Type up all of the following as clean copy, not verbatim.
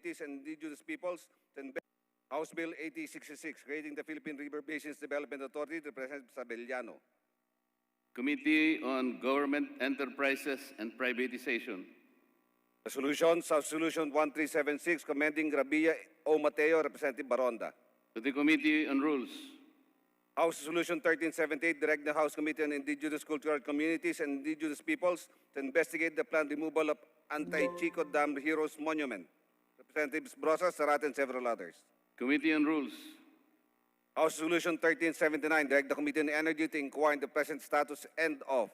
communities and indigenous peoples. House Bill 8066, creating the Philippine River Basins Development Authority, Representative Sabelliano. Committee on Government Enterprises and Privatization. Resolution, Sub-Solution 1376, commending Rabia O. Mateo, Representative Baronda. To the Committee on Rules. House Resolution 1378, direct the House Committee on Indigenous Cultural Communities and Indigenous Peoples to investigate the planned removal of Anti-Chico Dam Heroes Monument. Representatives Brosas, Sarat, and several others. Committee on Rules. House Resolution 1379, direct the Committee on Energy to inquire into the present status and of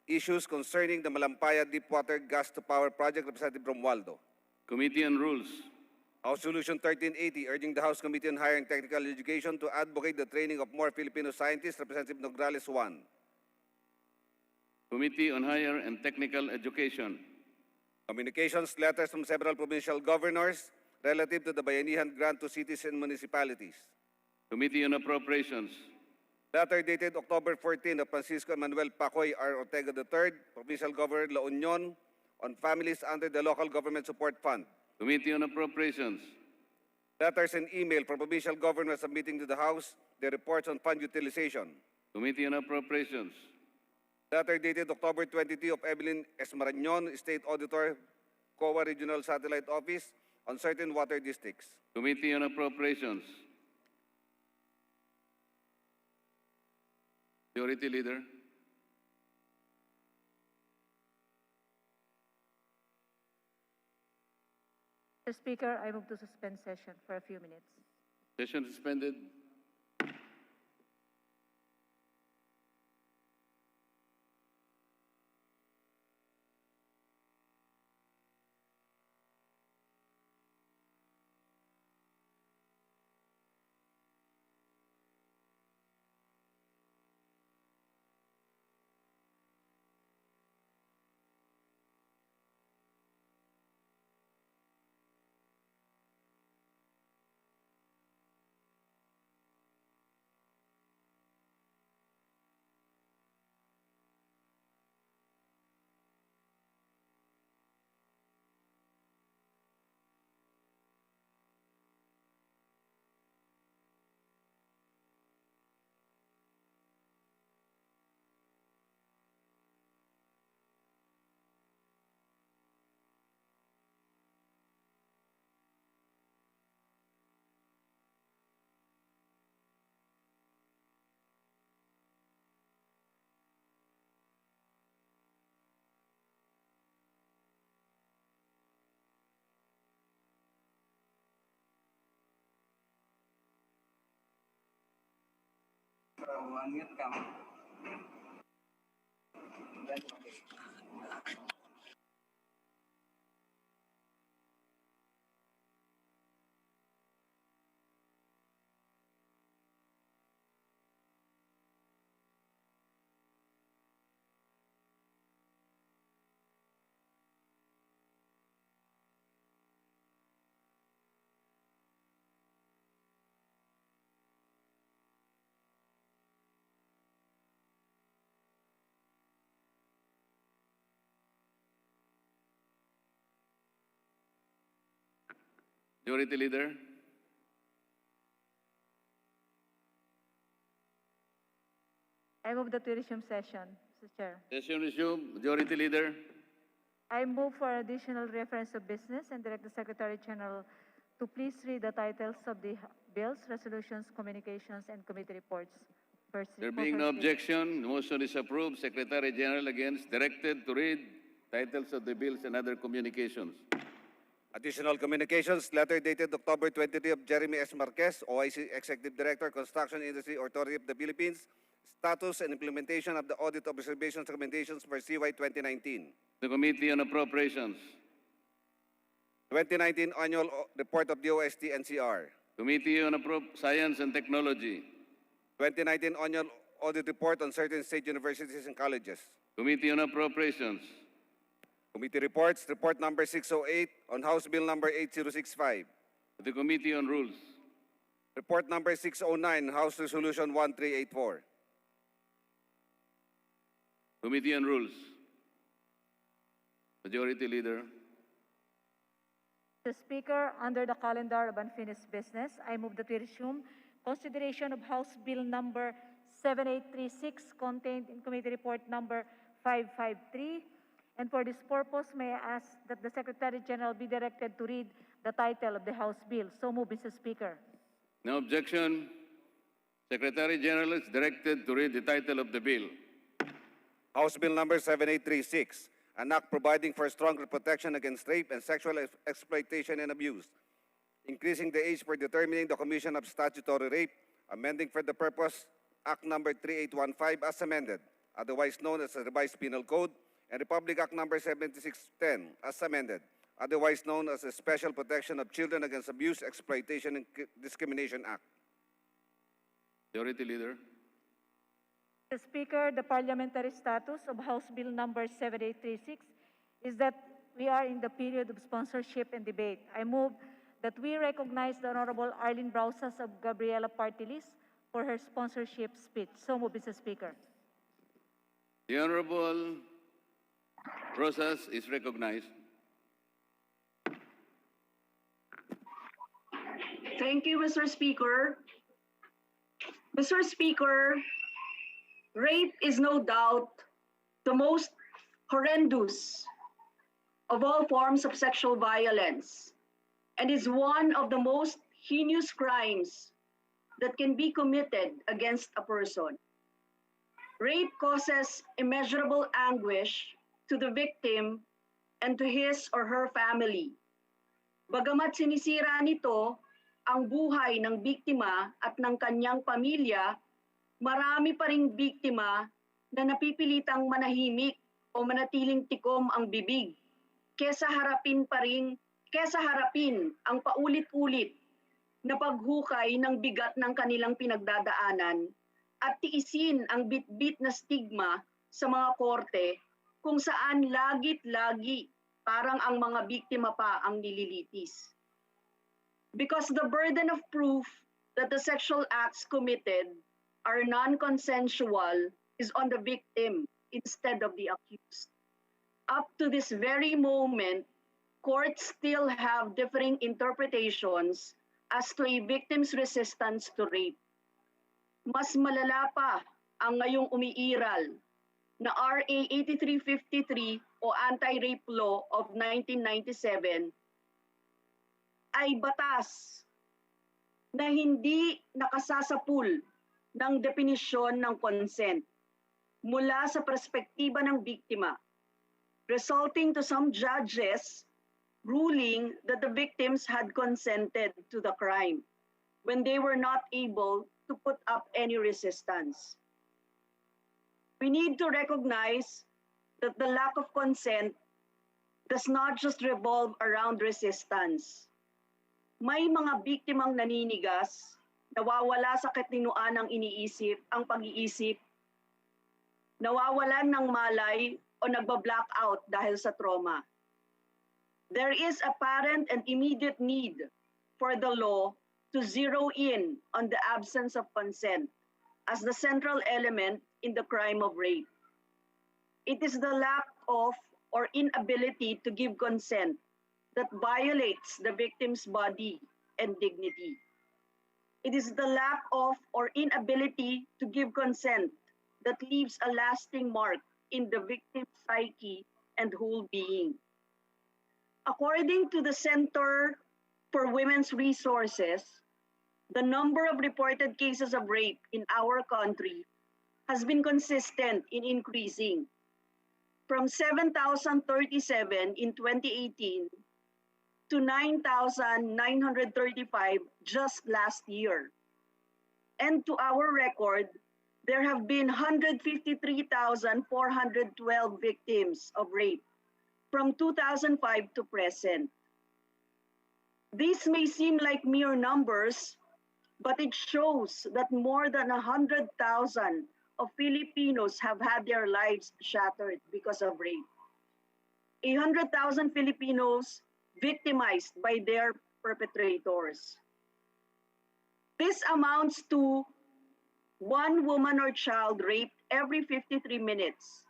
issues concerning the Malampaya Deepwater Gas-to-Power Project. Representative Romualdo. Committee on Rules. House Resolution 1380, urging the House Committee on Higher and Technical Education to advocate the training of more Filipino scientists. Representative Nograles 1. Committee on Higher and Technical Education. Communications, letters from several provincial governors relative to the Bayanihan grant to cities and municipalities. Committee on Appropriations. Letter dated October 14 of Francisco Manuel Pacoy R. Ortega III, Provincial Governor La Union, on families under the Local Government Support Fund. Committee on Appropriations. Letters and email from provincial governors submitting to the House their reports on fund utilization. Committee on Appropriations. Letter dated October 22 of Evelyn Esmarañon, State Auditor, COA Regional Satellite Office, on certain water districts. Committee on Appropriations. Majority Leader. Mr. Speaker, I move to suspend session for a few minutes. Session suspended. Majority Leader. I move that we resume session, Mr. Chair. Session resumed. Majority Leader. I move for additional reference of business and direct the Secretary General to please read the titles of the bills, resolutions, communications, and committee reports. There being no objection, the motion is approved. Secretary General against directed to read titles of the bills and other communications. Additional communications, letter dated October 23 of Jeremy S. Marquez, OIC Executive Director, Construction Industry Authority of the Philippines, status and implementation of the audit of reservations recommendations for CY 2019. The Committee on Appropriations. 2019 Annual Report of the OST NCR. Committee on Science and Technology. 2019 Annual Audit Report on certain state universities and colleges. Committee on Appropriations. Committee reports, report number 608 on House Bill number 8065. The Committee on Rules. Report number 609, House Resolution 1384. Committee on Rules. Majority Leader. Mr. Speaker, under the calendar of unfinished business, I move that we resume consideration of House Bill number 7836 contained in Committee Report number 553. And for this purpose, may I ask that the Secretary General be directed to read the title of the House Bill. So move, Mr. Speaker. No objection. Secretary General is directed to read the title of the bill. House Bill number 7836, an act providing for stronger protection against rape and sexual exploitation and abuse, increasing the age for determining the commission of statutory rape, amending for the purpose Act number 3815 as amended, otherwise known as the Revised Penal Code, and Republic Act number 7610 as amended, otherwise known as the Special Protection of Children Against Abuse, Exploitation, and Discrimination Act. Majority Leader. Mr. Speaker, the parliamentary status of House Bill number 7836 is that we are in the period of sponsorship and debate. I move that we recognize the Honorable Arlene Brausas of Gabriela Party List for her sponsorship speech. So move, Mr. Speaker. The Honorable Rosas is recognized. Thank you, Mr. Speaker. Mr. Speaker, rape is no doubt the most horrendous of all forms of sexual violence and is one of the most heinous crimes that can be committed against a person. Rape causes immeasurable anguish to the victim and to his or her family. Bagamat sinisira nito ang buhay ng biktima at ng kanyang pamilya, marami pa ring biktima na napipilitang manahimik o manatiling tikom ang bibig kesa harapin ang paulit-ulit na paghukay ng bigat ng kanilang pinagdadaanan at tiisin ang bitbit na stigma sa mga korte kung saan lagit-lagi parang ang mga biktima pa ang nililitis. Because the burden of proof that the sexual acts committed are non-consensual is on the victim instead of the accused. Up to this very moment, courts still have differing interpretations as to a victim's resistance to rape. Mas malala pa ang ngayong umiiral na RA 8353 o Anti-Rape Law of 1997 ay batas na hindi nakasasapul ng definisyon ng consent mula sa perspektiba ng biktima, resulting to some judges ruling that the victims had consented to the crime when they were not able to put up any resistance. We need to recognize that the lack of consent does not just revolve around resistance. May mga biktimang naninigas, nawawala sa katinoan ng ang pag-iisip, nawawalan ng malay o nagba-blackout dahil sa trauma. There is apparent and immediate need for the law to zero in on the absence of consent as the central element in the crime of rape. It is the lack of or inability to give consent that violates the victim's body and dignity. It is the lack of or inability to give consent that leaves a lasting mark in the victim's psyche and whole being. According to the Center for Women's Resources, the number of reported cases of rape in our country has been consistent in increasing from 7,037 in 2018 to 9,935 just last year. And to our record, there have been 153,412 victims of rape from 2005 to present. These may seem like mere numbers, but it shows that more than 100,000 of Filipinos have had their lives shattered because of rape. 100,000 Filipinos victimized by their perpetrators. This amounts to one woman or child raped every 53 minutes.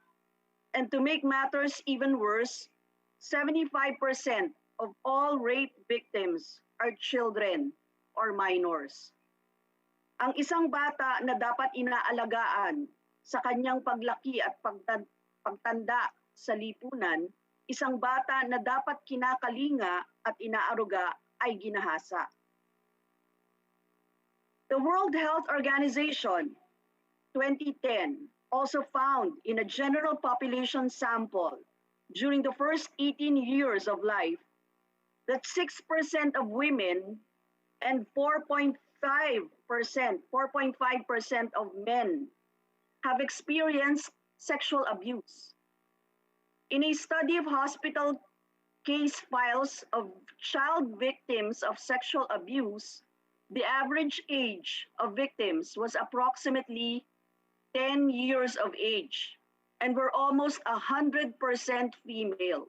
And to make matters even worse, 75% of all rape victims are children or minors. Ang isang bata na dapat inaalagaan sa kanyang paglaki at pagtanda sa lipunan, isang bata na dapat kinakalinga at inaaruga ay ginahasa. The World Health Organization 2010 also found in a general population sample during the first 18 years of life that 6% of women and 4.5% of men have experienced sexual abuse. In a study of hospital case files of child victims of sexual abuse, the average age of victims was approximately 10 years of age and were almost 100% female.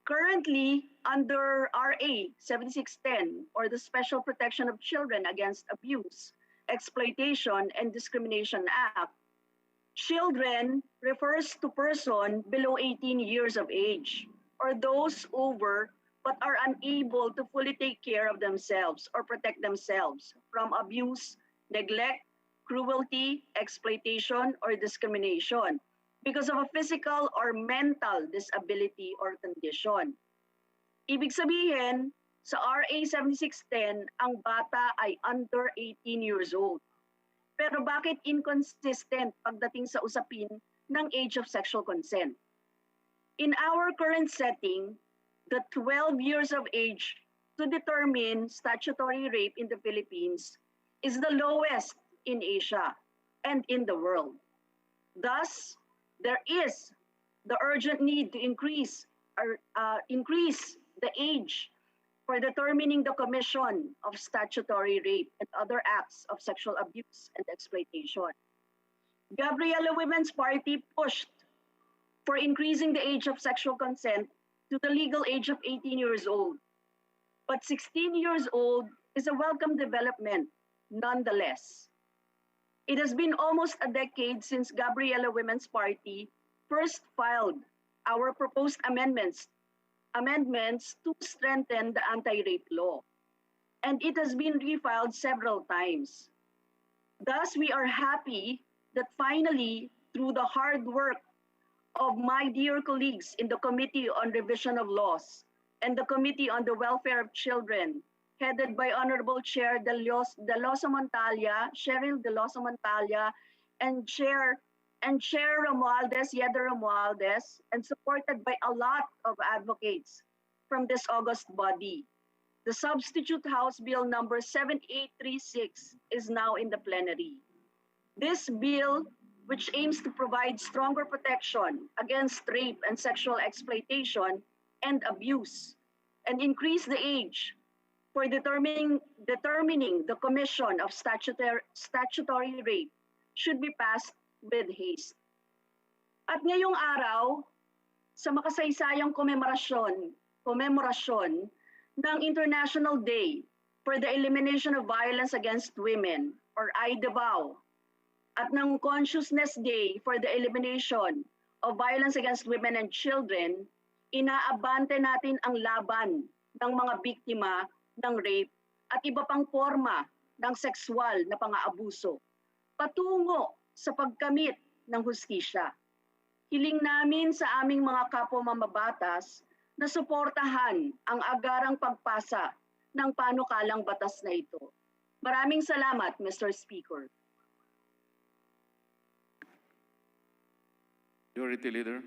Currently, under RA 7610, or the Special Protection of Children Against Abuse, Exploitation, and Discrimination Act, children refers to person below 18 years of age, or those over but are unable to fully take care of themselves or protect themselves from abuse, neglect, cruelty, exploitation, or discrimination because of a physical or mental disability or condition. Ibig sabihin, sa RA 7610, ang bata ay under 18 years old. Pero bakit inconsistent pagdating sa usapin ng age of sexual consent? In our current setting, the 12 years of age to determine statutory rape in the Philippines is the lowest in Asia and in the world. Thus, there is the urgent need to increase the age for determining the commission of statutory rape and other acts of sexual abuse and exploitation. Gabriela Women's Party pushed for increasing the age of sexual consent to the legal age of 18 years old. But 16 years old is a welcome development nonetheless. It has been almost a decade since Gabriela Women's Party first filed our proposed amendments to strengthen the anti-rape law. And it has been refiled several times. Thus, we are happy that finally, through the hard work of my dear colleagues in the Committee on Revision of Laws and the Committee on the Welfare of Children, headed by Honorable Chair Deloso Montalia, Cheryl Deloso Montalia, and Chair Romualdez, Yeder Romualdez, and supported by a lot of advocates from this august body. The substitute House Bill number 7836 is now in the plenary. This bill, which aims to provide stronger protection against rape and sexual exploitation and abuse, and increase the age for determining the commission of statutory rape, should be passed with haste. At ngayong araw, sa makasaysayang komemorasyon ng International Day for the Elimination of Violence Against Women, or IDVAW, at ng Consciousness Day for the Elimination of Violence Against Women and Children, inaabante natin ang laban ng mga biktima ng rape at iba pang forma ng sexual na pang-aabuso patungo sa pagkamit ng hustisya. Hiling namin sa aming mga kapwa mamabatas na suportahan ang agarang pagpasa ng panukalang batas na ito. Maraming salamat, Mr. Speaker. Majority Leader.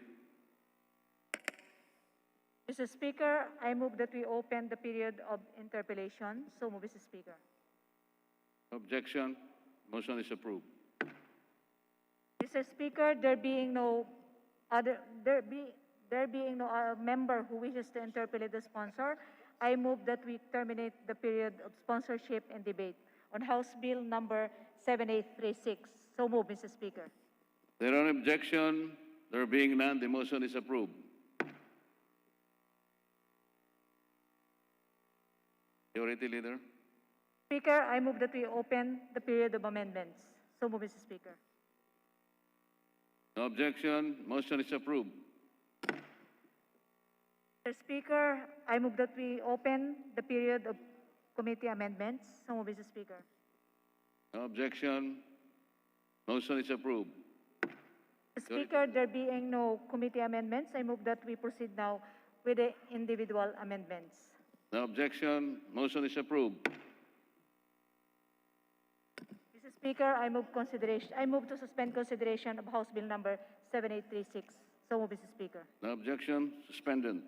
Mr. Speaker, I move that we open the period of interpellation. So move, Mr. Speaker. Objection. Motion is approved. Mr. Speaker, there being no member who wishes to interpellate the sponsor, I move that we terminate the period of sponsorship and debate on House Bill number 7836. So move, Mr. Speaker. There are no objection. There being none, the motion is approved. Majority Leader. Speaker, I move that we open the period of amendments. So move, Mr. Speaker. No objection. Motion is approved. Mr. Speaker, I move that we open the period of committee amendments. So move, Mr. Speaker. No objection. Motion is approved. Mr. Speaker, there being no committee amendments, I move that we proceed now with the individual amendments. No objection. Motion is approved. Mr. Speaker, I move to suspend consideration of House Bill number 7836. So move, Mr. Speaker. No objection. Suspended.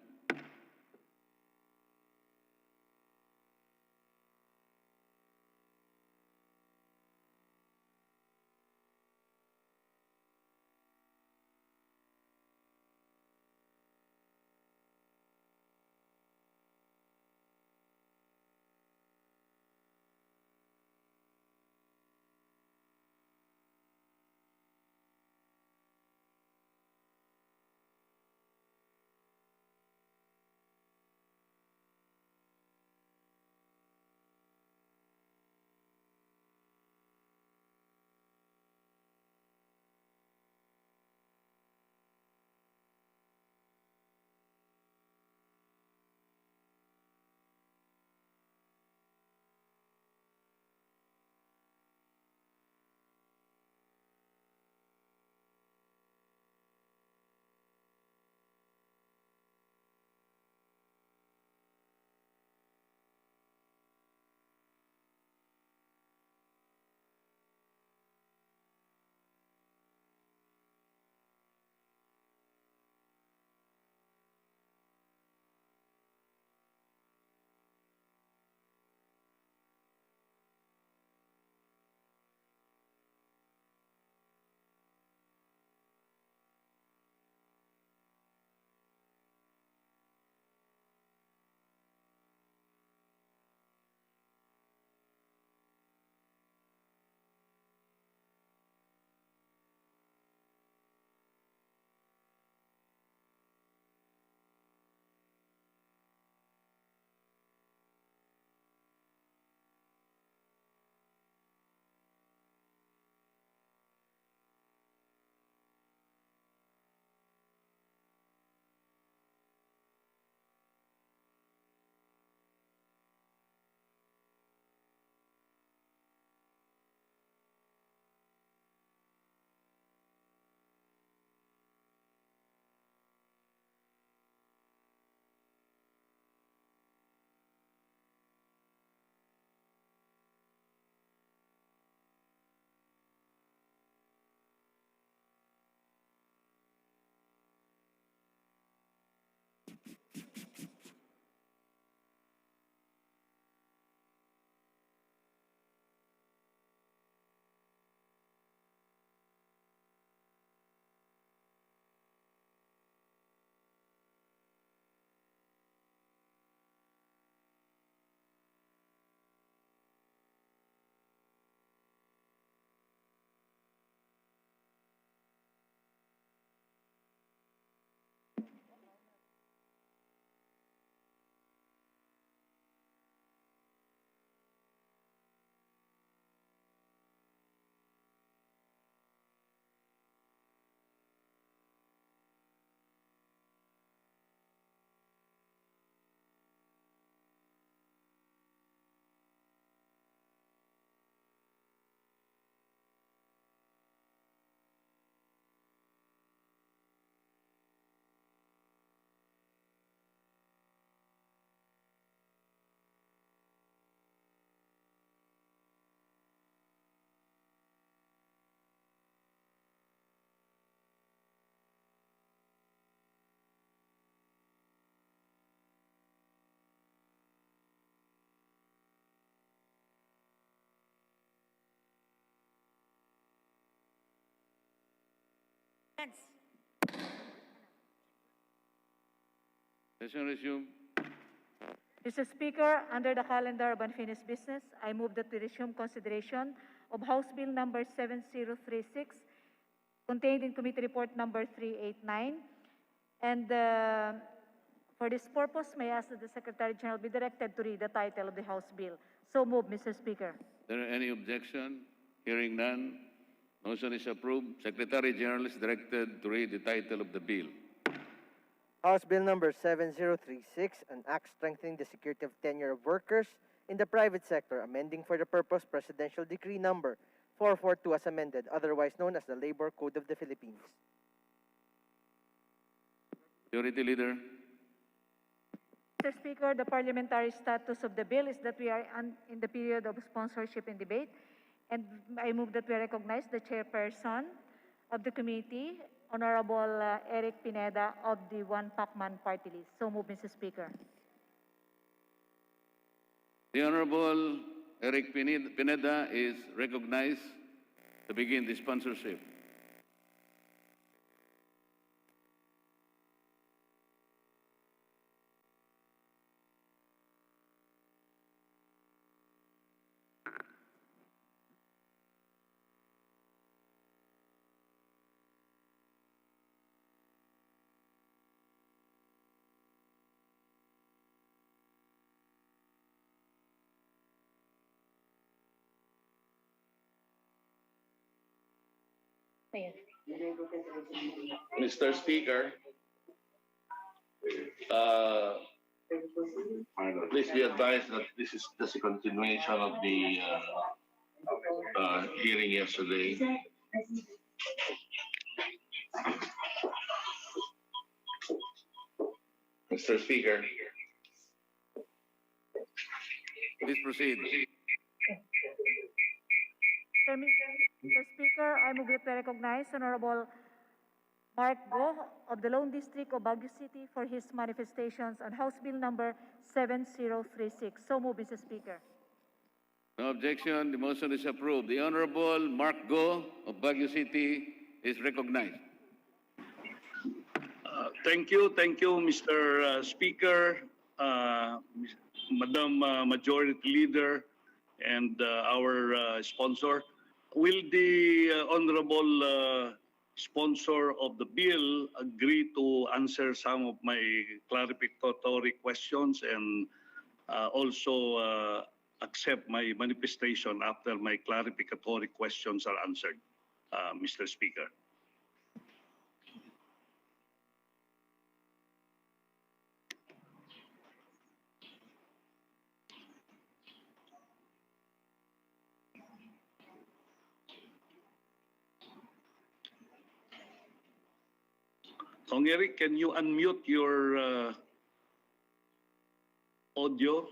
Session resumed. Mr. Speaker, under the calendar of unfinished business, I move that we resume consideration of House Bill number 7036, contained in Committee Report number 389. And for this purpose, may I ask that the Secretary General be directed to read the title of the House Bill. So move, Mr. Speaker. Is there any objection? Hearing none, motion is approved. Secretary General is directed to read the title of the bill. House Bill number 7036, an act strengthening the security of tenure of workers in the private sector, amending for the purpose Presidential Decree number 442 as amended, otherwise known as the Labor Code of the Philippines. Majority Leader. Mr. Speaker, the parliamentary status of the bill is that we are in the period of sponsorship and debate, and I move that we recognize the chairperson of the committee, Honorable Eric Pineda of the One Pacman Party List. So move, Mr. Speaker. The Honorable Eric Pineda is recognized to begin the sponsorship. Mr. Speaker, please be advised that this is just a continuation of the hearing yesterday. Mr. Speaker. Please proceed. Mr. Speaker, I move that we recognize Honorable Mark Go of the Lone District of Baguio City for his manifestations on House Bill number 7036. So move, Mr. Speaker. No objection. The motion is approved. The Honorable Mark Go of Baguio City is recognized. Thank you, Mr. Speaker, Madam Majority Leader, and our sponsor. Will the honorable sponsor of the bill agree to answer some of my clarificatory questions and also accept my manifestation after my clarificatory questions are answered, Mr. Speaker? Kong Eric, can you unmute your audio?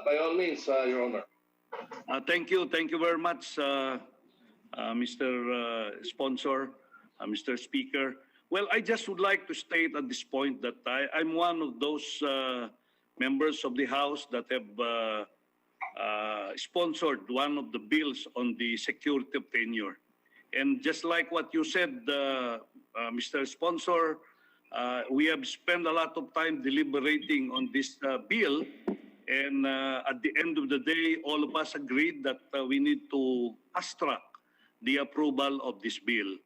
By all means, Your Honor. Thank you very much, Mr. Sponsor, Mr. Speaker. Well, I just would like to state at this point that I'm one of those members of the House that have sponsored one of the bills on the security of tenure. And just like what you said, Mr. Sponsor, we have spent a lot of time deliberating on this bill. And at the end of the day, all of us agreed that we need to fast-track the approval of this bill.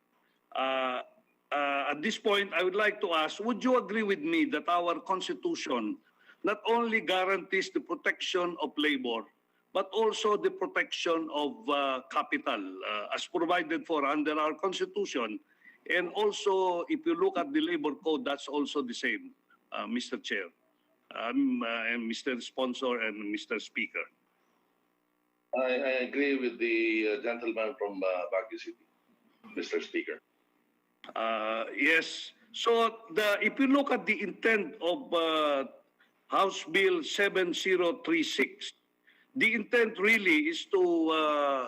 At this point, I would like to ask, would you agree with me that our Constitution not only guarantees the protection of labor, but also the protection of capital as provided for under our Constitution? And also, if you look at the Labor Code, that's also the same, Mr. Chair, and Mr. Sponsor and Mr. Speaker. I agree with the gentleman from Baguio City, Mr. Speaker. Yes. So if you look at the intent of House Bill 7036, the intent really is to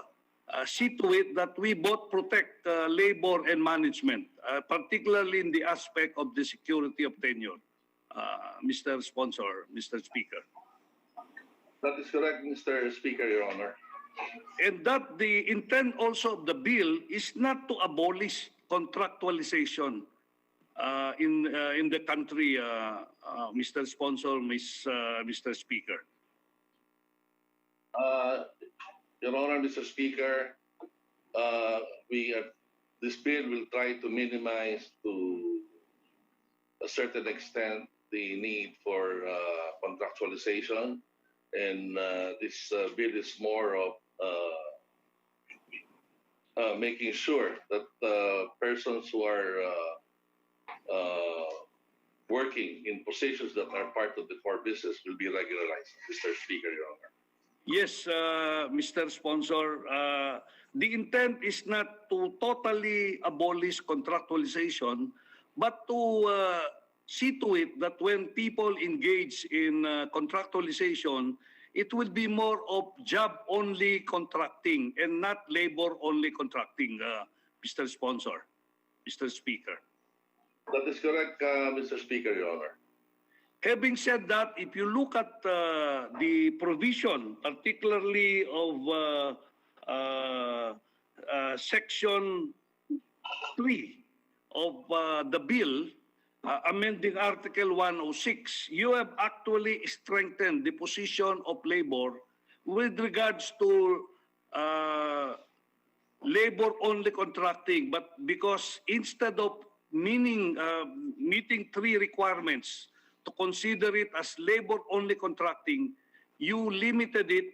see to it that we both protect labor and management, particularly in the aspect of the security of tenure, Mr. Sponsor, Mr. Speaker. That is correct, Mr. Speaker, Your Honor. And that the intent also of the bill is not to abolish contractualization in the country, Mr. Sponsor, Mr. Speaker. Your Honor, Mr. Speaker, this bill will try to minimize to a certain extent the need for contractualization, and this bill is more of making sure that persons who are working in positions that are part of the core business will be regularized, Mr. Speaker, Your Honor. Yes, Mr. Sponsor. The intent is not to totally abolish contractualization, but to see to it that when people engage in contractualization, it will be more of job-only contracting and not labor-only contracting, Mr. Sponsor, Mr. Speaker. That is correct, Mr. Speaker, Your Honor. Having said that, if you look at the provision, particularly of Section 3 of the bill, amending Article 106, you have actually strengthened the position of labor with regards to labor-only contracting, but because instead of meeting three requirements to consider it as labor-only contracting, you limited it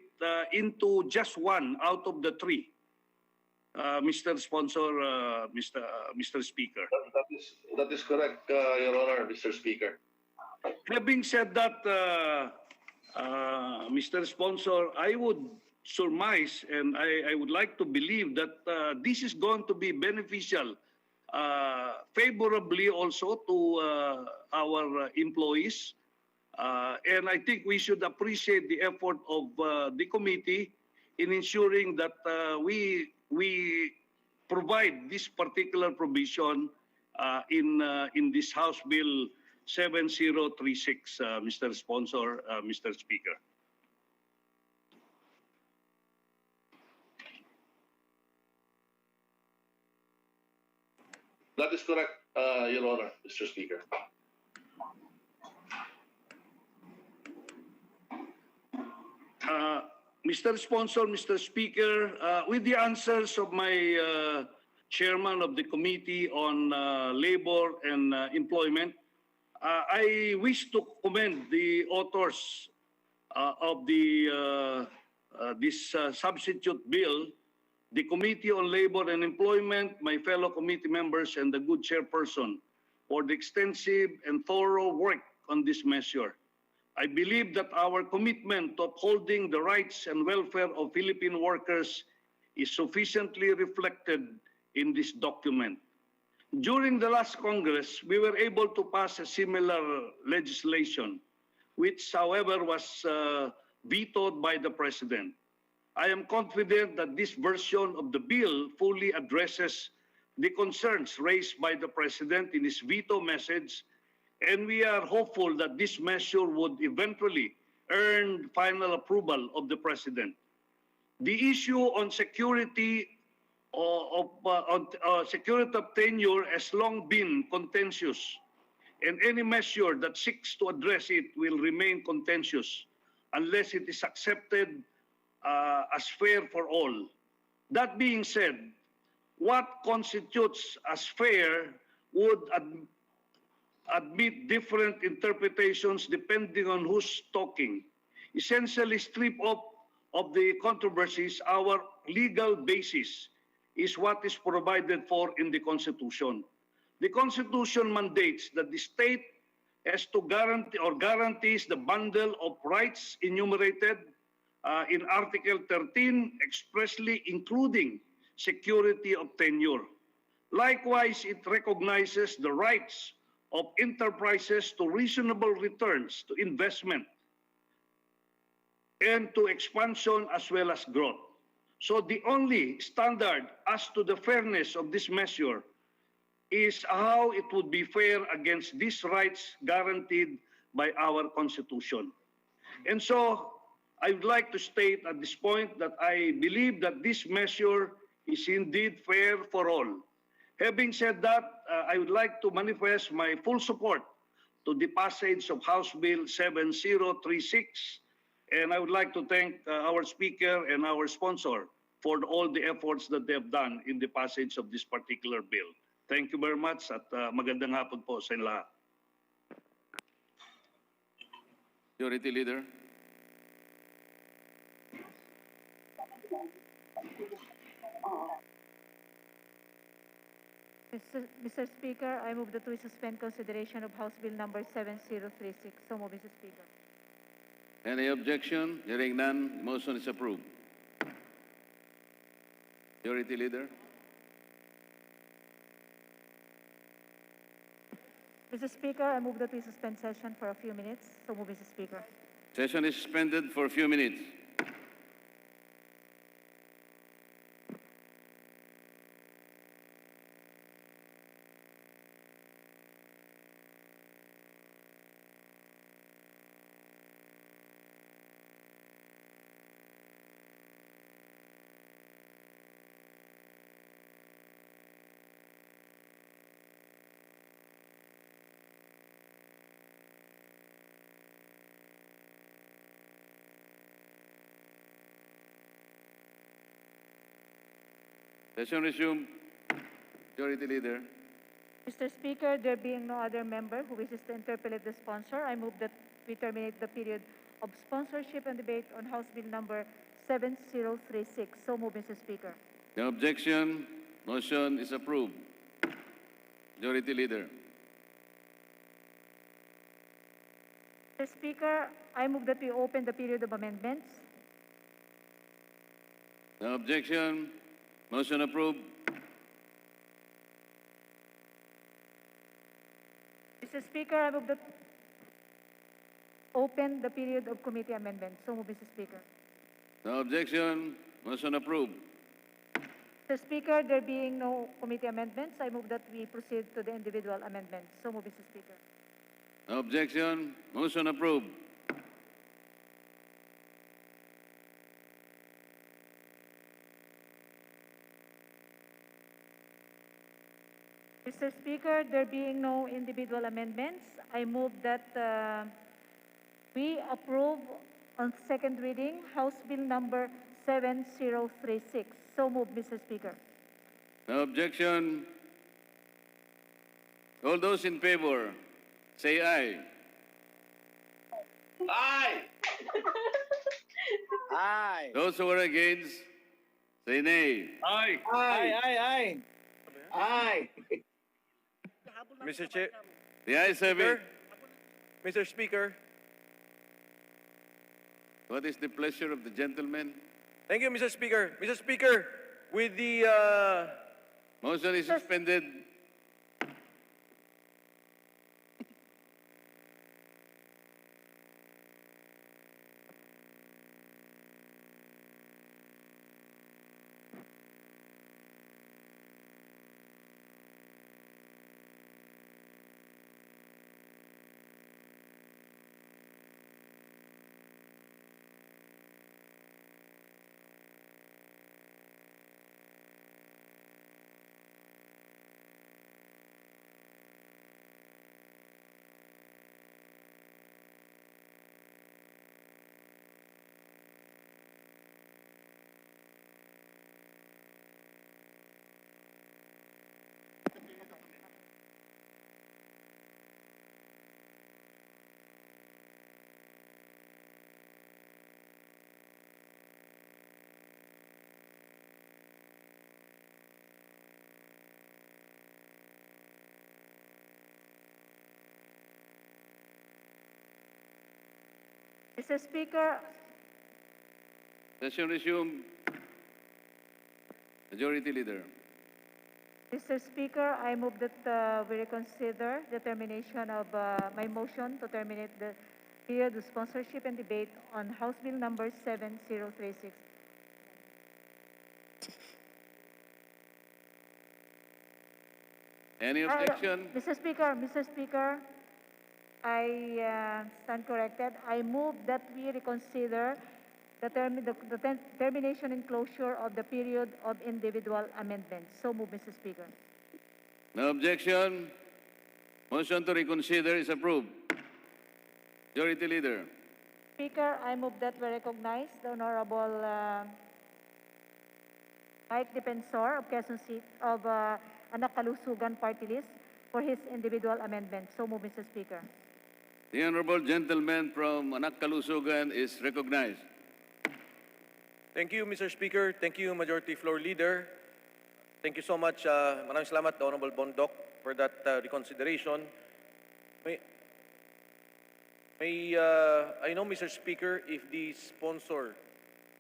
into just one out of the three, Mr. Sponsor, Mr. Speaker. That is correct, Your Honor, Mr. Speaker. Having said that, Mr. Sponsor, I would surmise and I would like to believe that this is going to be beneficial favorably also to our employees. And I think we should appreciate the effort of the committee in ensuring that we provide this particular provision in this House Bill 7036, Mr. Sponsor, Mr. Speaker. That is correct, Your Honor, Mr. Speaker. Mr. Sponsor, Mr. Speaker, with the answers of my chairman of the Committee on Labor and Employment, I wish to commend the authors of this substitute bill, the Committee on Labor and Employment, my fellow committee members, and the good chairperson for the extensive and thorough work on this measure. I believe that our commitment to upholding the rights and welfare of Philippine workers is sufficiently reflected in this document. During the last Congress, we were able to pass a similar legislation, which, however, was vetoed by the President. I am confident that this version of the bill fully addresses the concerns raised by the President in his veto message, and we are hopeful that this measure would eventually earn final approval of the President. The issue on security security of tenure has long been contentious, and any measure that seeks to address it will remain contentious unless it is accepted as fair for all. That being said, what constitutes as fair would admit different interpretations depending on who's talking. Essentially, strip off of the controversies, our legal basis is what is provided for in the Constitution. The Constitution mandates that the state has to guarantee or guarantees the bundle of rights enumerated in Article 13, expressly including security of tenure. Likewise, it recognizes the rights of enterprises to reasonable returns to investment and to expansion as well as growth. So the only standard as to the fairness of this measure is how it would be fair against these rights guaranteed by our Constitution. And so I would like to state at this point that I believe that this measure is indeed fair for all. Having said that, I would like to manifest my full support to the passage of House Bill 7036, and I would like to thank our Speaker and our sponsor for all the efforts that they have done in the passage of this particular bill. Thank you very much at magandang hapon po sa inyo lahat. Majority Leader. Mr. Speaker, I move that we suspend consideration of House Bill number 7036. So move, Mr. Speaker. Any objection? Hearing none, the motion is approved. Majority Leader. Mr. Speaker, I move that we suspend session for a few minutes. So move, Mr. Speaker. Session is suspended for a few minutes. Session resumed. Majority Leader. Mr. Speaker, there being no other member who wishes to interpellate the sponsor, I move that we terminate the period of sponsorship and debate on House Bill number 7036. So move, Mr. Speaker. No objection. Motion is approved. Majority Leader. Mr. Speaker, I move that we open the period of amendments. No objection. Motion approved. Mr. Speaker, I move that open the period of committee amendments. So move, Mr. Speaker. No objection. Motion approved. Mr. Speaker, there being no committee amendments, I move that we proceed to the individual amendments. So move, Mr. Speaker. No objection. Motion approved. Mr. Speaker, there being no individual amendments, I move that we approve on second reading House Bill number 7036. So move, Mr. Speaker. No objection. All those in favor, say aye. Aye! Aye. Those who are against, say nay. Aye. Aye. Aye! Mr. Chair, The ayes have it. Mr. Speaker, What is the pleasure of the gentleman? thank you, Mr. Speaker. Mr. Speaker, with the Motion is suspended. Mr. Speaker, Session resumed. Majority Leader. Mr. Speaker, I move that we reconsider the termination of my motion to terminate the period of sponsorship and debate on House Bill number 7036. Any objection? Mr. Speaker, I stand corrected. I move that we reconsider the termination and closure of the period of individual amendments. So move, Mr. Speaker. No objection. Motion to reconsider is approved. Majority Leader. Speaker, I move that we recognize the Honorable Mike Defensor of Quezon City of Anak Kalusugan Party List for his individual amendment. So move, Mr. Speaker. The honorable gentleman from Anak Kalusugan is recognized. thank you, Mr. Speaker. Thank you, Majority Floor Leader. Thank you so much. Maraming salamat, Honorable Bondoc, for that reconsideration. May, I know, Mr. Speaker, if the sponsor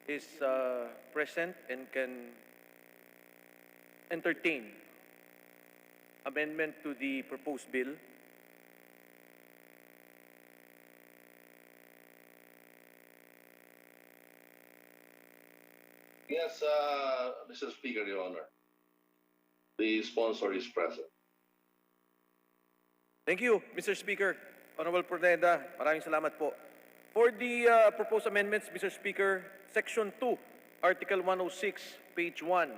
is present and can entertain amendment to the proposed bill. Yes, Mr. Speaker, Your Honor. The sponsor is present. Thank you, Mr. Speaker. Honorable Prudenda, maraming salamat po. For the proposed amendments, Mr. Speaker, Section 2, Article 106, page 1,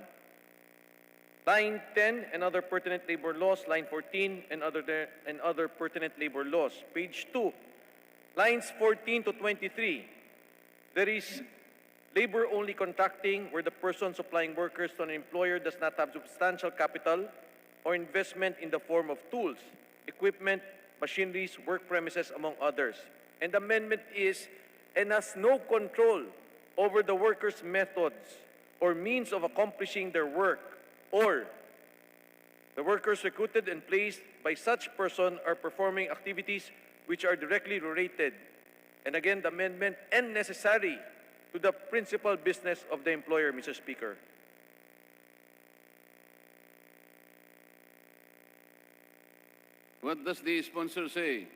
Line 10 and other pertinent labor laws, Line 14 and other pertinent labor laws. Page 2, Lines 14 to 23, there is labor-only contracting where the person supplying workers to an employer does not have substantial capital or investment in the form of tools, equipment, machineries, work premises, among others. And the amendment is, and has no control over the workers' methods or means of accomplishing their work, or the workers recruited and placed by such person are performing activities which are directly related, and again, the amendment, and necessary to the principal business of the employer, Mr. Speaker. What does the sponsor say?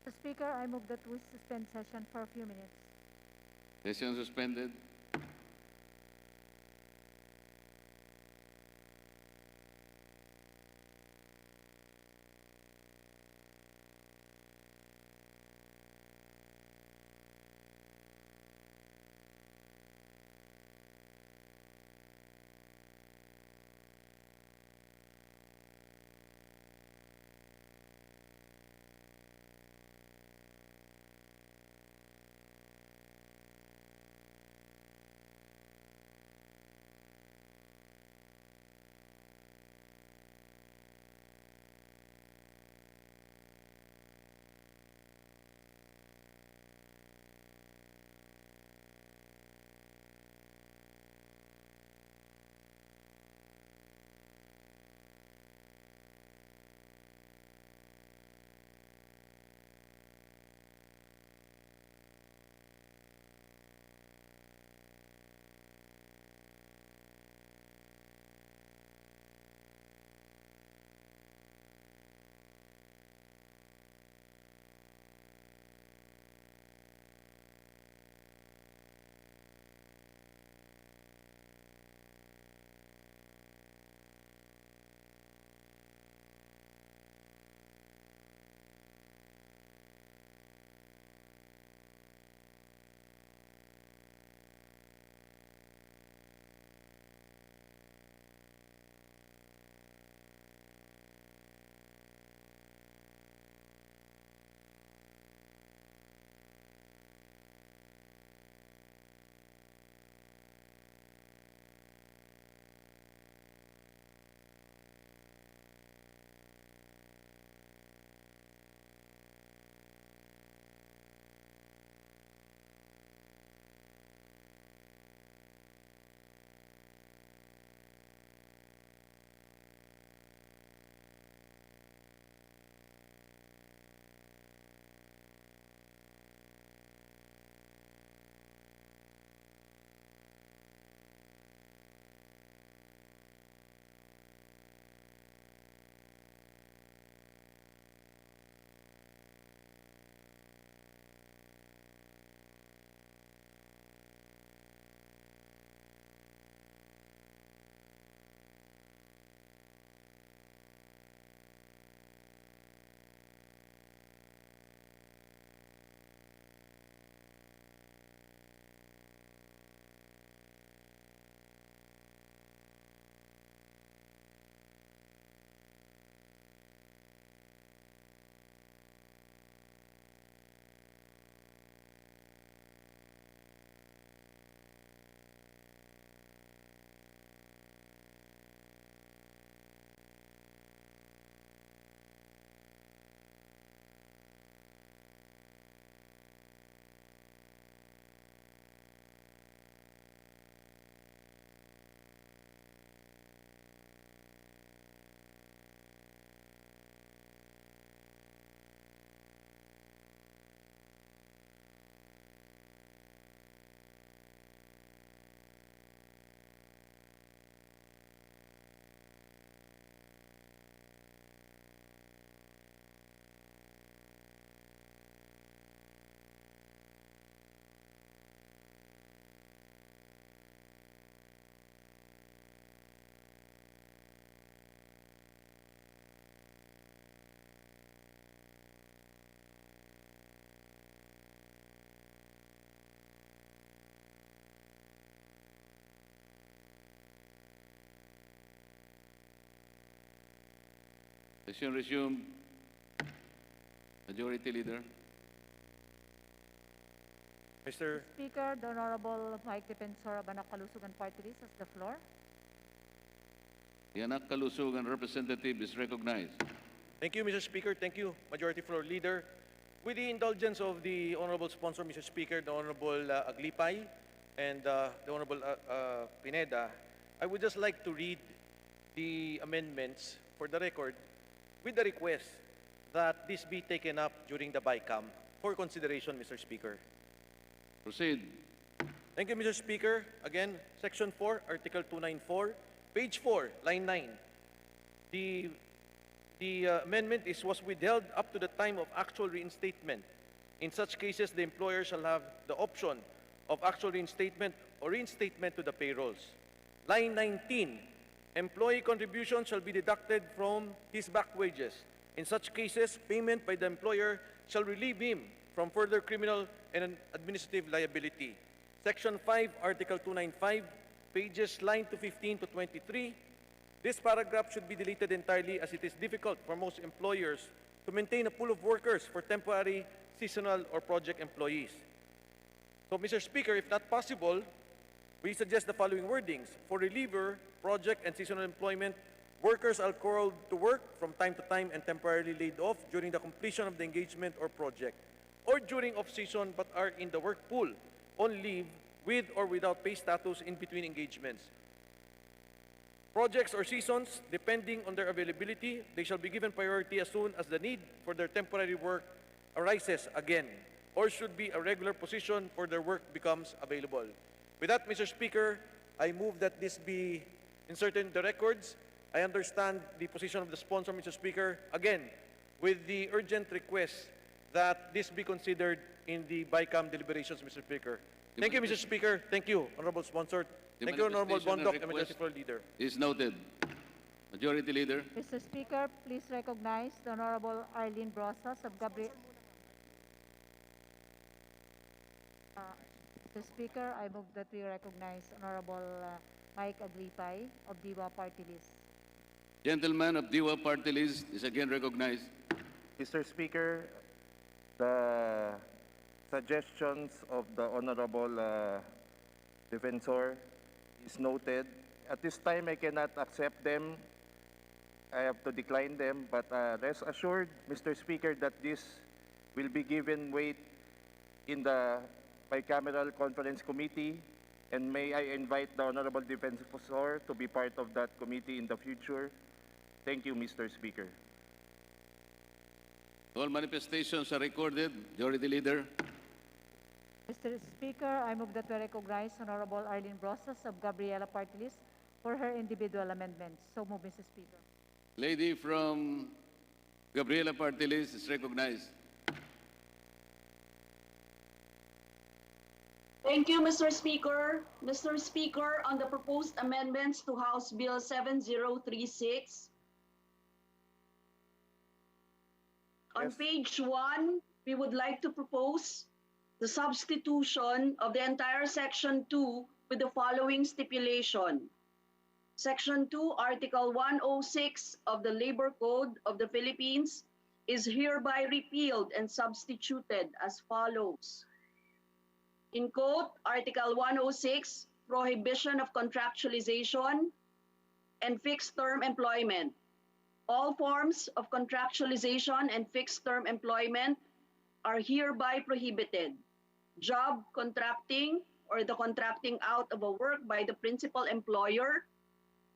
Mr. Speaker, I move that we suspend session for a few minutes. Session suspended. Session resumed. Majority Leader. Mr. Speaker, the Honorable Mike Defensor of Anak Kalusugan Party List has the floor. The Anak Kalusugan representative is recognized. Thank you, Mr. Speaker. Thank you, Majority Floor Leader. With the indulgence of the Honorable Sponsor, Mr. Speaker, the Honorable Aglipay, and the Honorable Pineda, I would just like to read the amendments for the record with the request that this be taken up during the BICAM for consideration, Mr. Speaker. Proceed. Thank you, Mr. Speaker. Again, Section 4, Article 294, page 4, line 9. The amendment was withheld up to the time of actual reinstatement. In such cases, the employer shall have the option of actual reinstatement or reinstatement to the payrolls. Line 19, employee contributions shall be deducted from his back wages. In such cases, payment by the employer shall relieve him from further criminal and administrative liability. Section 5, Article 295, pages line to 15 to 23. This paragraph should be deleted entirely as it is difficult for most employers to maintain a pool of workers for temporary, seasonal, or project employees. So, Mr. Speaker, if not possible, we suggest the following wordings. For reliever, project, and seasonal employment, workers are called to work from time to time and temporarily laid off during the completion of the engagement or project, or during off-season but are in the work pool on leave with or without pay status in between engagements. Projects or seasons, depending on their availability, they shall be given priority as soon as the need for their temporary work arises again, or should be a regular position for their work becomes available. With that, Mr. Speaker, I move that this be inserted in the records. I understand the position of the sponsor, Mr. Speaker, again, with the urgent request that this be considered in the BICAM deliberations, Mr. Speaker. Thank you, Mr. Speaker. Thank you, Honorable Sponsor. The Thank you, Honorable manifestation and Bondoc and request Majority Floor Leader. is noted. Majority Leader. Mr. Speaker, please recognize the Honorable Arlene Brosas of Gabriel. Mr. Speaker, I move that we recognize Honorable Mike Aglipay of Diwa Party List. Gentleman of Diwa Party List is again recognized. Mr. Speaker, the suggestions of the Honorable Defensor is noted. At this time, I cannot accept them. I have to decline them, but rest assured, Mr. Speaker, that this will be given weight in the bicameral conference committee, and may I invite the Honorable Defensor to be part of that committee in the future. Thank you, Mr. Speaker. All manifestations are recorded. Majority Leader. Mr. Speaker, I move that we recognize Honorable Arlene Brosas of Gabriela Party List for her individual amendments. So move, Mr. Speaker. Lady from Gabriela Party List is recognized. Thank you, Mr. Speaker. Mr. Speaker, on the proposed amendments to House Bill 7036, on Yes. page 1, we would like to propose the substitution of the entire Section 2 with the following stipulation. Section 2, Article 106 of the Labor Code of the Philippines is hereby repealed and substituted as follows. In quote, Article 106, prohibition of contractualization and fixed-term employment. All forms of contractualization and fixed-term employment are hereby prohibited. Job contracting or the contracting out of a work by the principal employer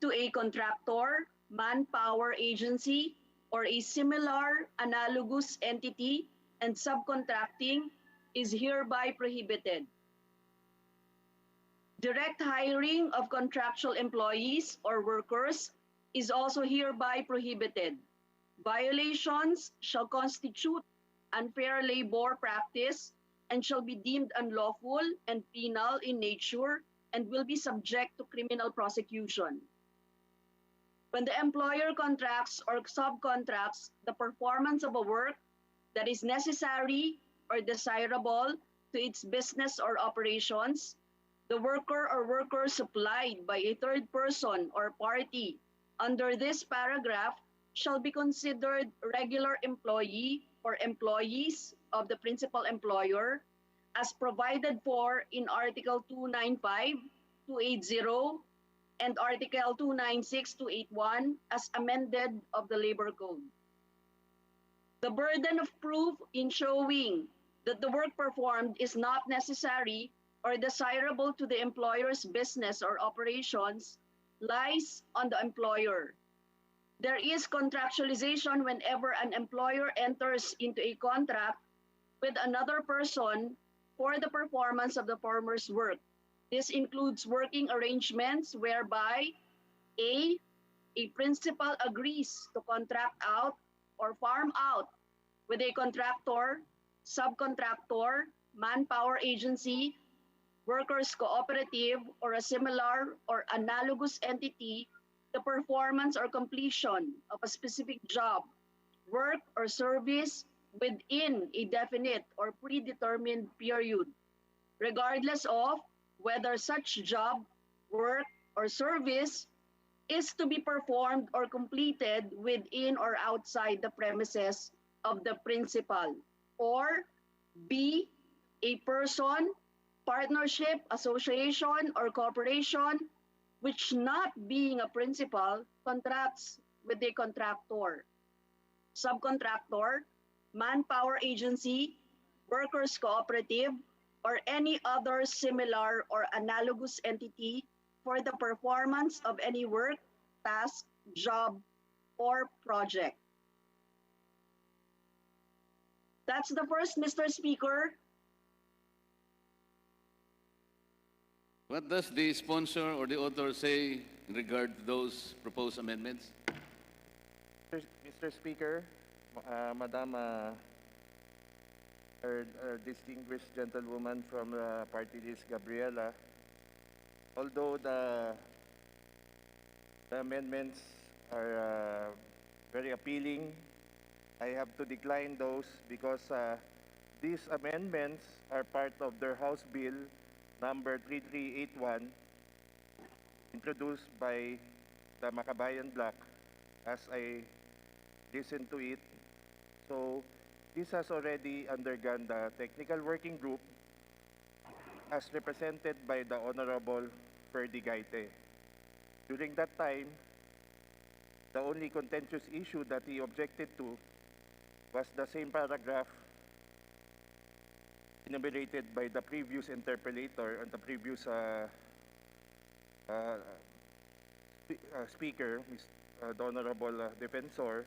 to a contractor, manpower agency, or a similar analogous entity and subcontracting is hereby prohibited. Direct hiring of contractual employees or workers is also hereby prohibited. Violations shall constitute unfair labor practice and shall be deemed unlawful and penal in nature and will be subject to criminal prosecution. When the employer contracts or subcontracts the performance of a work that is necessary or desirable to its business or operations, the worker or workers supplied by a third person or party under this paragraph shall be considered regular employee or employees of the principal employer as provided for in Article 295, 280, and Article 296, 281 as amended of the Labor Code. The burden of proof in showing that the work performed is not necessary or desirable to the employer's business or operations lies on the employer. There is contractualization whenever an employer enters into a contract with another person for the performance of the former's work. This includes working arrangements whereby A principal agrees to contract out or farm out with a contractor, subcontractor, manpower agency, workers cooperative, or a similar or analogous entity the performance or completion of a specific job, work, or service within a definite or predetermined period, regardless of whether such job, work, or service is to be performed or completed within or outside the premises of the principal, or B, a person, partnership, association, or corporation which, not being a principal, contracts with a contractor, subcontractor, manpower agency, workers cooperative, or any other similar or analogous entity for the performance of any work, task, job, or project. That's the first, Mr. Speaker. What does the sponsor or the author say in regard to those proposed amendments? Mr. Speaker, Madam, our distinguished gentlewoman from party list, Gabriela, although the amendments are very appealing, I have to decline those because these amendments are part of their House Bill number 3381, introduced by the Makabayan Bloc as I listened to it. So this has already undergone the technical working group as represented by the Honorable Ferdy Gaite. During that time, the only contentious issue that he objected to was the same paragraph enumerated by the previous interpellator and the previous speaker, the Honorable Defensor.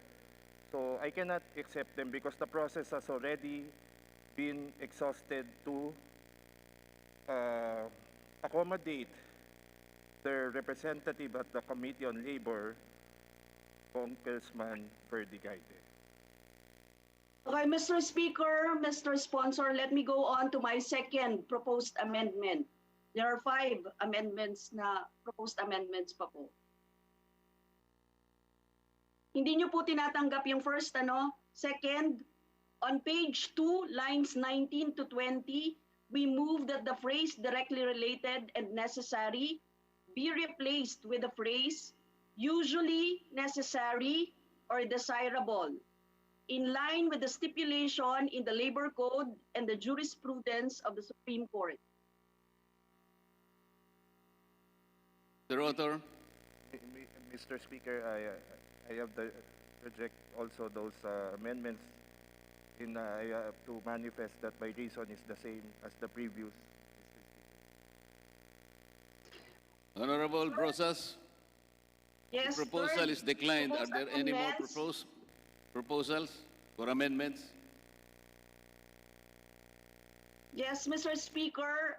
So I cannot accept them because the process has already been exhausted to accommodate their representative at the Committee on Labor, Congressman Ferdy Gaite. Okay, Mr. Speaker, Mr. Sponsor, let me go on to my second proposed amendment. There are 5 amendments na proposed amendments pa po. Hindi nyo po tinatanggap yung first, ano? Second, on page 2, lines 19 to 20, we move that the phrase directly related and necessary be replaced with the phrase usually necessary or desirable, in line with the stipulation in the Labor Code and the jurisprudence of the Supreme Court. The author? Mr. Speaker, I have to reject also those amendments in to manifest that my reason is the same as the previous. Honorable Brosas? Yes, The proposal third is declined. Are proposed there any more amendments. proposals for amendments? Yes, Mr. Speaker,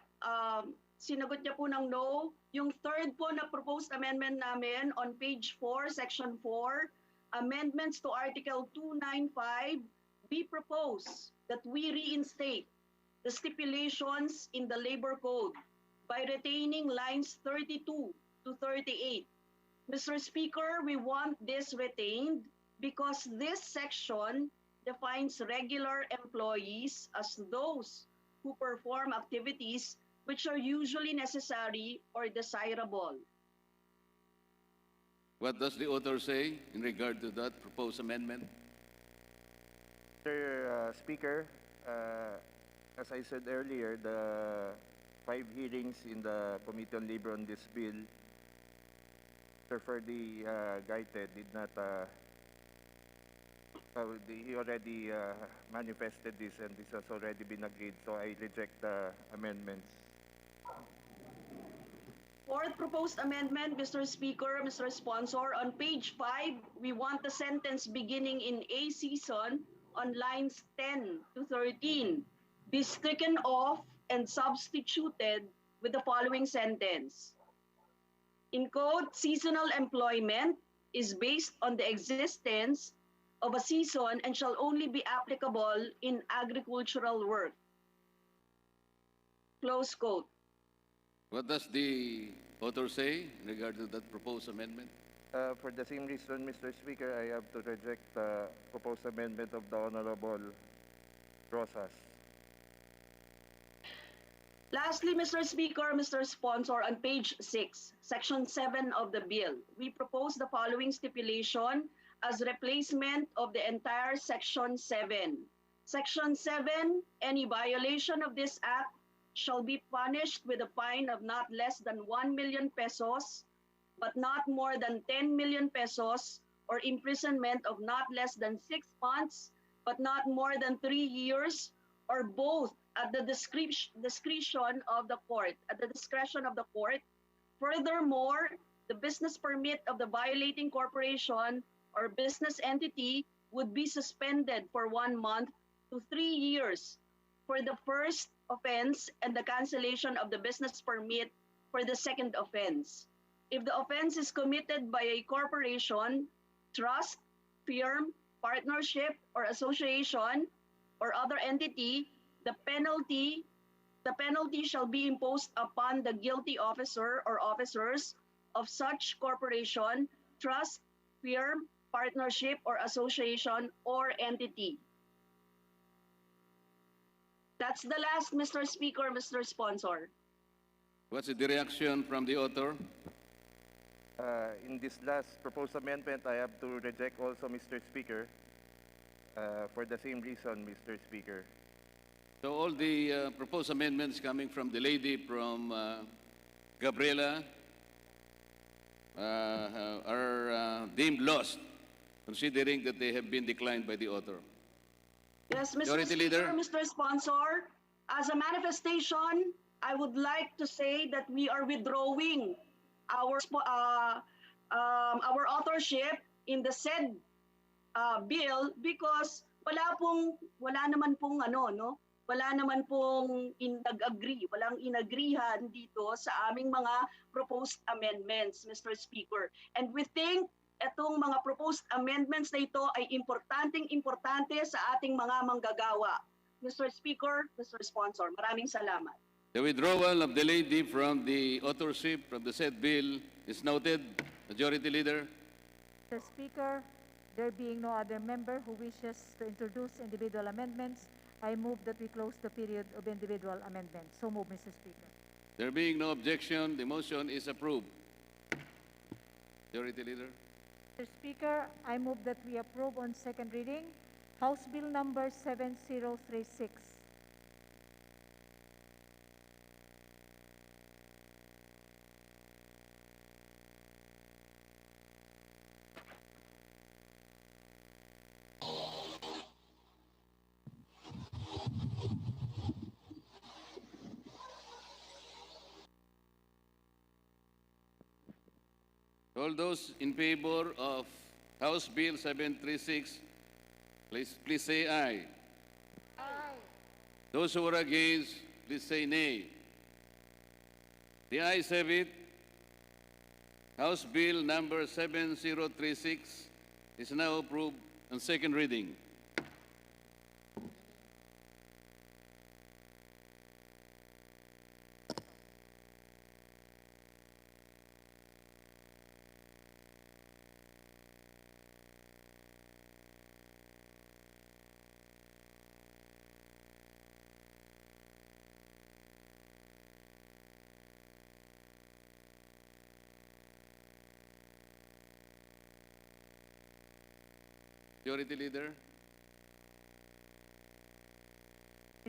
sinagot niya po ng no. Yung third po na proposed amendment namin on page 4, section 4, amendments to Article 295, we propose that we reinstate the stipulations in the Labor Code by retaining lines 32 to 38. Mr. Speaker, we want this retained because this section defines regular employees as those who perform activities which are usually necessary or desirable. What does the author say in regard to that proposed amendment? Mr. Speaker, as I said earlier, the 5 hearings in the Committee on Labor on this bill, Mr. Ferdy Gaite did not, he already manifested this and this has already been agreed, so I reject the amendments. Fourth proposed amendment, Mr. Speaker, Mr. Sponsor, on page 5, we want the sentence beginning in A season on lines 10 to 13 be stricken off and substituted with the following sentence. In quote, seasonal employment is based on the existence of a season and shall only be applicable in agricultural work. Close quote. What does the author say in regard to that proposed amendment? For the same reason, Mr. Speaker, I have to reject the proposed amendment of the Honorable Rosas. Lastly, Mr. Speaker, Mr. Sponsor, on page 6, section 7 of the bill, we propose the following stipulation as replacement of the entire section 7. Section 7, any violation of this act shall be punished with a fine of not less than 1 million pesos, but not more than 10 million pesos, or imprisonment of not less than 6 months, but not more than 3 years, or both at the discretion of the court, at the discretion of the court. Furthermore, the business permit of the violating corporation or business entity would be suspended for 1 month to 3 years for the first offense and the cancellation of the business permit for the second offense. If the offense is committed by a corporation, trust, firm, partnership, or association, or other entity, the penalty shall be imposed upon the guilty officer or officers of such corporation, trust, firm, partnership, or association, or entity. That's the last, Mr. Speaker, Mr. Sponsor. What's the reaction from the author? In this last proposed amendment, I have to reject also, Mr. Speaker, for the same reason, Mr. Speaker. So all the proposed amendments coming from the lady from Gabriela are deemed lost, considering that they have been declined by the author. Yes, Mr. Majority Speaker, Leader. Mr. Sponsor, as a manifestation, I would like to say that we are withdrawing our authorship in the said bill because wala naman pong nag-agree, walang inagreehan dito sa aming mga proposed amendments, Mr. Speaker. And we think itong mga proposed amendments na ito ay importante sa ating mga manggagawa. Mr. Speaker, Mr. Sponsor, maraming salamat. The withdrawal of the lady from the authorship of the said bill is noted. Majority Leader. Mr. Speaker, there being no other member who wishes to introduce individual amendments, I move that we close the period of individual amendments. So move, Mr. Speaker. There being no objection, the motion is approved. Majority Leader. Mr. Speaker, I move that we approve on second reading House Bill number 7036. All those in favor of House Bill 736, please say aye. Aye. Those who are against, please say nay. The ayes have it. House Bill number 7036 is now approved on second reading. Majority Leader.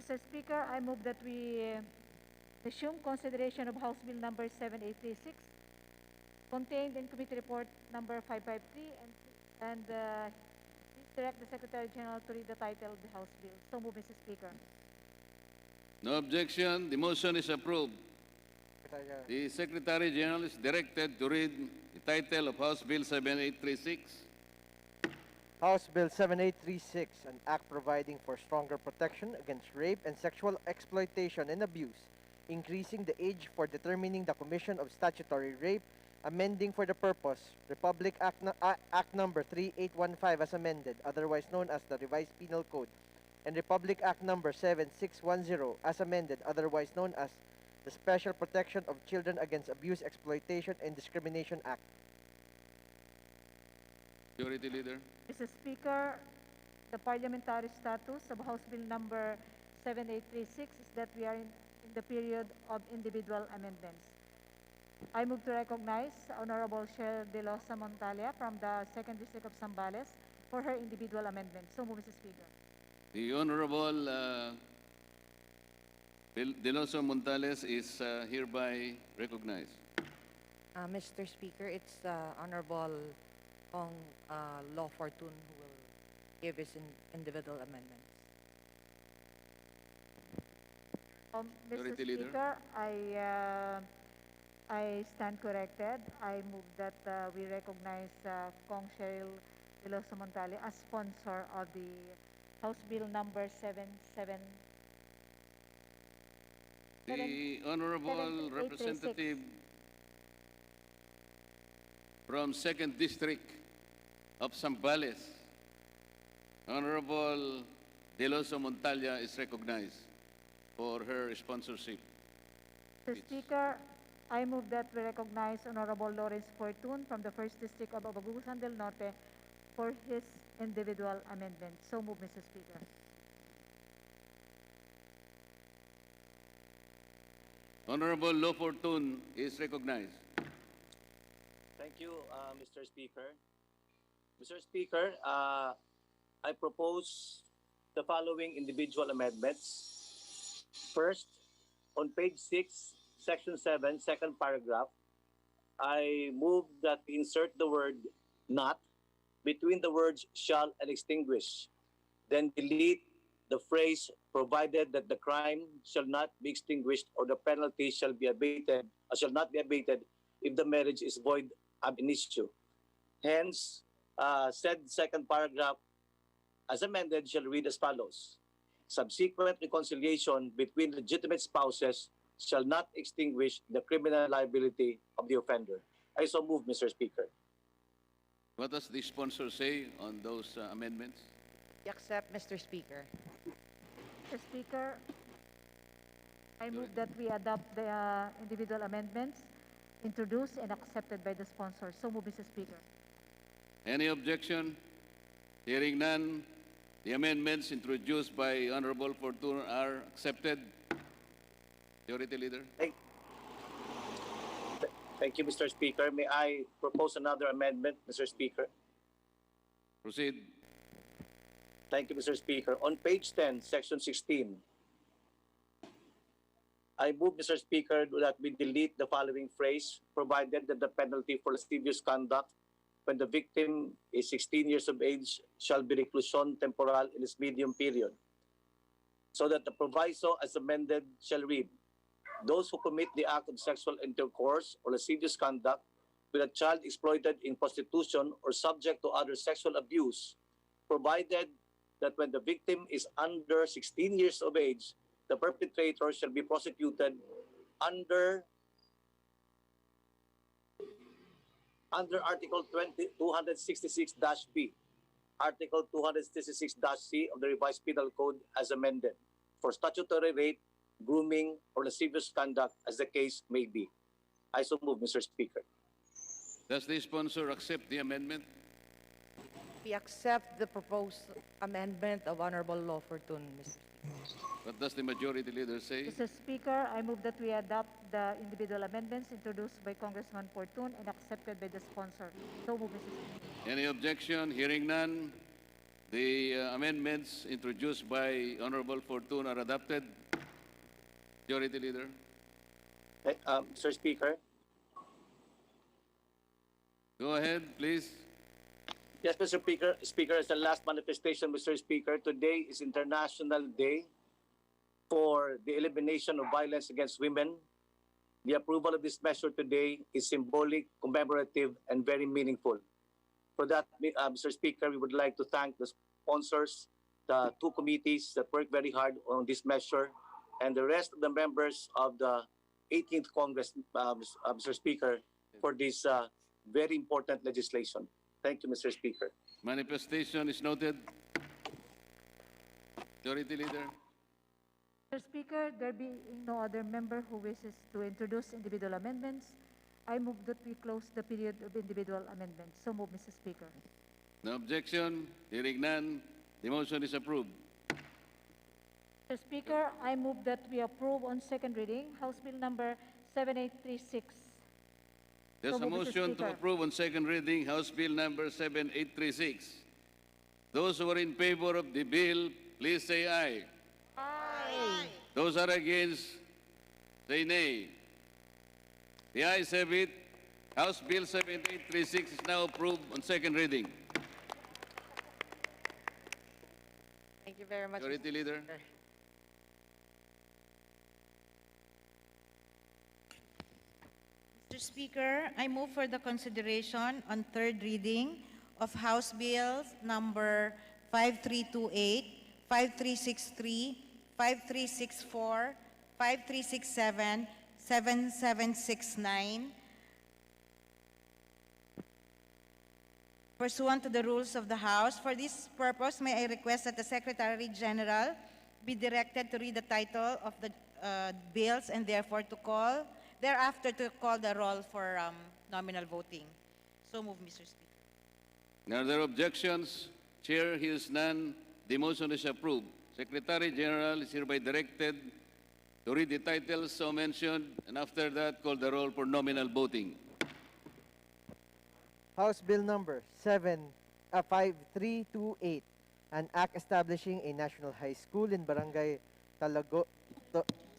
Mr. Speaker, I move that we resume consideration of House Bill number 7836 contained in Committee Report number 553 and please direct the Secretary General to read the title of the House Bill. So move, Mr. Speaker. No objection. The motion is approved. Secretary General. The Secretary General is directed to read the title of House Bill 7836. House Bill 7836, an act providing for stronger protection against rape and sexual exploitation and abuse, increasing the age for determining the commission of statutory rape, amending for the purpose Republic Act Number 3815 as amended, otherwise known as the Revised Penal Code, and Republic Act Number 7610 as amended, otherwise known as the Special Protection of Children Against Abuse, Exploitation, and Discrimination Act. Majority Leader. Mr. Speaker, the parliamentary status of House Bill number 7836 is that we are in the period of individual amendments. I move to recognize Honorable Cheryl De Losa Montalia from the 2nd District of Zambales for her individual amendment. So move, Mr. Speaker. The Honorable Deloso Montales is hereby recognized. Mr. Speaker, it's Honorable Ong Law Fortune who will give his individual amendments. Mr. Majority Leader. Speaker, I stand corrected. I move that we recognize Kong Cheryl De Losa Montale as sponsor of the House Bill number 77. The Honorable 7836. Representative from 2nd District of Zambales, Honorable Deloso Montalia is recognized for her sponsorship. Mr. Speaker, I move that we recognize Honorable Lawrence Fortune from the 1st District of Abagusan del Norte for his individual amendment. So move, Mr. Speaker. Honorable Law Fortune is recognized. Thank you, Mr. Speaker. Mr. Speaker, I propose the following individual amendments. First, on page 6, section 7, second paragraph, I move that we insert the word not between the words shall and extinguish. Then delete the phrase provided that the crime shall not be extinguished or the penalty shall not be abated if the marriage is void ab initio. Hence, said second paragraph as amended shall read as follows. Subsequent reconciliation between legitimate spouses shall not extinguish the criminal liability of the offender. I so move, Mr. Speaker. What does the sponsor say on those amendments? We accept, Mr. Speaker. Mr. Speaker, I move that we adopt the individual amendments introduced and accepted by the sponsor. So move, Mr. Speaker. Any objection? Hearing none, the amendments introduced by Honorable Fortune are accepted. Majority Leader. Thank you, Mr. Speaker. May I propose another amendment, Mr. Speaker? Proceed. Thank you, Mr. Speaker. On page 10, section 16, I move, Mr. Speaker, that we delete the following phrase, provided that the penalty for lascivious conduct when the victim is 16 years of age shall be reclusion temporal in its medium period. So that the proviso as amended shall read, those who commit the act of sexual intercourse or lascivious conduct with a child exploited in prostitution or subject to other sexual abuse, provided that when the victim is under 16 years of age, the perpetrator shall be prosecuted under Article 266-B, Article 266-C of the Revised Penal Code as amended, for statutory rape, grooming, or lascivious conduct as the case may be. I so move, Mr. Speaker. Does the sponsor accept the amendment? We accept the proposed amendment of Honorable Law Fortune, Mr. What does the Majority Leader say? Mr. Speaker, I move that we adopt the individual amendments introduced by Congressman Fortune and accepted by the sponsor. So move, Mr. Speaker. Any objection? Hearing none, The amendments introduced by Honorable Fortune are adopted. Majority Leader. Mr. Speaker. Go ahead, please. Yes, Mr. Speaker, as the last manifestation, Mr. Speaker, today is International Day for the Elimination of Violence Against Women. The approval of this measure today is symbolic, commemorative, and very meaningful. For that, Mr. Speaker, we would like to thank the sponsors, the two committees that worked very hard on this measure, and the rest of the members of the 18th Congress, Mr. Speaker, for this very important legislation. Thank you, Mr. Speaker. Manifestation is noted. Majority Leader. Mr. Speaker, there being no other member who wishes to introduce individual amendments, I move that we close the period of individual amendments. So move, Mr. Speaker. No objection. Hearing none. The motion is approved. Mr. Speaker, I move that we approve on second reading House Bill number 7836. There's So a moved, Mr. motion to Speaker. approve on second reading House Bill number 7836. Those who are in favor of the bill, please say aye. Aye. Those are against, say nay. The ayes have it. House Bill 7836 is now approved on second reading. Thank you very much, Majority Mr. Leader. Speaker. Mr. Speaker, I move for the consideration on third reading of House Bills number 5328, 5363, 5364, 5367, 7769, pursuant to the rules of the House. For this purpose, may I request that the Secretary General be directed to read the title of the bills and thereafter to call the roll for nominal voting. So move, Mr. Speaker. Are there objections? Chair hears none. The motion is approved. Secretary General is hereby directed to read the titles so mentioned and after that call the roll for nominal voting. House Bill number 5328, an act establishing a national high school in Barangay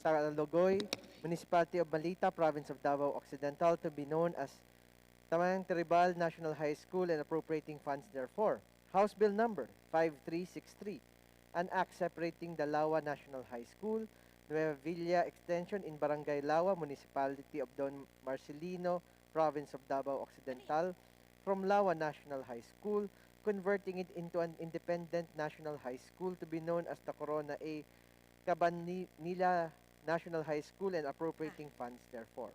Saralogoy, Municipality of Malita, Province of Davao Occidental, to be known as Tamayang Tribal National High School and appropriating funds therefore. House Bill number 5363, an act separating the Lawa National High School, Nueva Villa Extension in Barangay Lawa, Municipality of Don Marcelino, Province of Davao Occidental, from Lawa National High School, converting it into an independent national high school to be known as the Corona A. Cabanilla National High School and appropriating funds therefore.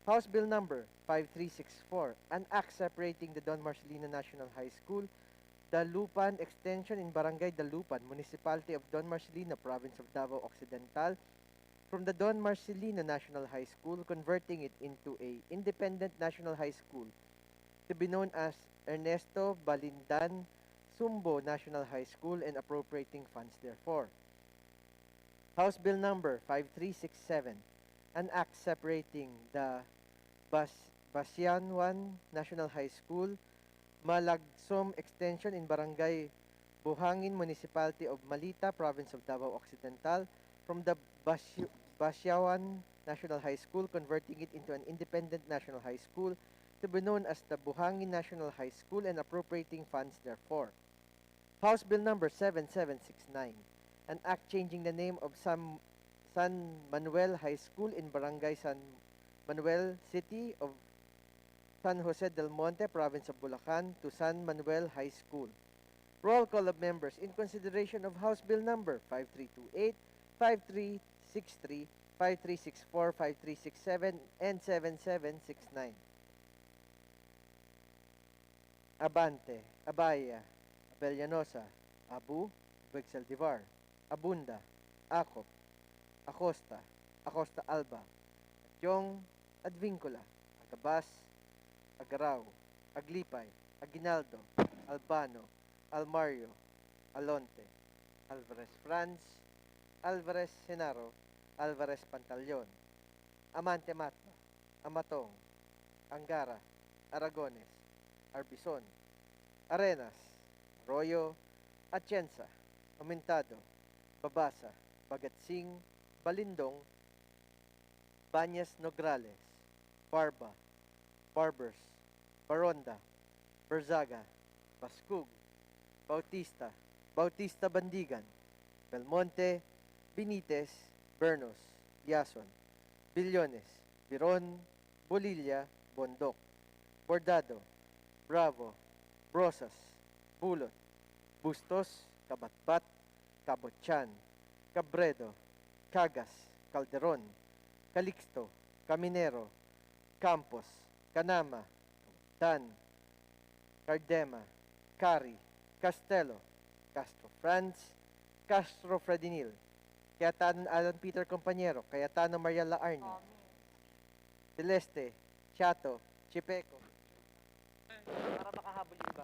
House Bill number 5364, an act separating the Don Marcelino National High School, Dalupan Extension in Barangay Dalupan, Municipality of Don Marcelino, Province of Davao Occidental, from the Don Marcelino National High School, converting it into a independent national high school to be known as Ernesto Balindan Sumbo National High School and appropriating funds therefore. House Bill number 5367, an act separating the Basianwan National High School, Malagsom Extension in Barangay Buhangin, Municipality of Malita, Province of Davao Occidental, from the Basiawan National High School, converting it into an independent national high school to be known as the Buhangin National High School and appropriating funds therefore. House Bill number 7769, an act changing the name of San Manuel High School in Barangay San Manuel City of San Jose del Monte, Province of Bulacan, to San Manuel High School. Roll call of members in consideration of House Bill number 5328, 5363, 5364, 5367, and 7769. Abante, Abaya, Abellanosa, Abu, Bexaldivar, Abunda, Acop, Acosta, Acosta Alba, Yong, Advincula, Agabas, Agarao, Aglipay, Aguinaldo, Albano, Almario, Alonte, Alvarez Franz, Alvarez Senaro, Alvarez Pantaleon, Amante Mata, Amatong, Angara, Aragones, Arbison, Arenas, Arroyo, Atienza, Aumentado, Babasa, Bagatsing, Balindong, Banyas Nograles, Barba, Barbers, Baronda, Berzaga, Bascug, Bautista, Bautista Bandigan, Belmonte, Benitez, Bernos, Yason, Billones, Biron, Bolilla, Bondok, Bordado, Bravo, Brosas, Bulot, Bustos, Kabatbat, Cabotchan, Cabredo, Cagas, Calderon, Calixto, Caminero, Campos, Canama, Dan, Cardema, Cari, Castelo, Castro Franz, Castro Fredinil, Cayetano Alan Peter Compañero, Cayetano Maria Laarni, Celeste, Chato, Chipeco, para makahabol yung iba.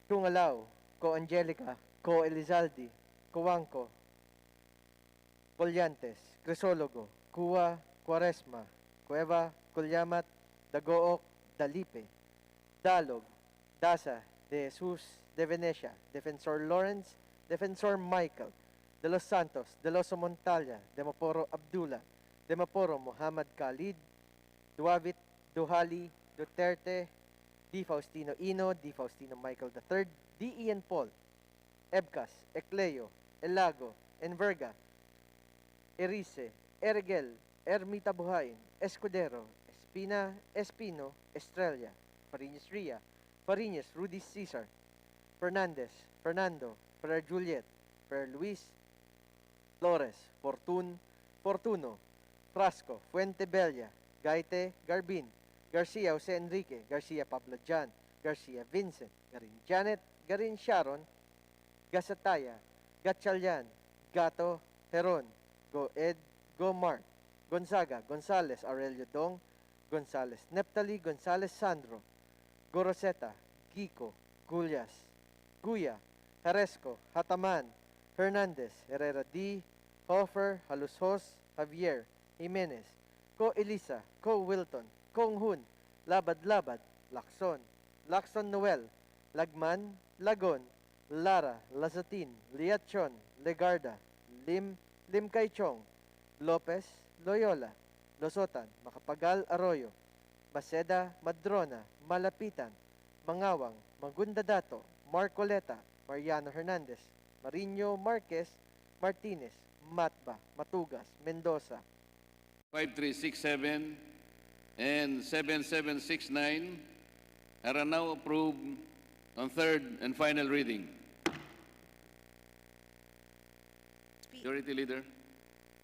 Tungalaw, Ko Angelica, Ko Elizaldi, Kuwangko, Bolyantes, Crisologo, Kuwa, Quaresma, Cueva, Culyamat, Dagook, Dalipe, Dalog, Daza, De Jesus, De Venecia, Defensor Lawrence, Defensor Michael, De Los Santos, De Los Montalia, Demaporo Abdullah, Demaporo Muhammad Khalid, Duavit, Duhali, Duterte, D. Faustino Ino, D. Faustino Michael III, D. Ian Paul, Ebcas, Ecleo, Elago, Enverga, Erice, Erigel, Ermita Buhayin, Escudero, Espina, Espino, Estrella, Fariñas Ria, Fariñas Rudy Cesar, Fernandez, Fernando, Per Juliet, Per Luis, Flores, Fortun, Fortuno, Frasco, Fuente Bella, Gaite, Garbin, Garcia Jose Enrique, Garcia Pablo Jan, Garcia Vincent, Garin Janet, Garin Sharon, Gasataya, Gatchalian, Gato, Heron, Go Ed, Go Mark, Gonzaga, Gonzales, Aurelio Dong, Gonzales, Neptali, Gonzales Sandro, Goroseta, Kiko, Gullas, Guya, Jaresco, Hataman, Hernandez, Herrera D, Hofer, Halusos, Javier, Jimenez, Ko Elisa, Ko Wilton, Kong Hun, Labad Labad, Lacson, Lacson Noel, Lagman, Lagon, Lara, Lazatin, Liachon, Legarda, Lim, Lim Kai Chong, Lopez, Loyola, Losotan, Makapagal Arroyo, Maceda, Madrona, Malapitan, Mangawang, Magunda Dato, Marcoleta, Mariano Hernandez, Marino Marquez, Martinez, Matba, Matugas, Mendoza, 5367 and 7769 are now approved on third and final reading. Majority Leader.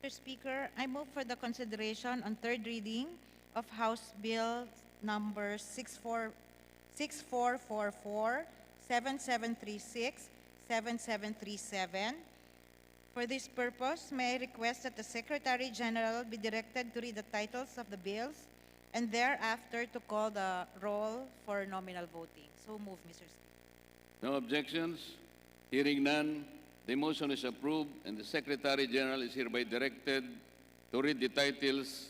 Mr. Speaker, I move for the consideration on third reading of House Bill number 6444, 7736, 7737. For this purpose, may I request that the Secretary General be directed to read the titles of the bills and thereafter to call the roll for nominal voting. So move, Mr. Speaker. No objections? Hearing none, the motion is approved and the Secretary General is hereby directed to read the titles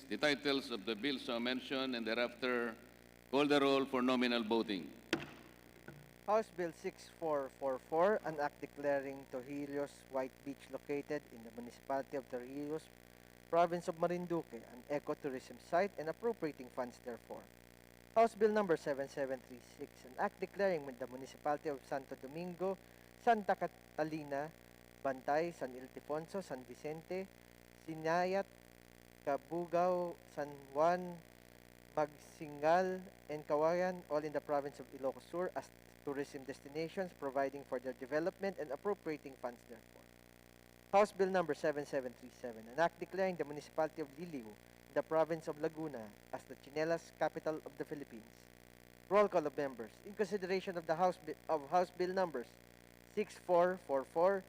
of the bills so mentioned and thereafter call the roll for nominal voting. House Bill 6444, an act declaring Trujillo's White Beach located in the municipality of Trujillos, province of Marinduque, an ecotourism site and appropriating funds therefor. House Bill number 7736, an act declaring the municipality of Santo Domingo, Santa Catalina, Bantay, San Ildefonso, San Vicente, Sinayat, Cabugao, San Juan, Magsingal, and Kawayan, all in the province of Ilocos Sur as tourism destinations, providing for their development and appropriating funds therefor. House Bill number 7737, an act declaring the municipality of Liliu, the province of Laguna, as the Chinelas capital of the Philippines. Roll call of members. In consideration of the House Bill numbers 6444,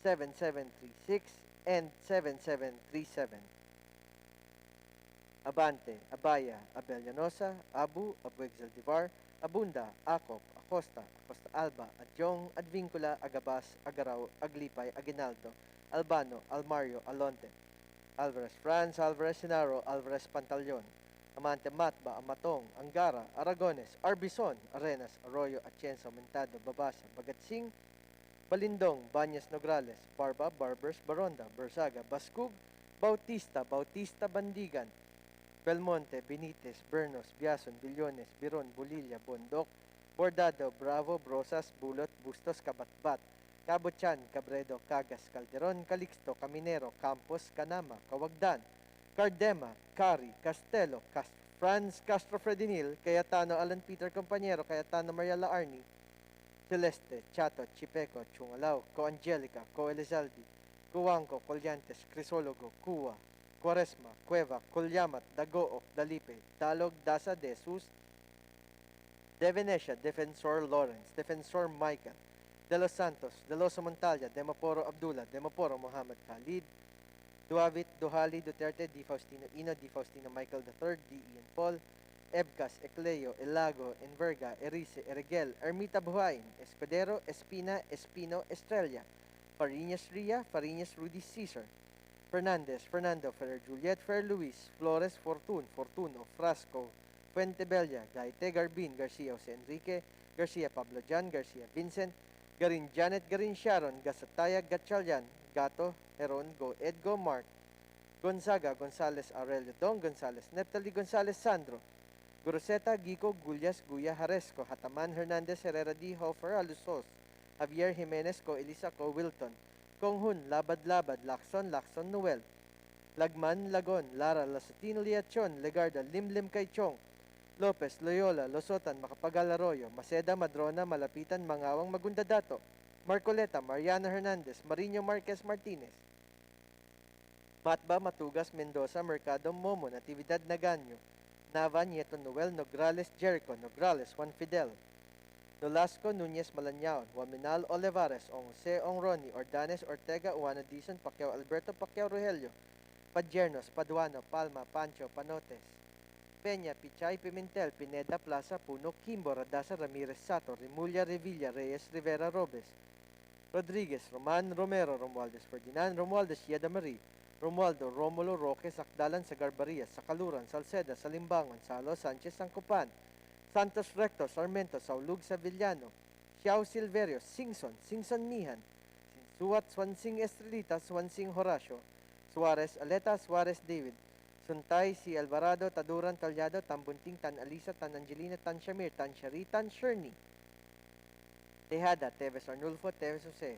7736, and 7737. Abante, Abaya, Abellanosa, Abu, Abueg Zaldivar, Abunda, Acop, Acosta, Acosta Alba, Adjong, Advincula, Agabas, Agaraw, Aglipay, Aguinaldo, Albano, Almario, Alonte, Alvarez Franz, Alvarez Sinaro, Alvarez Pantaleon, Amante Matba, Amatong, Angara, Aragones, Arbison, Arenas, Arroyo, Atienza, Aumentado, Babasa, Bagatsing, Balindong, Banyas Nograles, Barba, Barbers, Baronda, Bersaga, Bascug, Bautista, Bautista Bandigan, Belmonte, Benitez, Bernos, Biason, Billones, Biron, Bulilla, Bondok, Bordado, Bravo, Brosas, Bulot, Bustos, Kabatbat, Cabochan, Cabredo, Cagas, Calderon, Calixto, Caminero, Campos, Canama, Kawagdan, Cardema, Cari, Castelo, Franz Castro Fredinil, Cayetano Alan Peter Compañero, Cayetano Maria Laarni, Celeste, Chato, Chipeco, Chungalao, Co Angelica, Co Elizalde, Cuanco, Colyantes, Crisologo, Cua, Quaresma, Cueva, Colyamat, Dagook, Dalipe, Dalog, Dasa, De Jesus, De Venecia, Defensor Lawrence, Defensor Michael, De Los Santos, De Los Montalya, Demaporo Abdullah, Demaporo Muhammad Khalid, Duavit, Duhali, Duterte, Di Faustino Ino, Di Faustino Michael III, D. Ian Paul, Ebcas, Ecleo, Elago, Enverga, Erice, Erigel, Ermita Buhain, Escudero, Espina, Espino, Estrella, Fariñas Ria, Fariñas Rudy Caesar, Fernandez, Fernando, Fer Juliet, Fer Luis, Flores, Fortuno, Frasco, Fuentebella, Gaite, Garbin, Garcia, Jose Enrique, Garcia, Pablo Jan, Garcia, Vincent, Garin Janet, Garin Sharon, Gasataya, Gatchalian, Gato, Heron, Go, Edgo, Mark, Gonzaga, Gonzales, Aurelio Dong, Gonzales, Neptali, Gonzales, Sandro, Guruseta, Gico, Gullas, Guya, Haresco, Hataman, Hernandez, Herrera D. Hofer, Alusos, Javier Jimenez, Co. Elisa, Co. Wilton, Konghun, Labad, Lacson, Noel, Lagman, Lagon, Lara, Lasatino, Liachon, Legarda, Limlim, Kaichong, Lopez, Loyola, Losotan, Macapagal Arroyo, Maceda, Madrona, Malapitan, Mangawang, Magundadato, Marcoleta, Mariana Hernandez, Marino Marquez Martinez, Matba, Matugas, Mendoza, Mercado, Momo, Natividad, Naganyo, Nava, Nieto, Noel, Nograles, Jericho, Nograles, Juan Fidel, Nolasco, Nunez, Malanyaon, Waminal, Olivares, Jose, Roni, Ordanes, Ortega, Uwana, Dizon, Pacquiao, Alberto, Pacquiao, Rogelio, Padjernos, Paduano, Palma, Pancho, Panotes, Peña, Pichay, Pimentel, Pineda, Plaza, Puno, Kimbo, Radasa, Ramirez, Sato, Rimulya, Revilla, Reyes, Rivera, Robes, Rodriguez, Roman, Romero, Romualdez, Ferdinand, Romualdez, Yeda Marie, Romualdo, Romulo, Roque, Sakdalan, Sagarbarias, Sakaluran, Salceda, Salimbangon, Salo, Sanchez, Sancopan, Santos Recto, Sarmento, Saulug, Savillano, Xiao Silverio, Singson, Mihan, Suat, Swansing Estrelita, Swansing Horacio, Suarez, Aleta, Suarez David, Suntay, Si Alvarado, Taduran, Talyado, Tambunting, Tan Alisa, Tan Angelina, Tan Shamir, Tan Shari, Tan Sherny, Tejada, Teves Arnulfo, Teves Jose,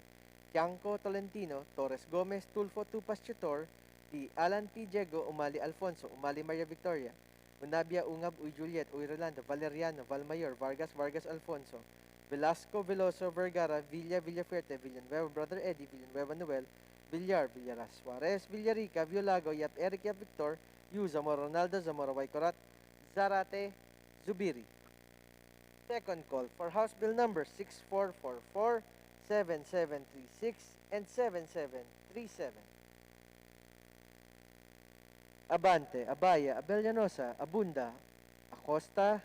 Tiangco, Tolentino, Torres Gomez, Tulfo, Tupas Tutor, Di Alan P. Diego, Umali Alfonso, Umali Maria Victoria, Unabia, Ungab, Uy Juliet, Uy Rolando, Valeriano, Valmayor, Vargas Alfonso, Velasco, Veloso, Vergara, Villafuerte, Villanueva, Brother Eddie, Villanueva Noel, Villar, Villaras, Suarez, Villarica, Violago, Yap Eric, Yap Victor, Yu, Zamora Ronaldo, Zamora Waycorat, Zarate, Zubiri. Second call for House Bill number 6444, 7736, and 7737. Abante, Abaya, Abellanosa, Abunda, Acosta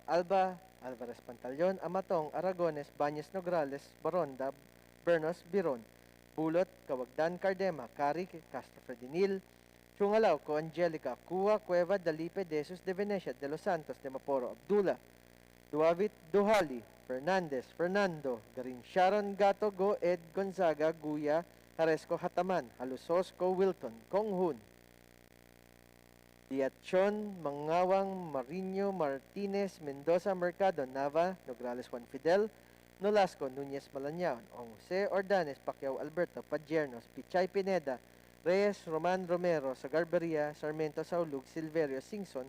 Alba, Alvarez Pantaleon, Amatong, Aragones, Bañez Nograles, Baronda, Bernos, Biron, Bulot, Kawagdan, Cardema, Cari, Castro Fredinil, Chungalao, Co Angelica, Cua, Cueva, Dalipe, Desus, De Venecia, De Los Santos, Demaporo, Abdullah, Duavit, Duhali, Fernandez, Fernando, Garin Sharon, Gato, Go, Ed, Gonzaga, Guya, Haresco, Hataman, Halusos, Co Wilton, Konghun, Diachon, Mangawang, Marino, Martinez, Mendoza, Mercado, Nava, Nograles, Juan Fidel, Nolasco, Nunez, Malanyaon, Jose, Ordanes, Pacquiao, Alberto, Padjernos, Pichay, Pineda, Reyes, Roman, Romero, Sagarberia, Sarmento, Saulug, Silverio, Singson,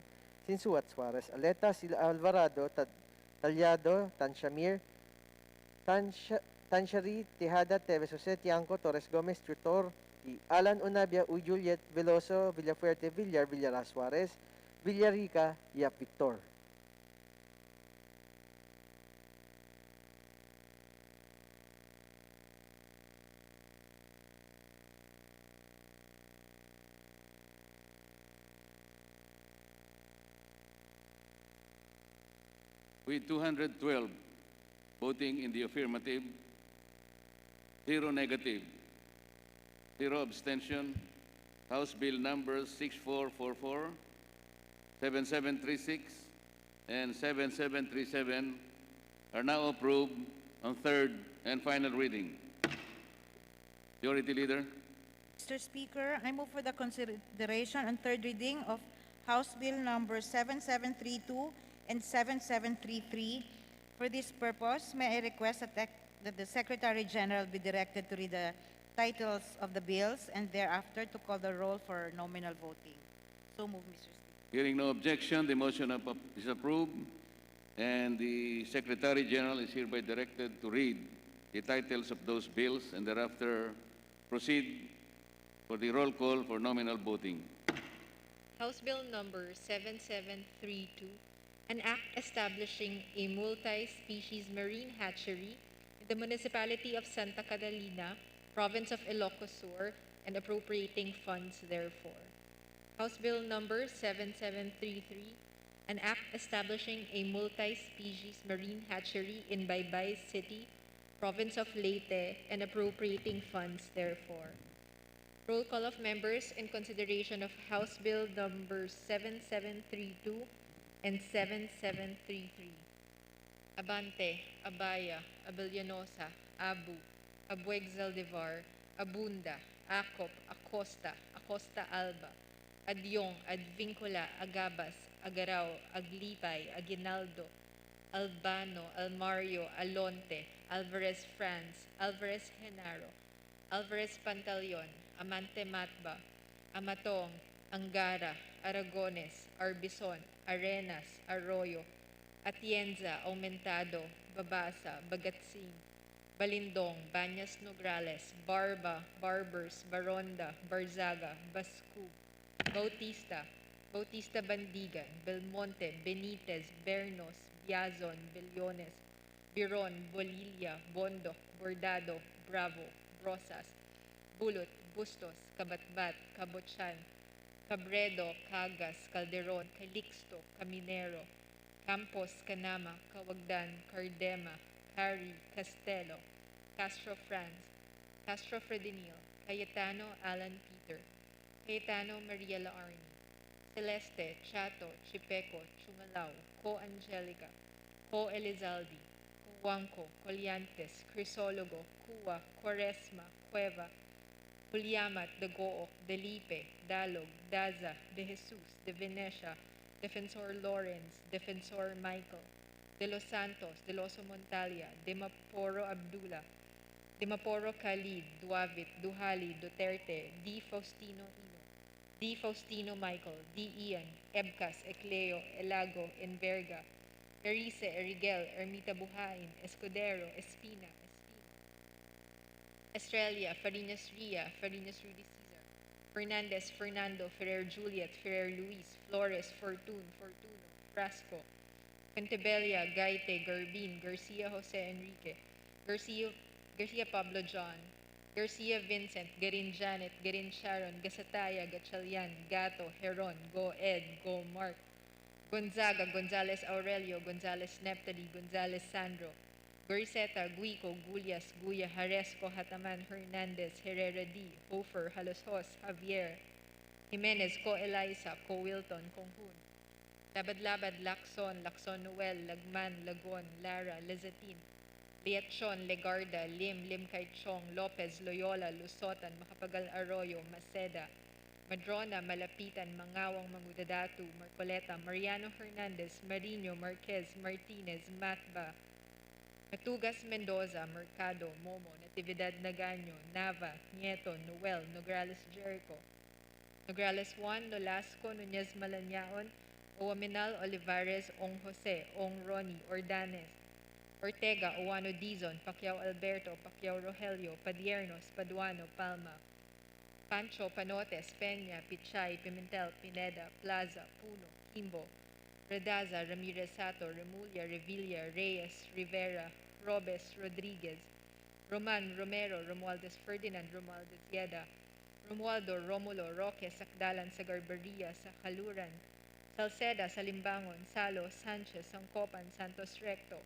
Sinsuat, Suarez, Aleta, Sila Alvarado, Talyado, Tanshamir, Tanshari, Tejada, Teves Jose, Tiangco, Torres Gomez, Tutor, Alan Unabia, Uy Juliet, Veloso, Villafuerte, Villar, Villaras Suarez, Villarica, Yap Victor. With 212 voting in the affirmative, 0 negative, 0 abstention, House Bill numbers 6444, 7736, and 7737 are now approved on third and final reading. Majority Leader. Mr. Speaker, I move for the consideration and third reading of House Bill number 7732 and 7733. For this purpose, may I request that the Secretary General be directed to read the titles of the bills and thereafter to call the roll for nominal voting. So move, Mr. Speaker. Hearing no objection, the motion is approved, and the Secretary General is hereby directed to read the titles of those bills and thereafter proceed for the roll call for nominal voting. House Bill number 7732, an act establishing a multi-species marine hatchery in the municipality of Santa Catalina, province of Ilocos Sur, and appropriating funds therefore. House Bill number 7733, an act establishing a multi-species marine hatchery in Baybay City, province of Leyte, and appropriating funds therefore. Roll call of members in consideration of House Bill numbers 7732 and 7733. Abante, Abaya, Abellanosa, Abu, Abueg Zaldivar, Abunda, Acop, Acosta, Acosta Alba, Adyong, Advincula, Agabas, Agarao, Aglipay, Aguinaldo, Albano, Almario, Alonte, Alvarez Franz, Alvarez Genaro, Alvarez Pantaleon, Amante Matba, Amatong, Angara, Aragones, Arbison, Arenas, Arroyo, Atienza, Aumentado, Babasa, Bagatsing, Balindong, Banyas Nograles, Barba, Barbers, Baronda, Barzaga, Bascu, Bautista, Bautista Bandigan, Belmonte, Benitez, Bernos, Biazon, Bellones, Biron, Bolilla, Bondo, Bordado, Bravo, Rosas, Bulot, Bustos, Kabatbat, Kabochan, Cabredo, Cagas, Calderon, Calixto, Caminero, Campos, Canama, Cawagdan, Cardema, Cari, Castelo, Castro Franz, Castro Fredinil, Cayetano Alan Peter, Cayetano Maria Laarni, Celeste, Chato, Chipeco, Chungalao, Co Angelica, Co Elizaldi, Cuanco, Colliantes, Crisologo, Cua, Quaresma, Cueva, Juliamat, Dagook, Delipe, Dalog, Daza, De Jesus, De Venecia, Defensor Lawrence, Defensor Michael, De Los Santos, De Loso Montalia, De Maporo Abdullah, De Maporo Khalid, Duavit, Duhali, Duterte, D. Faustino Ino, D. Faustino Michael, D. Ian, Ebcas, Ecleo, Elago, Enverga, Erice, Erigel, Ermita Buhain, Escudero, Espina, Estrella, Farinas Ria, Farinas Rudy Cesar, Fernandez, Fernando, Ferrer Juliet, Ferrer Luis, Flores, Fortun, Fortuno, Frasco, Pentebella, Gaite, Garbin, Garcia Jose Enrique, Garcia Pablo John, Garcia Vincent, Garin Janet, Garin Sharon, Gasataya, Gatchalian, Gato, Heron, Go Ed, Go Mark, Gonzaga, Gonzales Aurelio, Gonzales Neptali, Gonzales Sandro, Guriseta, Guico, Gulias, Guya, Haresco, Hataman, Hernandez, Herrera D, Hofer, Halosos, Javier, Jimenez, Co Eliza, Co Wilton, Conjun, Labad-Labad, Lacson, Lacson Noel, Lagman, Lagon, Lara, Lezatin, Liachon, Legarda, Lim Kaichong, Lopez, Loyola, Lusotan, Macapagal Arroyo, Maceda, Madrona, Malapitan, Mangawang, Mangudadatu, Marcoleta, Mariano Hernandez, Marino, Marquez, Martinez, Matba, Natugas Mendoza, Mercado, Momo, Natividad Nagaño, Nava, Nieto, Noel, Nograles Jericho, Nograles Juan, Nolasco, Nunez Malanyaon, Owaminal Olivares, Ong Jose, Ong Ronnie, Ordanes, Ortega, Owano Dizon, Pacquiao Alberto, Pacquiao Rogelio, Padiernos, Paduano, Palma, Pancho, Panotes, Peña, Pichay, Pimentel, Pineda, Plaza, Puno, Kimbo, Redaza, Ramirez Sato, Remulla, Revilla, Reyes, Rivera, Robes, Rodriguez, Roman, Romero, Romualdez Ferdinand, Romualdez Yeda, Romualdo, Romulo, Roque, Sakdalan, Sagarbaria, Sakaluran, Salceda, Salimbangon, Salo, Sanchez, Sangcopan, Santos Recto,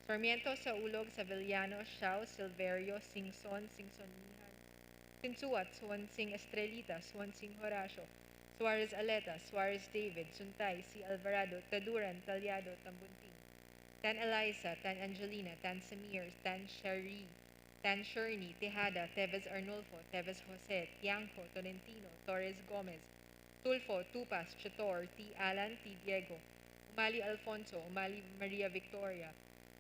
Sarmiento, Saulog, Savillano, Shao, Silverio, Singson, Singsonihan, Sinsuat, Swansing Estrelita, Swansing Horacio, Suarez Aleta, Suarez David, Suntay, C. Alvarado, Taduran, Talyado, Tambunting, Tan Eliza, Tan Angelina, Tan Samir, Tan Shari, Tanshurni, Tejada, Teves Arnulfo, Teves Jose, Tiangco, Tolentino, Torres Gomez, Tulfo, Tupas, Chator, T. Alan, T. Diego, Umali Alfonso, Umali Maria Victoria,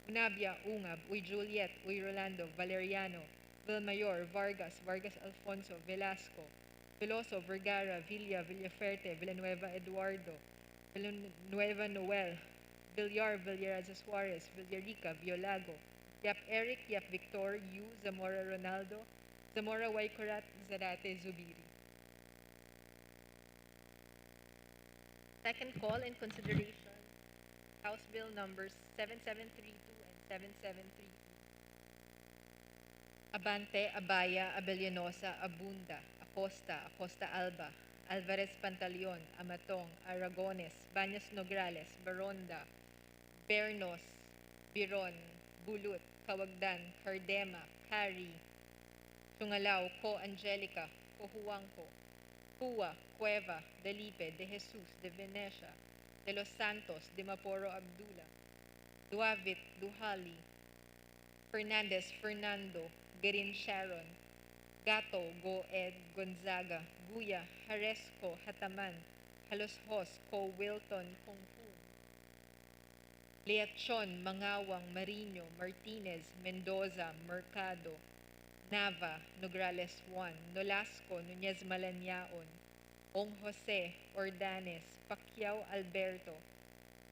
Unabia, Ungab, Uy Juliet, Uy Rolando, Valeriano, Vilmayor, Vargas, Vargas Alfonso, Velasco, Veloso, Vergara, Villa, Villaferte, Villanueva Eduardo, Villanueva Noel, Villar, Villaraza Suarez, Villarica, Violago, Yap Eric, Yap Victor, Yu, Zamora Ronaldo, Zamora Waikurat, Zarate Zubiri. Second call and consideration, House Bill numbers 7732 and 7733. Abante, Abaya, Abellanosa, Abunda, Acosta, Acosta Alba, Alvarez Pantaleon, Amatong, Aragones, Bañas Nograles, Baronda, Bernos, Biron, Bulut, Kawagdan, Cardema, Cari, Tungalao, Co Angelica, Cojuangco, Cua, Cueva, Delipe, De Jesus, De Venecia, De Los Santos, De Maporo Abdullah, Duavit, Duhali, Fernandez, Fernando, Gerin Sharon, Gato, Goed, Gonzaga, Guya, Haresco, Hataman, Haloshos, Co Wilton, Kongkun, Leachon, Mangawang, Marino, Martinez, Mendoza, Mercado, Nava, Nograles 1, Nolasco, Nunez Malanyaon, Ong Jose, Ordanes, Pacquiao Alberto,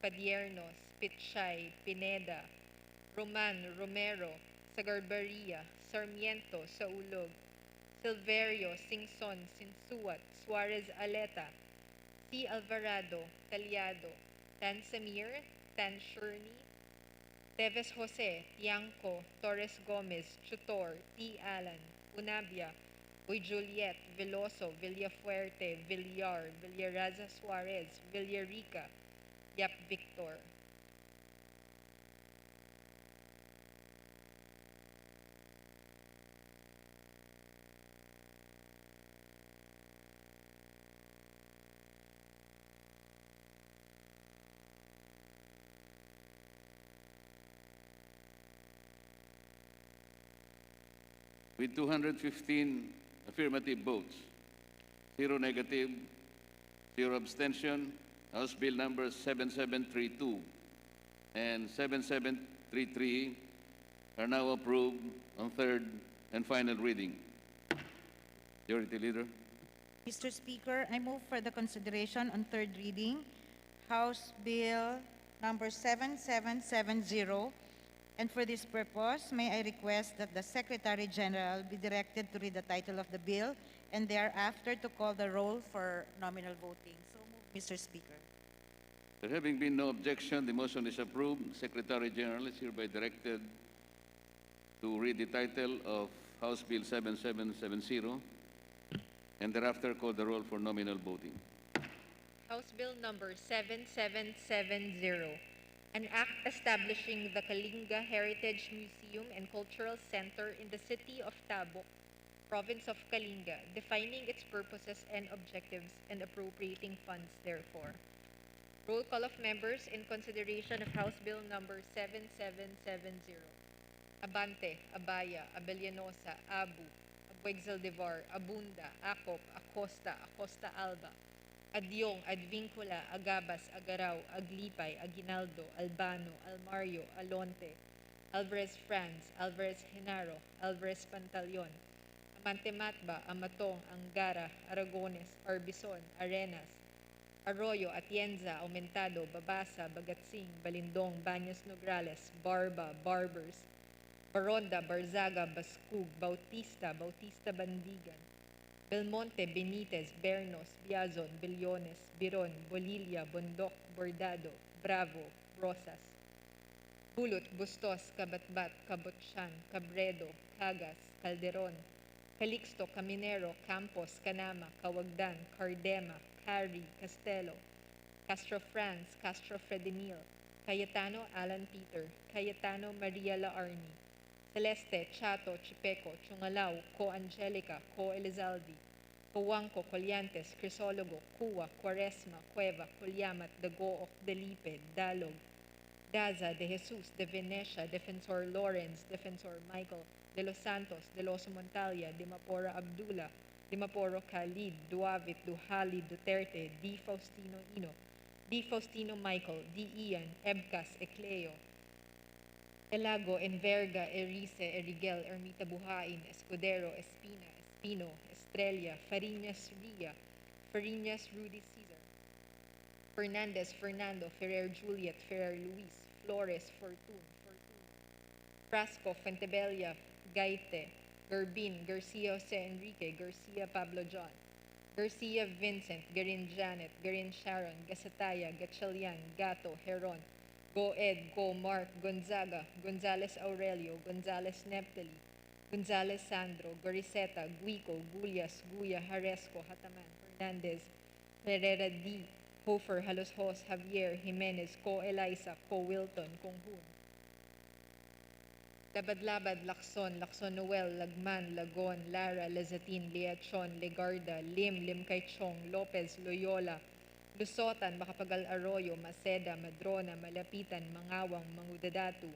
Padiernos, Pitchay, Pineda, Roman, Romero, Sagarbaria, Sarmiento, Saulog, Silverio, Singson, Sinsuat, Suarez Aleta, T. Alvarado, Talyado, Tan Samir, Tan Shurni, Teves Jose, Tiangco, Torres Gomez, Chutor, T. Alan, Unabia, Uy Juliet, Veloso, Villafuerte, Villar, Villaraza Suarez, Villarica, Yap Victor. With 215 affirmative votes, 0 negative, 0 abstention, House Bill numbers 7732 and 7733 are now approved on third and final reading. Majority Leader. Mr. Speaker, I move for the consideration on third reading, House Bill number 7770. And for this purpose, may I request that the Secretary General be directed to read the title of the bill and thereafter to call the roll for nominal voting. So moved, Mr. Speaker. There having been no objection, the motion is approved. Secretary General is hereby directed to read the title of House Bill 7770 and thereafter call the roll for nominal voting. House Bill number 7770, an act establishing the Kalinga Heritage Museum and Cultural Center in the city of Tabuk, province of Kalinga, defining its purposes and objectives and appropriating funds therefore. Roll call of members in consideration of House Bill number 7770. Abante, Abaya, Abellanosa, Abu, Abuegzaldevar, Abunda, Acop, Acosta, Acosta Alba, Adyong, Advincula, Agabas, Agaraw, Aglipay, Aguinaldo, Albano, Almario, Alonte, Alvarez Franz, Alvarez Genaro, Alvarez Pantaleon, Amante Matba, Amatong, Angara, Aragones, Arbison, Arenas, Arroyo, Atienza, Aumentado, Babasa, Bagatsing, Balindong, Baños Nograles, Barba, Barbers, Baronda, Barzaga, Bascug, Bautista, Bautista Bandigan, Belmonte, Benitez, Bernos, Biazon, Billones, Biron, Bolilla, Bondok, Bordado, Bravo, Rosas, Bulot, Bustos, Kabatbat, Kabotsan, Cabredo, Cagas, Calderon, Calixto, Caminero, Campos, Canama, Kawagdan, Cardema, Cari, Castelo, Castro Franz, Castro Fredemil, Cayetano Alan Peter, Cayetano Maria Laarni, Celeste, Chato, Chipeco, Chungalao, Co Angelica, Co Elizalde, Coanco, Colliantes, Crisologo, Cua, Quaresma, Cueva, Colyamat, Dagook, Delipe, Dalog, Daza, De Jesus, De Venecia, Defensor Lawrence, Defensor Michael, De Los Santos, De Loso Montalia, Dimaporo Abdullah, Dimaporo Khalid, Duavit, Duhali, Duterte, D. Faustino Ino, D. Faustino Michael, D. Ian, Ebcas, Ecleo, Elago, Enverga, Erice, Erigel, Ermita Buhain, Escudero, Espina, Espino, Estrella, Fariñas Ria, Fariñas Rudy Cesar, Fernandez, Fernando, Ferrer Juliet, Ferrer Luis, Flores, Fortun, Frasco, Fuentebella, Gaite, Gerbin, Garcia Jose Enrique, Garcia Pablo John, Garcia Vincent, Garin Janet, Garin Sharon, Gasataya, Gatchalian, Gato, Heron, Go Ed, Go Mark, Gonzaga, Gonzales Aurelio, Gonzales Neptali, Gonzales Sandro, Goriseta, Guico, Gullias, Guya, Haresco, Hataman, Hernandez, Herrera D, Hofer, Haloshos, Javier, Jimenez, Ko Eliza, Ko Wilton, Konghun, Labad-Labad, Lacson, Lacson Noel, Lagman, Lagon, Lara, Lazatin, Leachon, Legarda, Lim Kaichong, Lopez, Loyola, Lusotan, Macapagal Arroyo, Maceda, Madrona, Malapitan, Mangawang, Mangudadatu,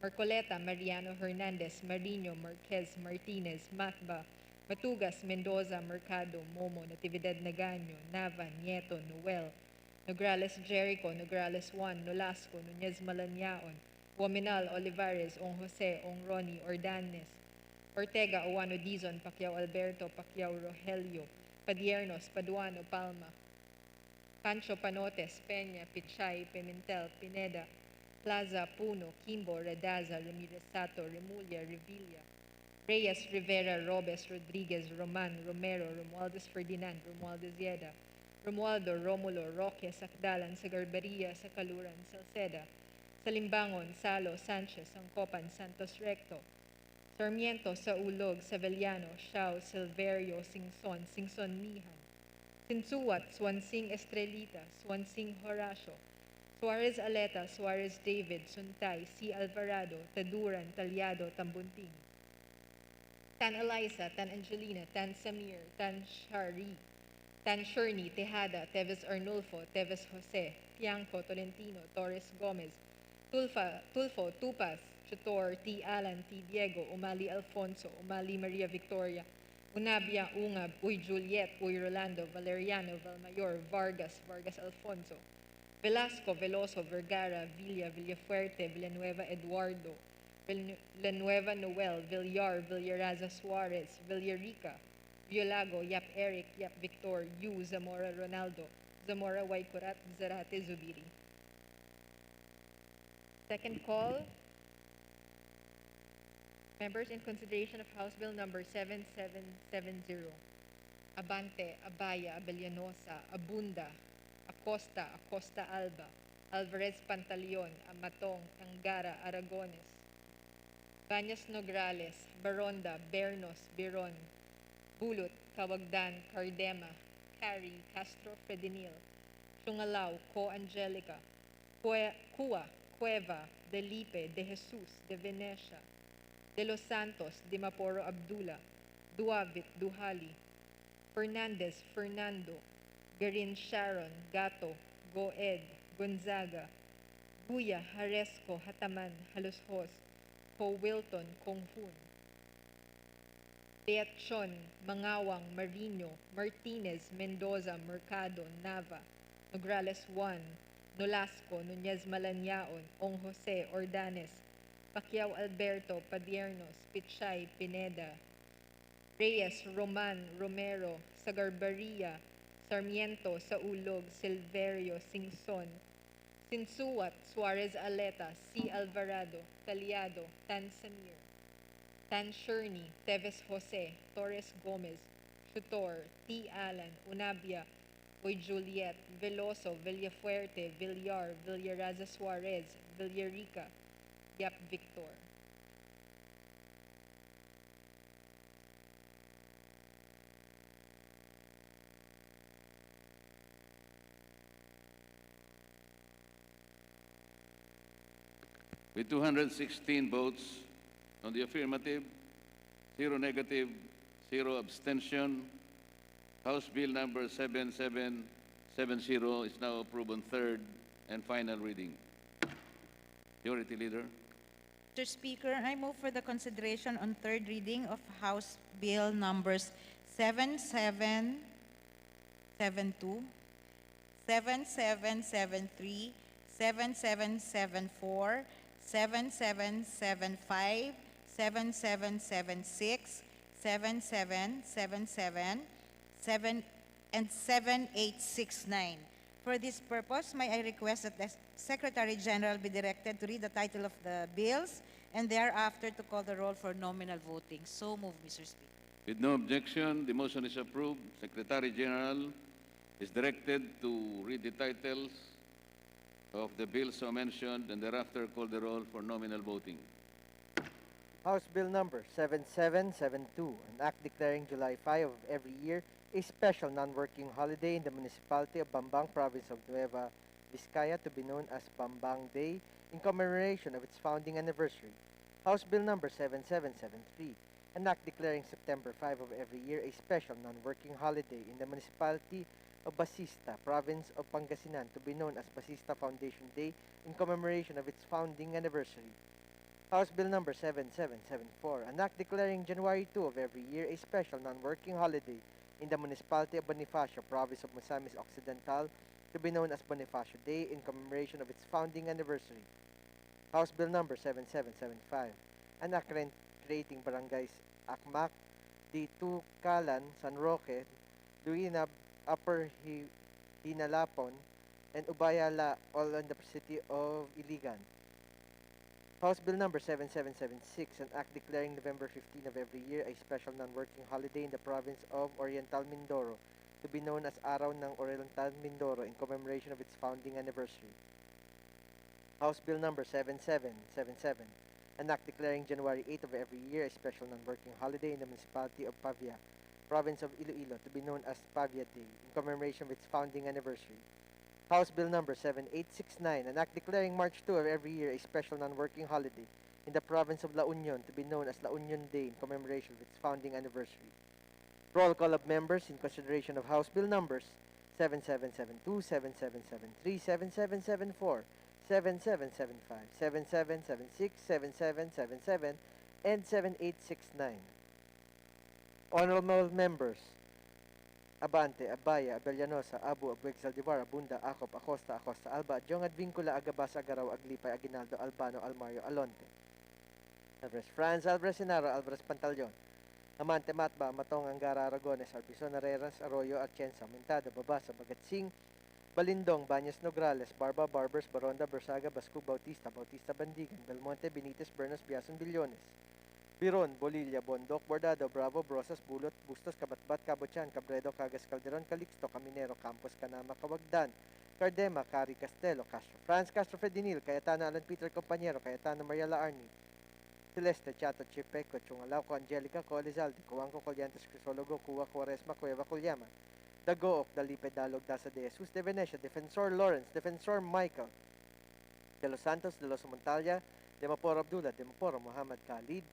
Marcoleta, Mariano Hernandez, Marino, Marquez, Martinez, Matba, Matugas, Mendoza, Mercado, Momo, Natividad Nagaño, Nava, Nieto, Noel, Nograles Jericho, Nograles Juan, Nolasco, Nunez Malaniaon, Wominal, Olivares, Ong Jose, Ong Ronnie, Ordanes, Ortega, Owano Dizon, Pacquiao Alberto, Pacquiao Rogelio, Padiernos, Paduano, Palma, Pancho Panotes, Peña, Pichay, Pimentel, Pineda, Plaza, Puno, Kimbo, Radaza, Ramirez Sato, Remulla, Revilla, Reyes, Rivera, Robes, Rodriguez, Roman, Romero, Romualdez Ferdinand, Romualdez Yeda, Romualdo, Romulo, Roque, Sacdalan, Sagarbaria, Sacaluran, Salceda, Salimbangon, Salo, Sanchez, Sangcopan, Santos Recto, Sarmiento, Saulog, Sevillano, Shao, Silverio, Singson, Singson Nihan, Sinsuat, Swansing Estrelita, Swansing Horacio, Suarez Aleta, Suarez David, Suntay, C. Alvarado, Taduran, Talyado, Tambunting, Tan Eliza, Tan Angelina, Tan Samir, Tan Shari, Tan Sherney, Tejada, Teves Arnulfo, Teves Jose, Pianco, Tolentino, Torres Gomez, Tulfo, Tupas, Chutor, T. Alan, T. Diego, Umali Alfonso, Umali Maria Victoria, Unabia, Ungab, Uy Juliet, Uy Rolando, Valeriano, Valmayor, Vargas, Vargas Alfonso, Velasco, Veloso, Vergara, Villa, Villafuerte, Villanueva Eduardo, Villanueva Noel, Villar, Villaraza Suarez, Villarica, Violago, Yap Eric, Yap Victor, Yu, Zamora Ronaldo, Zamora Waikurat, Zarate Zubiri. Second call. Members, in consideration of House Bill number 7770, Abante, Abaya, Abellanosa, Abunda, Acosta, Acosta Alba, Alvarez Pantaleon, Amatong, Angara, Aragones, Bañas Nograles, Baronda, Bernos, Biron, Bulut, Cawagdan, Cardema, Cari, Castro Fredinil, Chungalao, Co Angelica, Cua, Cueva, Delipe, De Jesus, De Venecia, De Los Santos, Dimaporo Abdullah, Duavit, Duhali, Fernandez, Fernando, Garin Sharon, Gato, Goed, Gonzaga, Guya, Haresco, Hataman, Haloshos, Ko Wilton, Konghun, Leachon, Mangawang, Marino, Martinez, Mendoza, Mercado, Nava, Nograles 1, Nolasco, Nunez Malaniaon, Ong Jose, Ordanes, Pacquiao Alberto, Padiernos, Pichay, Pineda, Reyes, Roman, Romero, Sagarbaria, Sarmiento, Saulog, Silverio, Singson, Sinsuat, Suarez Aleta, C. Alvarado, Talyado, Tan Samir, Tan Sherney, Teves Jose, Torres Gomez, Chutor, T. Alan, Unabia, Uy Juliet, Veloso, Villafuerte, Villar, Villaraza Suarez, Villarica, Yap Victor. With 216 votes on the affirmative, 0 negative, 0 abstention, House Bill number 7770 is now approved on third and final reading. Majority Leader. Mr. Speaker, I move for the consideration on third reading of House Bill numbers 7772, 7773, 7774, 7775, 7776, 7777, and 7869. For this purpose, may I request that the Secretary General be directed to read the title of the bills and thereafter to call the roll for nominal voting. So move, Mr. Speaker. With no objection, the motion is approved. Secretary General is directed to read the titles of the bills so mentioned and thereafter call the roll for nominal voting. House Bill number 7772, an act declaring July 5 of every year a special non-working holiday in the municipality of Bambang, province of Nueva Vizcaya, to be known as Bambang Day in commemoration of its founding anniversary. House Bill number 7773, an act declaring September 5 of every year a special non-working holiday in the municipality of Basista, province of Pangasinan, to be known as Basista Foundation Day in commemoration of its founding anniversary. House Bill number 7774, an act declaring January 2 of every year a special non-working holiday in the municipality of Bonifacio, province of Misamis Occidental, to be known as Bonifacio Day in commemoration of its founding anniversary. House Bill number 7775, an act creating barangays Akmak, Ditukalan, San Roque, Luina, Upper Hinalapon, and Ubayala, all in the city of Iligan. House Bill number 7776, an act declaring November 15 of every year a special non-working holiday in the province of Oriental Mindoro, to be known as Araw ng Oriental Mindoro in commemoration of its founding anniversary. House Bill number 7777, an act declaring January 8 of every year a special non-working holiday in the municipality of Pavia, province of Iloilo, to be known as Pavia Day in commemoration of its founding anniversary. House Bill number 7869, an act declaring March 2 of every year a special non-working holiday in the province of La Union, to be known as La Union Day in commemoration of its founding anniversary. Roll call of members in consideration of House Bill numbers 7772, 7773, 7774, 7775, 7776, 7777, and 7869. Honorable members, Abante, Abaya, Abellanosa, Abu, Abueg, Zaldivar, Abunda, Acop, Acosta, Acosta, Alba, Jong, Advincula, Agabas, Agaraw, Aglipay, Aguinaldo, Albano, Almario, Alonte. Alvarez Franz, Alvarez Senaro, Alvarez Pantaleon. Amante, Matba, Matong, Angara, Aragones, Arbizon, Areras, Arroyo, Atienza, Mentado, Babasa, Bagatsing, Balindong, Banyas, Nograles, Barba, Barbers, Baronda, Bersaga, Bascu, Bautista, Bautista, Bandigan, Belmonte, Benitez, Bernos, Biason, Billones. Biron, Bolilla, Bondok, Bordado, Bravo, Brosas, Bulot, Bustos, Kabatbat, Cabochan, Cabredo, Cagas, Calderon, Calixto, Caminero, Campos, Canama, Cawagdan, Cardema, Cari, Castelo, Castro, Franz Castro Fedinil, Cayetano, Alan Peter Compañero, Cayetano, Mariela Arni, Celeste, Chato, Chipeco, Chungalauco, Angelica, Coalizalde, Cuanco, Colliantes, Crisologo, Cuba, Cuaresma, Cueva, Culyama, Dagook, Dalipe, Dalog, Dasa de Jesus de Venecia, Defensor Lawrence, Defensor Michael, De Los Santos, De Los Montalya, Demaporo Abdullah, Demaporo Muhammad Khalid,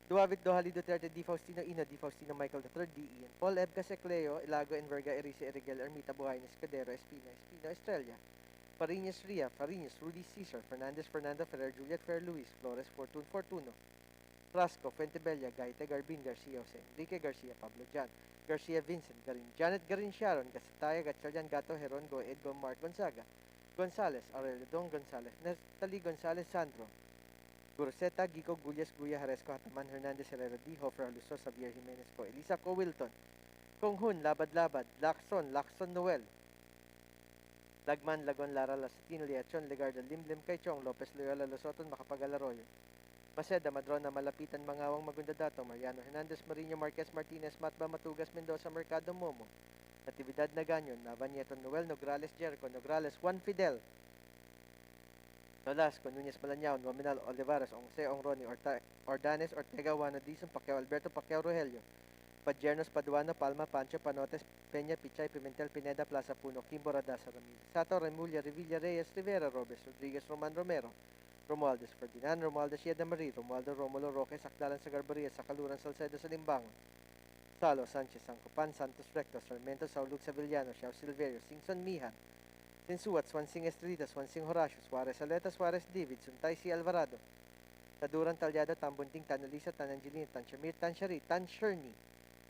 Duavit Dohali Duterte, Di Faustino Ino, Di Faustino Michael III, D. Ian Paul, Ebcas Ecleo, Ilago, Enverga, Erice, Erigel, Ermita, Buhay, Escudero, Espino, Estrella, Fariñas Ria, Fariñas, Rudy Cesar, Fernandez, Fernando, Ferrer, Juliet, Ferrer, Luis, Flores, Fortuno, Frasco, Fuentebella, Gaite, Garbin, Garcia, Jose, Enrique Garcia, Pablo Jan, Garcia Vincent, Garin, Janet Garin Sharon, Gasataya, Gatchalian, Gato, Heron, Go, Edgo, Mark Gonzaga, Gonzales, Aurelio Don Gonzales, Nestali Gonzales, Sandro, Guruseta, Gico, Gullas, Guya, Haresco, Hataman, Hernandez, Herrera, D. Hofer, Aluso, Xavier Jimenez, Co, Elisa Co, Wilton, Konghun, Labad, Lacson, Noel, Lagman, Lagon, Lara, Lasitino, Liachon, Legarda, Limlim, Kaichong, Lopez, Loyola, Losoton, Macapagal Arroyo, Maceda, Madrona, Malapitan, Mangawang, Magundadato, Mariano, Hernandez, Marino, Marquez, Martinez, Matba, Matugas, Mendoza, Mercado, Momo, Natividad, Naganyon, Navanieto, Noel, Nograles, Jericho, Nograles, Juan Fidel, Nolasco, Nunez, Malañao, Nominal, Olivares, Ongse, Ongroni, Ordanes, Ortega, Juano, Dizon, Pacquiao, Alberto, Pacquiao, Rogelio, Padjernos, Paduano, Palma, Pancho, Panotes, Peña, Pichay, Pimentel, Pineda, Plaza Puno, Kimbo, Radasa, Ramirez, Sato, Remulla, Revilla, Reyes, Rivera, Robes, Rodriguez, Roman, Romero, Romualdez, Ferdinand, Romualdez, Yeda Marie, Romualdo, Romulo, Roque, Sakdalan, Sagarbaria, Sakaluran, Salcedo, Salimbangon, Salo, Sanchez, Sancopan, Santos Recto, Sarmiento, Saulug, Sevillano, Xiao Silverio, Singson, Mihan, Sinsuat, Swansing Estrelita, Swansing Horacio, Suarez Aleta, Suarez David, Suntay C. Alvarado, Taduran, Talyado, Tambunting, Tanalisa, Tanangelina, Tanchamir, Tanshari, Tansherney,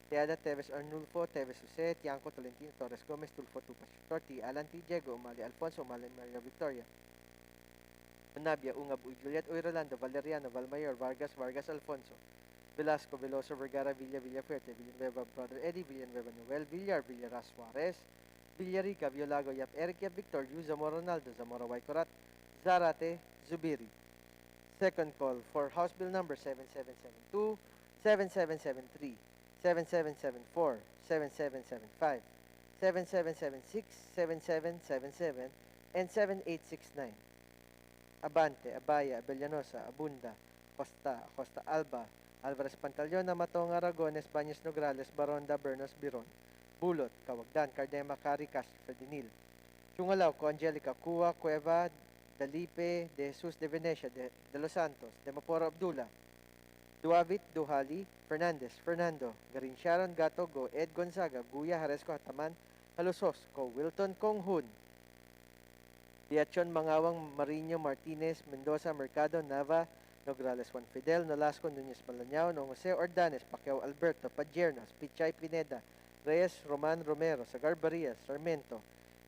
Teada, Teves Arnulfo, Teves Jose, Tiangco, Tolentino, Torres Gomez, Tulfo, Tupas, Torti, Alan T. Diego, Umali Alfonso, Umali Maria Victoria, Nabia, Ungab, Uy Juliet, Uy Rolando, Valeriano, Valmayor, Vargas, Vargas Alfonso, Velasco, Veloso, Vergara, Villa, Villafuerte, Villanueva, Brother Eddie, Villanueva, Noel, Villar, Villaras Suarez, Villarica, Violago, Yap, Eric, Yap, Victor, Yu, Zamora, Ronaldo, Zamora, Waikorat, Zarate, Zubiri. Second call for House Bill number 7772, 7773, 7774, 7775, 7776, 7777, and 7869. Abante, Abaya, Abellanosa, Abunda, Costa, Costa Alba, Alvarez Pantaleon, Matong, Aragones, Baños Nograles, Baronda, Bernos, Biron, Bulot, Kawagdan, Cardema, Cari, Castro, Ferdinil, Chungalaw, Angelica, Cua, Cueva, Dalipe, De Jesus de Venecia, de Los Santos, de Maporo Abdullah, Duavit, Duhali, Fernandez, Fernando, Garin Sharon, Gato, Go, Ed Gonzaga, Guya, Haresco, Hataman, Halusos, Ko, Wilton, Konghun, Diachon, Mangawang, Marino, Martinez, Mendoza, Mercado, Nava, Nograles, Juan Fidel, Nolasco, Nunez, Malanao, Nong Jose, Ordanes, Pacquiao, Alberto, Padiernas, Pichay, Pineda, Reyes, Roman, Romero, Sagar Barias, Sarmiento,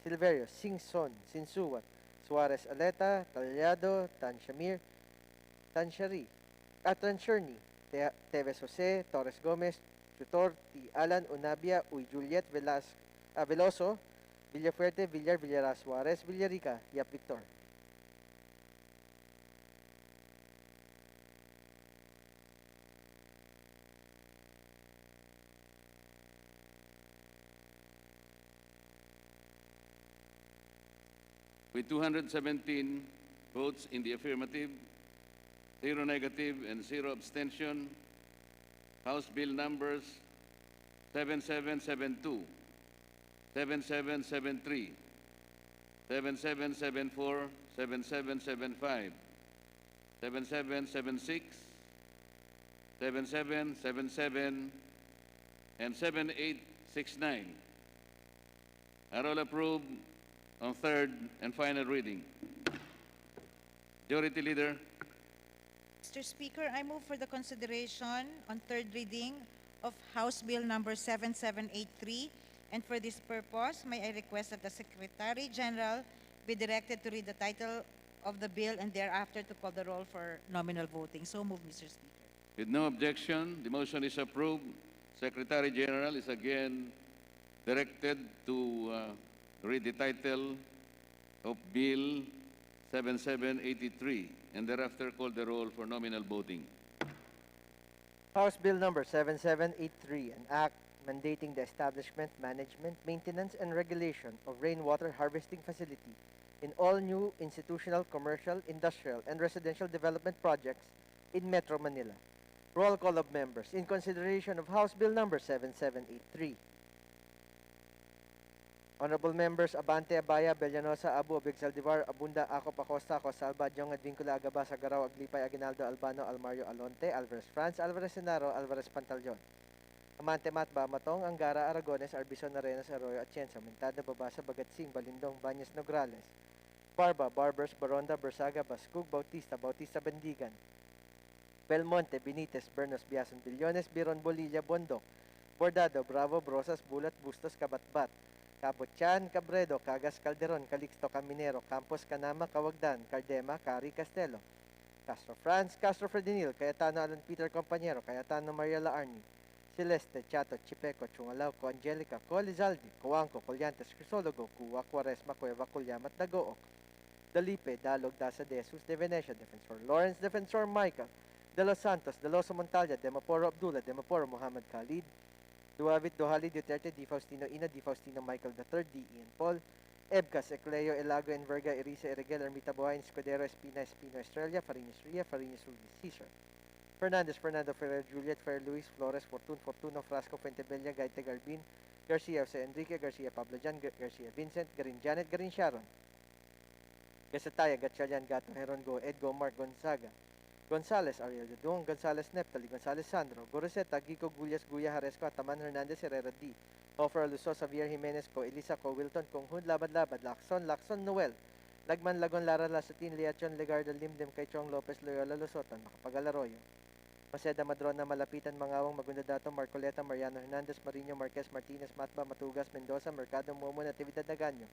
Silverio, Singson, Sinsuat, Suarez Aleta, Talyado, Tanshamir, Tanshari, Tansherney, Teves Jose, Torres Gomez, Tutor, T. Alan, Unabia, Uy Juliet, Veloso, Villafuerte, Villar, Villaras Suarez, Villarica, Yap Victor. With 217 votes in the affirmative, 0 negative, and 0 abstention, House Bill numbers 7772, 7773, 7774, 7775, 7776, 7777, and 7869 are all approved on third and final reading. Majority Leader. Mr. Speaker, I move for the consideration on third reading of House Bill number 7783, and for this purpose, may I request that the Secretary General be directed to read the title of the bill and thereafter to call the roll for nominal voting. So move, Mr. Speaker. With no objection, the motion is approved. Secretary General is again directed to read the title of Bill 7783 and thereafter call the roll for nominal voting. House Bill number 7783, an act mandating the establishment, management, maintenance, and regulation of rainwater harvesting facility in all new institutional, commercial, industrial, and residential development projects in Metro Manila. Roll call of members in consideration of House Bill number 7783. Honorable members Abante, Abaya, Bellanosa, Abu, Abig Saldivar, Abunda, Acop, Acosta, Cosalba, Jong, Advincula, Agaba, Sagaraw, Aglipay, Aguinaldo, Albano, Almario, Alonte, Alvarez France, Alvarez Senaro, Alvarez Pantaleon. Amante, Matba, Matong, Angara, Aragones, Arbison, Arenas, Arroyo, Atienza, Mentada, Babasa, Bagatsing, Balindong, Banyas, Nograles, Barba, Barbers, Baronda, Bersaga, Bascug, Bautista, Bautista, Bendigan, Belmonte, Benitez, Bernos, Biason, Billones, Biron, Bolilla, Bondok, Bordado, Bravo, Brosas, Bulat, Bustos, Kabatbat, Capochan, Cabredo, Cagas, Calderon, Calixto, Caminero, Campos, Canama, Cawagdan, Cardema, Cari, Castelo, Castro France, Castro Ferdinil, Cayetano Alan Peter Compañero, Cayetano Mariela Arni, Celeste, Chato, Chipeco, Chungalao, Angelica, Lizaldi, Coanco, Colyantes, Crisologo, Cuwa, Quaresma, Cueva, Culyamat, Dagook, Dalipe, Dalog, Dasa, De Jesus, De Venecia, Defensor Lawrence, Defensor Michael, De Los Santos, De Loso Montalya, De Maporo Abdullah, De Maporo Muhammad Khalid, Duavit, Dohali, Duterte, Di Faustino Ina, Di Faustino Michael III, D. Ian Paul, Ebcas, Ecleo, Elago, Enverga, Erisa, Erigel, Ermita Buhain, Escudero, Espina, Espino, Estrella, Farinas Ria, Farinas Ruiz, Cesar, Fernandez, Fernando, Ferrer, Juliet, Ferrer, Luis, Flores, Fortuno, Frasco, Fuentebella, Gaite, Garbin, Garcia, Jose Enrique, Garcia, Pablo Jan, Garcia, Vincent, Garin Janet, Garin Sharon, Gasataya, Gatchalian, Gato, Heron, Go, Edgo, Mark, Gonzaga, Gonzales, Ariel Dudong, Gonzales, Neptali, Gonzales, Sandro, Goroseta, Gico, Gullas, Guya, Haresco, Ataman, Hernandez, Herrera, D. Hofer, Luso, Xavier, Jimenez, Co, Elisa, Co, Wilton, Conghun, Labad, Lacson, Noel, Lagman, Lagon, Lara, Lasatin, Liachon, Legarda, Limlim, Kaichong, Lopez, Loyola, Lusotan, Makapagal, Arroyo. Maceda, Madrona, Malapitan, Mangawang, Magundadato, Marcoleta, Mariano Hernandez, Marino, Marquez, Martinez, Matba, Matugas, Mendoza, Mercado, Momo, Natividad, Nagaño.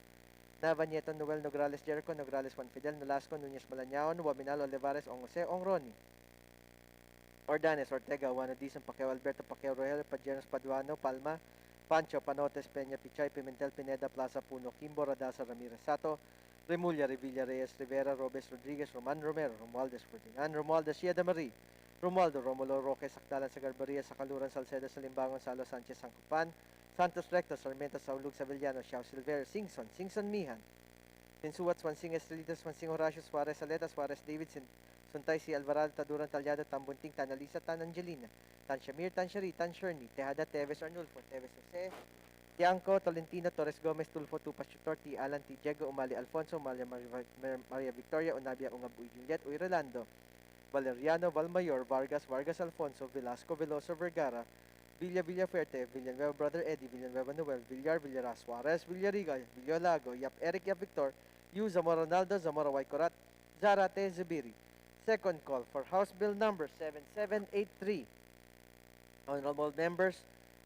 Nava, Nieto, Noel, Nograles, Jericho, Nograles, Juan Fidel, Nolasco, Nunez, Malañaon, Waminal, Olivares, Ong Jose, Ong Roni. Ordanes, Ortega, Juan Dizon, Pacquiao, Alberto, Pacquiao, Rogelio, Pajeros, Paduano, Palma, Pancho, Panotes, Peña, Pichay, Pimentel, Pineda, Plaza, Puno, Kimbo, Radasa, Ramirez, Sato, Remulla, Revilla, Reyes, Rivera, Robes, Rodriguez, Roman Romero, Romualdez, Ferdinand, Romualdez, Sieda Marie, Romualdo, Romulo, Roque, Sakdalan, Sagarbaria, Sakaluran, Salcedo, Salimbangon, Salo, Sanchez, Sangkupan, Santos Recto, Sarmiento, Saulug, Savillano, Xiao Silver, Singson, Singson Mihan, Tinsuat, Swansing, Estrelitas, Swansing, Horacio, Suarez, Aleta, Suarez, David, Suntay, si Alvarado, Taduran, Talyado, Tambunting, Tan Alisa, Tan Angelina, Tan Shamir, Tan Shari, Tan Sherny, Tejada, Teves, Arnulfo, Teves, Jose, Tiangco, Tolentino, Torres Gomez, Tulfo, Tupas, Chutor, T. Alan, T. Diego, Umali, Alfonso, Maria Victoria, Unabia, Ungabuy, Juliet, Uy, Rolando, Valeriano, Valmayor, Vargas, Vargas Alfonso, Velasco, Veloso, Vergara, Villa, Villafuerte, Villanueva, Brother Eddie, Villanueva Noel, Villar, Villara, Suarez, Villariga, Villalago, Yap Eric, Yap Victor, Yu, Zamora Ronaldo, Zamora Waikorat, Zarate, Zubiri. Second call for House Bill number 7783. Honorable members,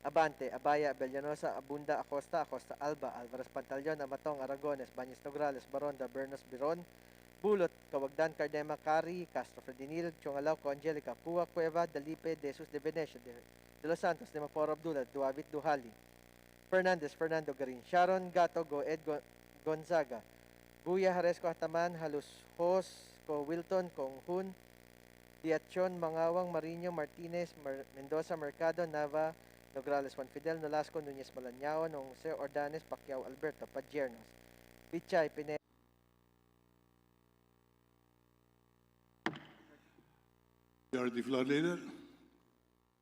Abante, Abaya, Abellanosa, Abunda, Acosta, Acosta Alba, Alvarez Pantaleon, Amatong, Aragones, Baños Nograles, Baronda, Bernos Biron, Bulot, Kawagdan, Cardema, Cari, Castro Fredinil, Chongalao, Angelica, Pua, Cueva, Dalipe, Jesus de Venecia, de Los Santos, de Maporo Abdullah, Duavit Duhali, Fernandez, Fernando Garin, Sharon Gato, Goed Gonzaga, Buya, Haresco, Hataman, Halus Hos, Ko Wilton, Kong Hun, Diachon, Mangawang, Marino, Martinez, Mendoza, Mercado, Nava, Nograles, Juan Fidel, Nolasco, Nunez, Malañao, Jose, Ordanes, Pacquiao, Alberto, Padjernos, Pichay, Pineda. Majority Floor Leader.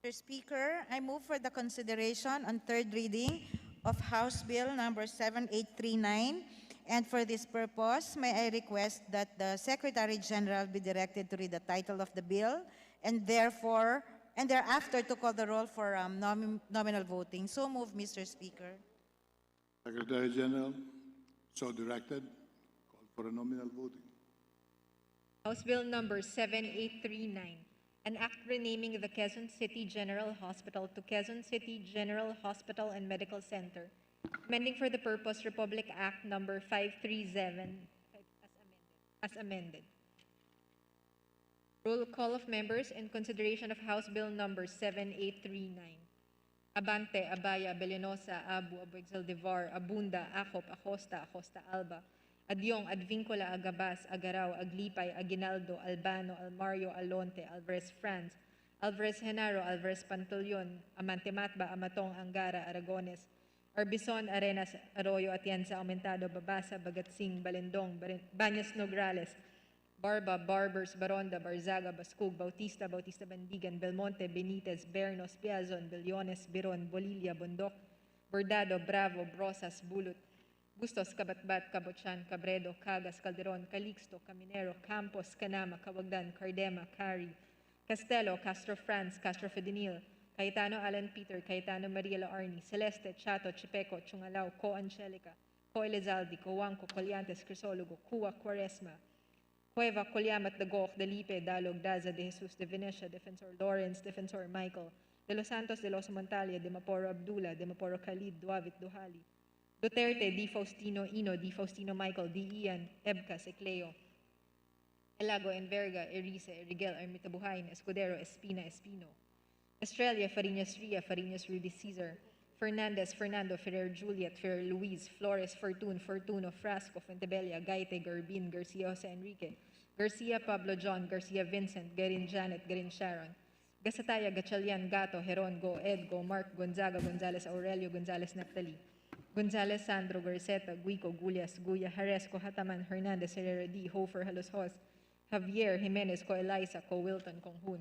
Mr. Speaker, I move for the consideration on third reading of House Bill number 7839. And for this purpose, may I request that the Secretary General be directed to read the title of the bill and thereafter to call the roll for nominal voting. So move, Mr. Speaker. Secretary General, so directed. Call for a nominal voting. House Bill number 7839, an act renaming the Quezon City General Hospital to Quezon City General Hospital and Medical Center, amending for the purpose Republic Act number 537 as amended. Roll call of members in consideration of House Bill number 7839. Abante, Abaya, Bellenosa, Abu, Abuexel Devar, Abunda, Acop, Acosta, Acosta Alba, Adyong, Advincola, Agabas, Agaraw, Aglipay, Aguinaldo, Albano, Almario, Alonte, Alvarez Franz, Alvarez Genaro, Alvarez Pantaleon, Amante Matba, Amatong, Angara, Aragones, Arbison, Arenas, Arroyo, Atienza, Aumentado, Babasa, Bagatsing, Balendong, Baños Nograles, Barba, Barbers, Baronda, Barzaga, Bascug, Bautista, Bautista Bandigan, Belmonte, Benitez, Bernos, Piazon, Bellones, Biron, Bolilla, Bondok, Bordado, Bravo, Brosas, Bulut, Bustos, Kabatbat, Cabochan, Cabredo, Cagas, Calderon, Calixto, Caminero, Campos, Canama, Cawagdan, Cardema, Cari, Castelo, Castro Franz, Castro Fedinil, Cayetano Alan Peter, Cayetano Maria Laarni, Celeste, Chato, Chipeco, Chungalao, Co Angelica, Co Elizaldi, Coanco, Coliantes, Crisologo, Cua Quaresma, Cueva, Colyamat, Dagoc, Dalipe, Dalog, Daza, De Jesus, De Venecia, Defensor Lawrence, Defensor Michael, De Los Santos, De Los Montalia, De Maporo Abdullah, De Maporo Khalid, Duavit, Duhali, Duterte, Di Faustino Ino, Di Faustino Michael, Di Ian, Ebka, Secleo, Elago, Enverga, Erice, Erigel, Ermita Buhain, Escudero, Espina, Espino, Estrella, Fariñas Ria, Fariñas Rudy Cesar, Fernandez, Fernando, Ferrer Juliet, Ferrer Luis, Flores, Fortun, Fortuno, Frasco, Fuentebella, Gaite, Garbin, Garcia Jose Enrique, Garcia Pablo John, Garcia Vincent, Garin Janet, Garin Sharon, Gasataya, Gachalian, Gato, Heron, Go, Ed, Go, Mark, Gonzaga, Gonzales, Aurelio, Gonzales, Naftali, Gonzales, Sandro, Garceta, Guico, Gulias, Guya, Haresco, Hataman, Hernandez, Herrera D, Hofer, Halos Hos, Javier, Jimenez, Co Eliza, Co Wilton, Konghun,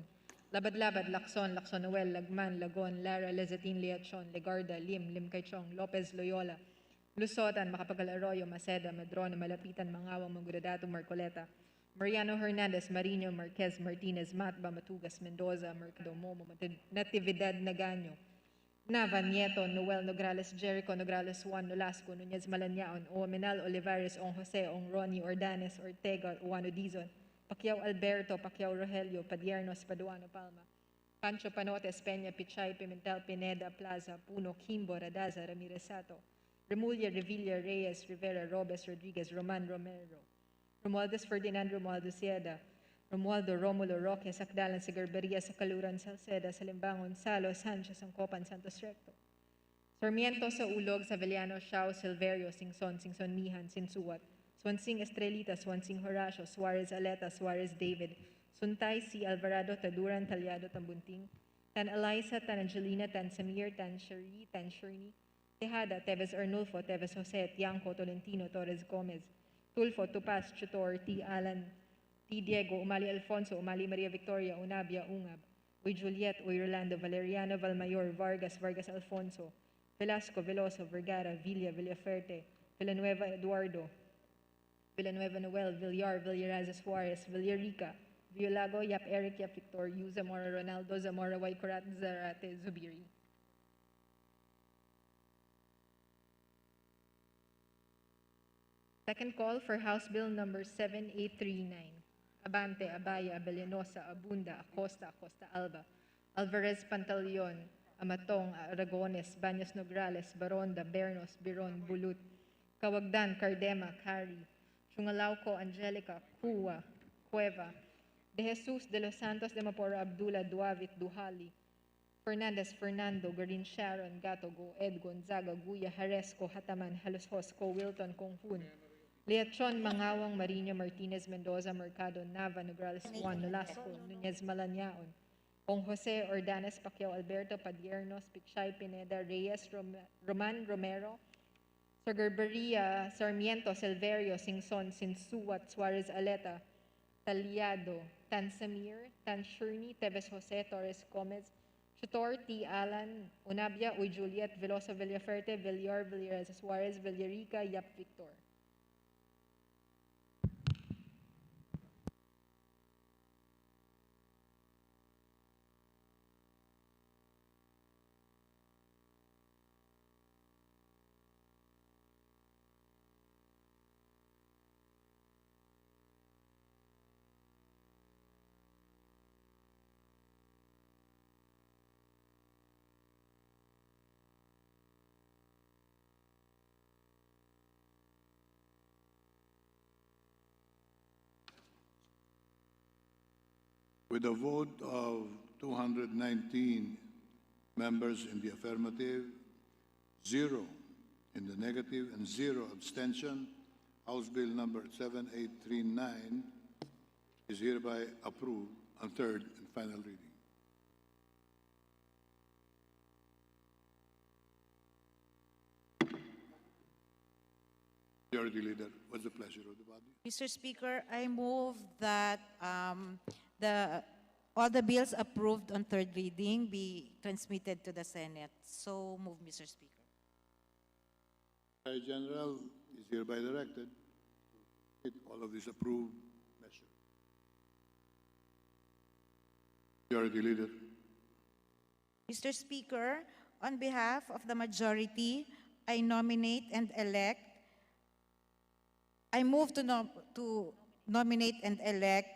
Labad-Labad, Lacson, Lacson Noel, Lagman, Lagon, Lara, Lezatin, Leachon, Legarda, Lim Kaichong, Lopez, Loyola, Lusotan, Macapagal Arroyo, Maceda, Madrona, Malapitan, Mangawang, Mangudadato, Marcoleta, Mariano Hernandez, Marino, Marquez, Martinez, Matba, Matugas, Mendoza, Mercado, Momo, Natividad, Nagaño, Nava, Nieto, Noel, Nograles, Jericho, Nograles, Juan, Nolasco, Nunez, Malanaon, Omenal, Olivares, Ong Jose, Ong Ronnie, Ordanes, Ortega, Juano Dizon, Pacquiao Alberto, Pacquiao Rogelio, Padiernos, Paduano, Palma, Pancho Panotes, Peña, Pichay, Pimentel, Pineda, Plaza, Puno, Kimbo, Radaza, Ramirez Sato, Remulla, Revilla, Reyes, Rivera, Robes, Rodriguez, Roman Romero, Romualdez Ferdinand, Romualdo Sieda, Romualdo Romulo Roque, Sakdalan, Sigarberia, Sakaluran, Salceda, Salimbangon, Salo, Sanchez, Angcopan, Santos Recto. Sarmiento sa Ulog, Savellano, Xiao, Silverio, Singson, Singson Mihan, Sinsuat, Swansing Estrelita, Swansing Horacio, Suarez Aleta, Suarez David, Suntay, C. Alvarado, Taduran, Talyado, Tambunting, Tan Eliza, Tan Angelina, Tan Samir, Tan Shari, Tan Shirney, Tejada, Teves Arnulfo, Teves Jose, Tiangco, Tolentino, Torres Gomez, Tulfo, Tupas, Chutor, T. Alan, T. Diego, Umali Alfonso, Umali Maria Victoria, Unabia, Ungab, Uy Juliet, Uy Rolando, Valeriano, Valmayor, Vargas, Vargas Alfonso, Velasco, Veloso, Vergara, Villa, Villaferte, Villanueva Eduardo, Villanueva Noel, Villar, Villaraza Suarez, Villarica, Violago, Yap Eric, Yap Victor, Yu Zamora, Ronaldo, Zamora, Waikurat, Zarate, Zubiri. Second call for House Bill number 7839. Abante, Abaya, Abellanosa, Abunda, Acosta, Acosta Alba, Alvarez Pantaleon, Amatong, Aragones, Baños Nograles, Baronda, Bernos, Biron, Bulut, Kawagdan, Cardema, Cari, Chungalauco, Angelica, Cuwa, Cueva, De Jesus, De Los Santos, De Mapora, Abdullah, Duavit, Duhali, Fernandez, Fernando, Garin Sharon, Gato, Go, Ed, Gonzaga, Guya, Haresco, Hataman, Halos Co, Wilton, Conjun, Leachon, Mangawang, Marino, Martinez, Mendoza, Mercado, Nava, Nograles, Juan, Nolasco, Nunez, Malanaon, Ong Jose, Ordanes, Pacquiao, Alberto, Padiernos, Pichay, Pineda, Reyes, Roman Romero, Sagarberia, Sarmiento, Silverio, Singson, Sinsuat, Suarez Aleta, Talyado, Tan Samir, Tan Shirney, Teves Jose, Torres Gomez, Chutor, T. Alan, Unabia, Uy Juliet, Veloso, Villaferte, Villar, Villarez, Suarez, Villarica, Yap Victor. With a vote of 219 members in the affirmative, 0 in the negative, and 0 abstention, House Bill number 7839 is hereby approved on third and final reading. Majority Leader, what's the pleasure of the body? Mr. Speaker, I move that all the bills approved on third reading be transmitted to the Senate. So move, Mr. Speaker. Secretary General is hereby directed to take all of these approved measures. Majority Leader. Mr. Speaker, on behalf of the majority, I nominate and elect. I move to nominate and elect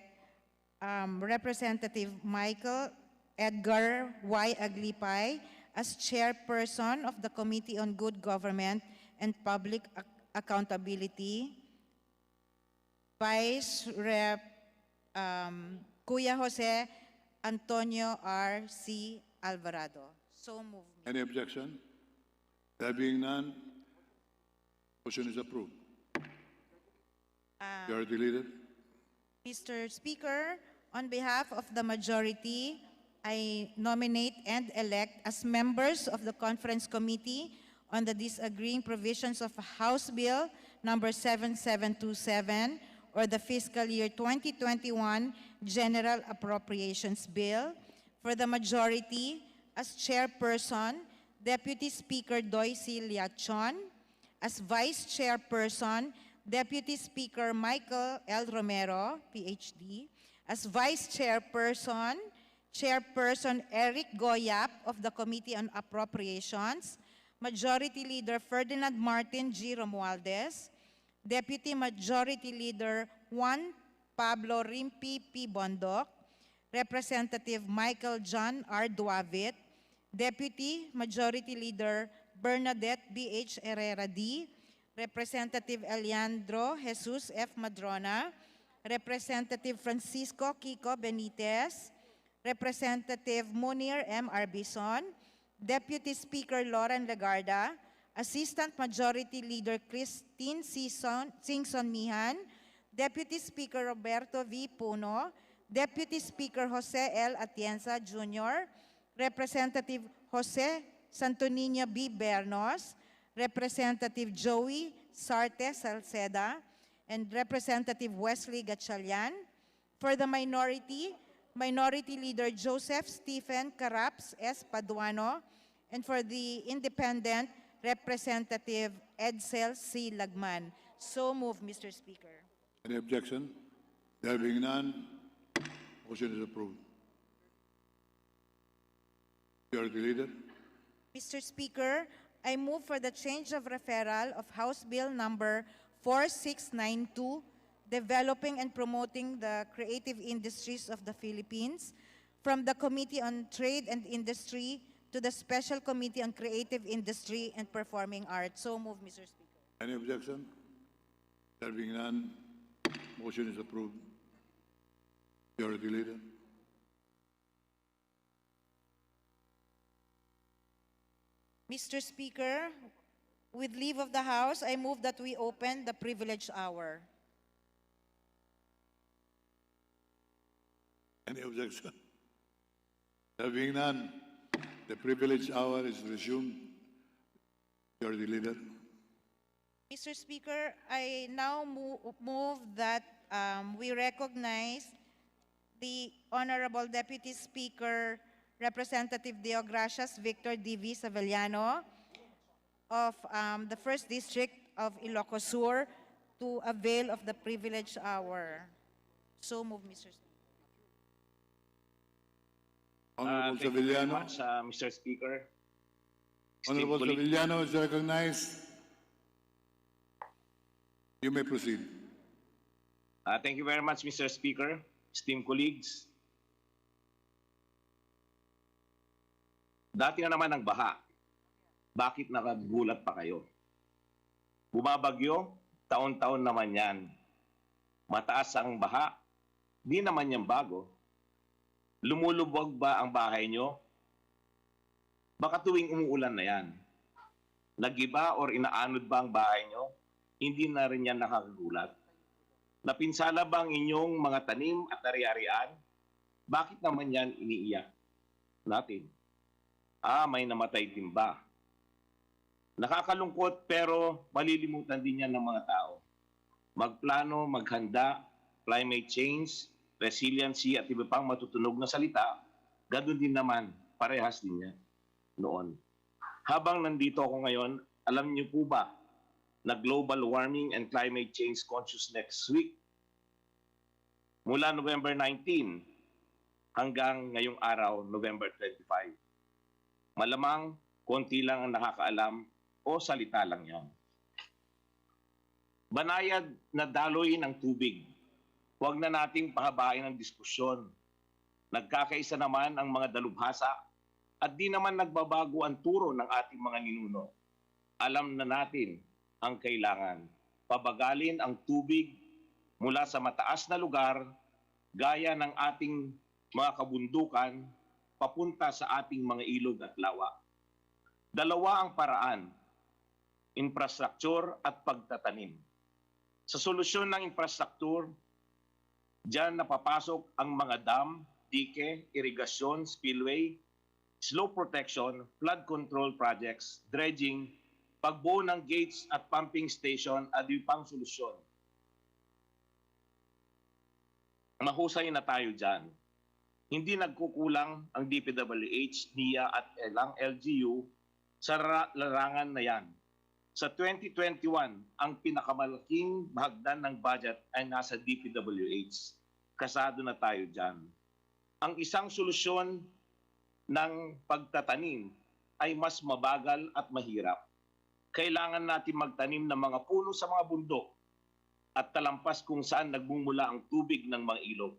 Representative Michael Edgar Y. Aglipay as chairperson of the Committee on Good Government and Public Accountability, Vice Rep Kuya Jose Antonio R. C. Alvarado. So move. Any objection? There being none, motion is approved. Majority Leader. Mr. Speaker, on behalf of the majority, I nominate and elect as members of the Conference Committee on the Disagreeing Provisions of House Bill number 7727 or the Fiscal Year 2021 General Appropriations Bill. For the majority, as chairperson, Deputy Speaker Doisy Liachon. As vice chairperson, Deputy Speaker Michael L. Romero, PhD. As Vice Chairperson, Chairperson Eric Goyap of the Committee on Appropriations, Majority Leader Ferdinand Martin G. Romualdez, Deputy Majority Leader Juan Pablo Rimpi P. Bondoc, Representative Michael John R. Duavit, Deputy Majority Leader Bernadette B.H. Herrera D., Representative Eliandro Jesus F. Madrona, Representative Francisco Kiko Benitez, Representative Munir M. Arbison, Deputy Speaker Lauren Legarda, Assistant Majority Leader Christine Singson Mihan, Deputy Speaker Roberto V. Puno, Deputy Speaker Jose L. Atienza Jr., Representative Jose Santo Niño B. Bernos, Representative Joey Sarte Salceda, and Representative Wesley Gatchalian. For the minority, Minority Leader Joseph Stephen Caraps S. Paduano, and for the independent, Representative Edsel C. Lagman. So move, Mr. Speaker. Any objection? There being none, motion is approved. Majority Leader. Mr. Speaker, I move for the change of referral of House Bill number 4692, Developing and Promoting the Creative Industries of the Philippines, from the Committee on Trade and Industry to the Special Committee on Creative Industry and Performing Arts. So move, Mr. Speaker. Any objection? There being none, motion is approved. Majority Leader. Mr. Speaker, with leave of the House, I move that we open the privileged hour. Any objection? There being none, the privileged hour is resumed. Majority Leader. Mr. Speaker, I now move that we recognize the Honorable Deputy Speaker, Representative Deogracias Victor D.V. Savellano of the 1st District of Ilocos Sur to avail of the privileged hour. So move, Mr. Speaker. Honorable Thank you very Savellano. much, Mr. Speaker. Honorable Esteemed colleagues. Savellano is recognized. You may proceed. Thank you very much, Mr. Speaker. Esteemed colleagues. Dati na naman ang baha. Bakit nakagulat pa kayo? Bumabagyo, taon-taon naman yan. Mataas ang baha, di naman yan bago. Lumulubog ba ang bahay nyo? Baka tuwing umuulan na yan. Nagiba or inaanod ba ang bahay nyo? Hindi na rin yan nakakagulat. Napinsala ba ang inyong mga tanim at ari-arian? Bakit naman yan iniiyak natin? May namatay din ba? Nakakalungkot pero malilimutan din yan ng mga tao. Magplano, maghanda, climate change, resiliency at iba pang matutunog na salita, ganun din naman, parehas din yan noon. Habang nandito ako ngayon, alam niyo po ba na Global Warming and Climate Change Conscious Next Week mula November 19 hanggang ngayong araw, November 25. Malamang konti lang ang nakakaalam o salita lang yan. Banayad na daloy ng tubig. Huwag na nating pahabain ang diskusyon. Nagkakaisa naman ang mga dalubhasa at di naman nagbabago ang turo ng ating mga ninuno. Alam na natin ang kailangan. Pabagalin ang tubig mula sa mataas na lugar gaya ng ating mga kabundukan papunta sa ating mga ilog at lawa. Dalawa ang paraan, infrastructure at pagtatanim. Sa solusyon ng infrastructure, diyan napapasok ang mga dam, dike, irigasyon, spillway, slope protection, flood control projects, dredging, pagbuo ng gates at pumping station at ibang solusyon. Mahusay na tayo dyan. Hindi nagkukulang ang DPWH, NIA at ang LGU sa larangan na yan. Sa 2021, ang pinakamalaking bahagdan ng budget ay nasa DPWH. Kasado na tayo dyan. Ang isang solusyon ng pagtatanim ay mas mabagal at mahirap. Kailangan natin magtanim ng mga puno sa mga bundok at talampas kung saan nagmumula ang tubig ng mga ilog.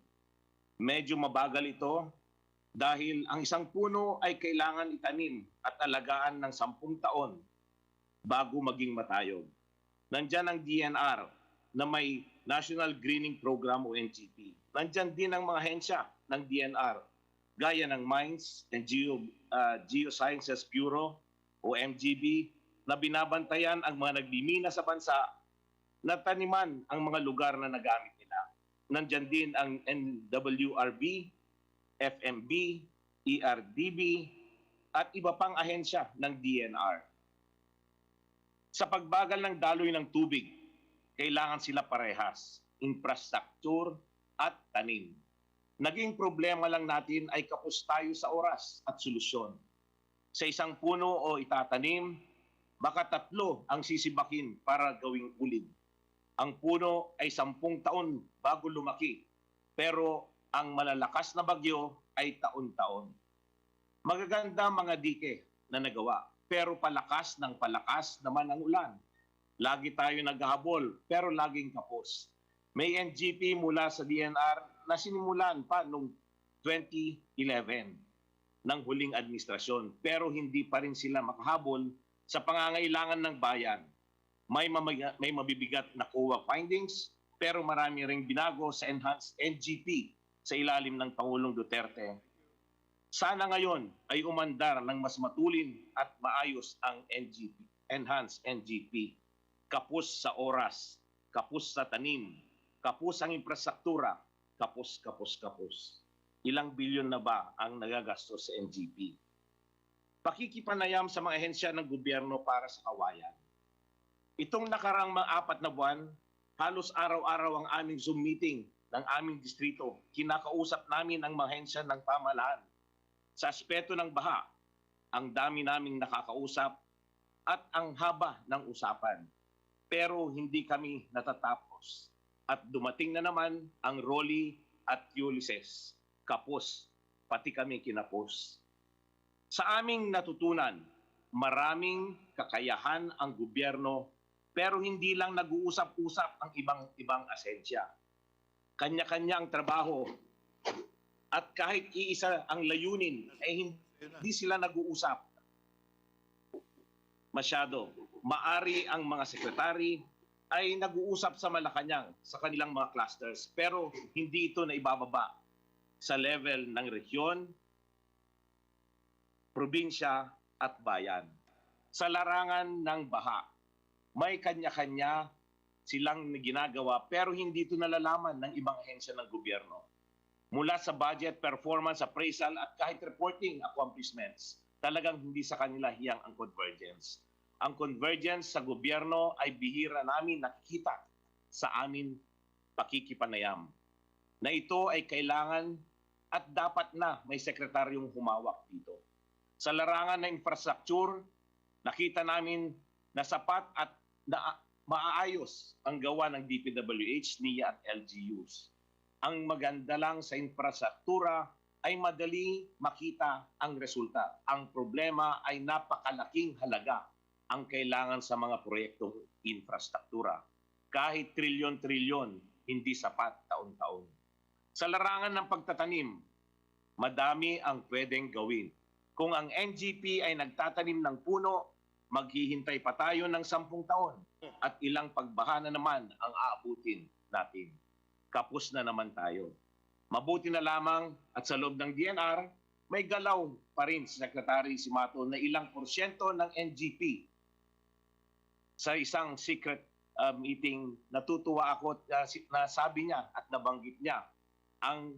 Medyo mabagal ito dahil ang isang puno ay kailangan itanim at alagaan ng 10 taon bago maging matayog. Nandyan ang DNR na may National Greening Program o NGP. Nandyan din ang mga ahensya ng DNR gaya ng Mines and Geosciences Bureau o MGB na binabantayan ang mga nagmimina sa bansa na taniman ang mga lugar na nagamit nila. Nandyan din ang NWRB, FMB, ERDB, at iba pang ahensya ng DNR. Sa pagbagal ng daloy ng tubig, kailangan sila parehas, infrastructure at tanim. Naging problema lang natin ay kapos tayo sa oras at solusyon. Sa isang puno o itatanim, baka 3 ang sisibakin para gawing ulid. Ang puno ay 10 taon bago lumaki, pero ang malalakas na bagyo ay taon-taon. Magaganda mga dike na nagawa, pero palakas ng palakas naman ang ulan. Lagi tayo naghahabol, pero laging kapos. May NGP mula sa DNR na sinimulan pa noong 2011 ng huling administrasyon, pero hindi pa rin sila makahabol sa pangangailangan ng bayan. May mabibigat na COA findings, pero marami ring binago sa enhanced NGP sa ilalim ng Pangulong Duterte. Sana ngayon ay umandar ng mas matulin at maayos ang NGP, enhanced NGP. Kapos sa oras, kapos sa tanim, kapos ang infrastruktura, kapos. Ilang bilyon na ba ang nagagastos sa NGP? Pakikipanayam sa mga ahensya ng gobyerno para sa kawayan. Itong nakarang mga 4 na buwan, halos araw-araw ang aming Zoom meeting ng aming distrito. Kinakausap namin ang mga ahensya ng pamahalaan. Sa aspeto ng baha, ang dami naming nakakausap at ang haba ng usapan. Pero hindi kami natatapos. At dumating na naman ang Rolly at Ulysses. Kapos, pati kami kinapos. Sa aming natutunan, maraming kakayahan ang gobyerno pero hindi lang nag-uusap-usap ang ibang asensya. Kanya-kanya ang trabaho at kahit iisa ang layunin ay hindi sila nag-uusap. Masyado. Maari ang mga sekretary ay nag-uusap sa Malacanang sa kanilang mga clusters pero hindi ito na ibababa sa level ng rehiyon, probinsya at bayan. Sa larangan ng baha, may kanya-kanya silang ginagawa pero hindi ito nalalaman ng ibang ahensya ng gobyerno. Mula sa budget, performance, appraisal at kahit reporting accomplishments, talagang hindi sa kanila hiyang ang convergence. Ang convergence sa gobyerno ay bihira namin nakikita sa amin pakikipanayam. Na ito ay kailangan at dapat na may sekretaryong humawak dito. Sa larangan ng infrastructure, nakita namin na sapat at na maayos ang gawa ng DPWH, NIA at LGUs. Ang maganda lang sa infrastruktura ay madali makita ang resulta. Ang problema ay napakalaking halaga ang kailangan sa mga proyektong infrastruktura. Kahit trilyon-trilyon, hindi sapat taon-taon. Sa larangan ng pagtatanim, madami ang pwedeng gawin. Kung ang NGP ay nagtatanim ng puno, maghihintay pa tayo ng 10 taon at ilang pagbaha na naman ang aabutin natin. Kapos na naman tayo. Mabuti na lamang at sa loob ng DNR, may galaw pa rin si Secretary Simato na ilang porsyento ng NGP. Sa isang secret meeting, natutuwa ako na sabi niya at nabanggit niya ang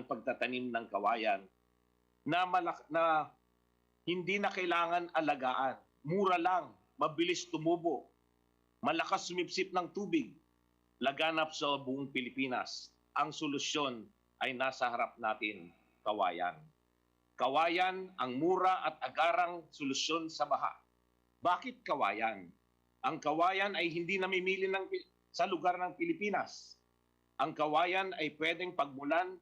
pagtatanim ng kawayan na hindi na kailangan alagaan. Mura lang, mabilis tumubo, malakas sumipsip ng tubig, laganap sa buong Pilipinas. Ang solusyon ay nasa harap natin, kawayan. Kawayan ang mura at agarang solusyon sa baha. Bakit kawayan? Ang kawayan ay hindi namimili sa lugar ng Pilipinas. Ang kawayan ay pwedeng pagmulan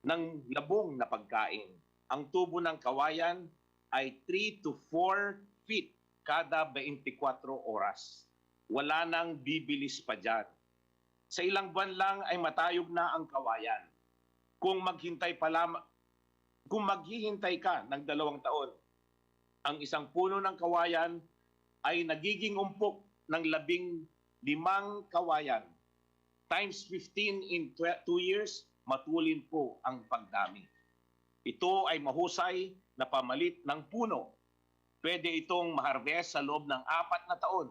ng labong na pagkain. Ang tubo ng kawayan ay 3 to 4 feet kada 24 oras. Wala nang bibilis pa dyan. Sa ilang buwan lang ay matayog na ang kawayan. Kung maghihintay ka ng 2 taon, ang isang puno ng kawayan ay nagiging umpok ng 15 kawayan. Times 15 in 2 years, matulin po ang pagdami. Ito ay mahusay na pamalit ng puno. Pwede itong maharvest sa loob ng 4 na taon.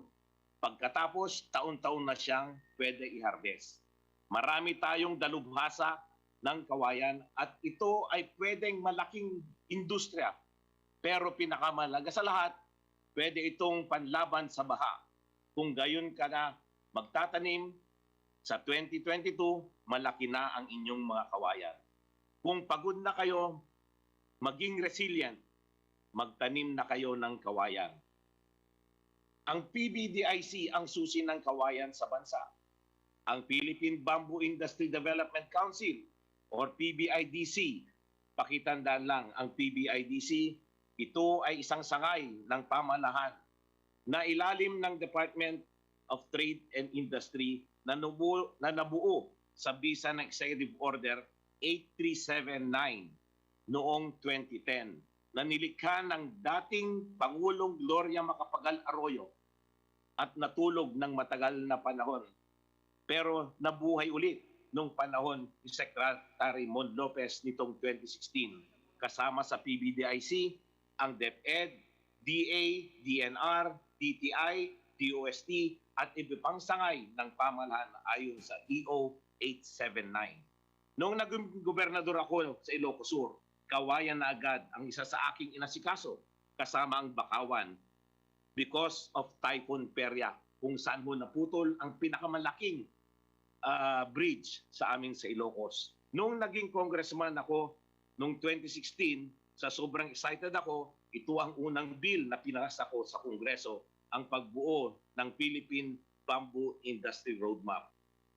Pagkatapos, taon-taon na siyang pwede i-harvest. Marami tayong dalubhasa ng kawayan at ito ay pwedeng malaking industriya. Pero pinakamalaga sa lahat, pwede itong panlaban sa baha. Kung gayon ka na magtatanim, sa 2022, malaki na ang inyong mga kawayan. Kung pagod na kayo, maging resilient, magtanim na kayo ng kawayan. Ang PBDIC ang susi ng kawayan sa bansa. Ang Philippine Bamboo Industry Development Council or PBIDC, pakitandaan lang, ang PBIDC, ito ay isang sangay ng pamalahan na ilalim ng Department of Trade and Industry na nabuo sa bisa ng Executive Order 8379 noong 2010 na nilikha ng dating Pangulong Gloria Macapagal Arroyo at natulog ng matagal na panahon. Pero nabuhay ulit nung panahon ni Secretary Mon Lopez nitong 2016 kasama sa PBDIC, ang DepEd, DA, DNR, DTI, DOST at iba pang sangay ng pamahalaan ayon sa EO 879. Noong naging gobernador ako sa Ilocos Sur, kawayan na agad ang isa sa aking inasikaso kasama ang Bakawan because of Typhoon Peria kung saan mo naputol ang pinakamalaking bridge sa amin sa Ilocos. Noong naging congressman ako noong 2016, sa sobrang excited ako, ito ang unang bill na pinasa ko sa Kongreso, ang pagbuo ng Philippine Bamboo Industry Roadmap.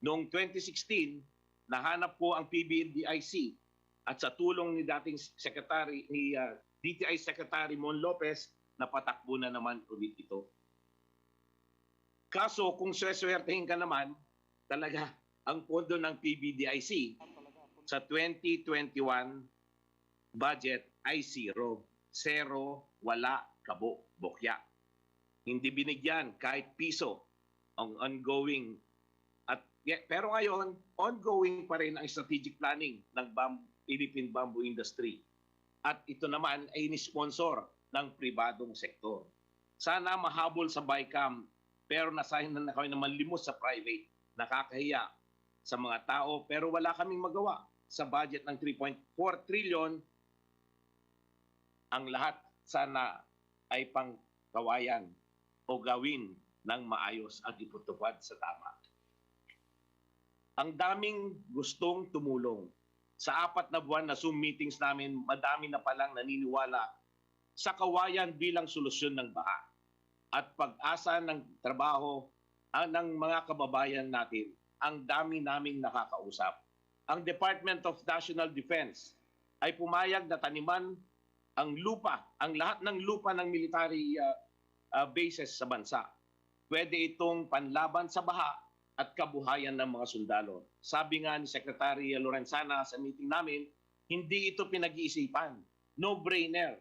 Noong 2016, nahanap ko ang PBDIC at sa tulong ni dating DTI Secretary Mon Lopez, napatakbo na naman ulit ito. Kaso kung sweswertehin ka naman, talaga ang pondo ng PBDIC sa 2021 budget ay zero. Zero, wala, kabo, bokya. Hindi binigyan kahit piso ang ongoing. Pero ngayon, ongoing pa rin ang strategic planning ng Philippine Bamboo Industry. At ito naman ay inisponsor ng pribadong sektor. Sana mahabol sa BICAM, pero nasahin na kami naman limos sa private. Nakakahiya sa mga tao, pero wala kaming magawa. Sa budget ng 3.4 trillion, ang lahat sana ay pang kawayan o gawin ng maayos at iputupad sa tama. Ang daming gustong tumulong. Sa 4 na buwan na Zoom meetings namin, madami na palang naniniwala sa kawayan bilang solusyon ng baha at pag-asa ng trabaho ng mga kababayan natin. Ang dami naming nakakausap. Ang Department of National Defense ay pumayag na taniman ang lupa, ang lahat ng lupa ng military bases sa bansa. Pwede itong panlaban sa baha at kabuhayan ng mga sundalo. Sabi nga ni Secretary Lorenzana sa meeting namin, hindi ito pinag-iisipan. No-brainer.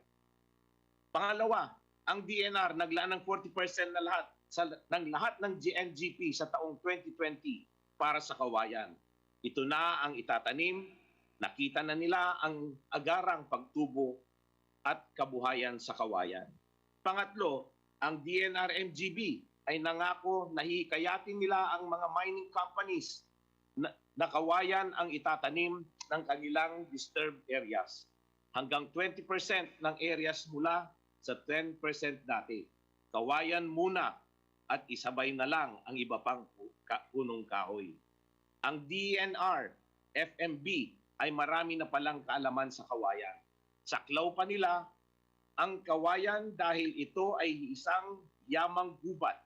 Pangalawa, ang DNR naglaan ng 40% na ng lahat ng GNGP sa taong 2020 para sa kawayan. Ito na ang itatanim, nakita na nila ang agarang pagtubo at kabuhayan sa kawayan. Pangatlo, ang DNR-MGB ay nangako na hihikayatin nila ang mga mining companies na kawayan ang itatanim ng kanilang disturbed areas. Hanggang 20% ng areas mula sa 10% dati. Kawayan muna at isabay na lang ang iba pang punong kahoy. Ang DNR, FMB ay marami na palang kaalaman sa kawayan. Saklaw pa nila ang kawayan dahil ito ay isang yamang gubat.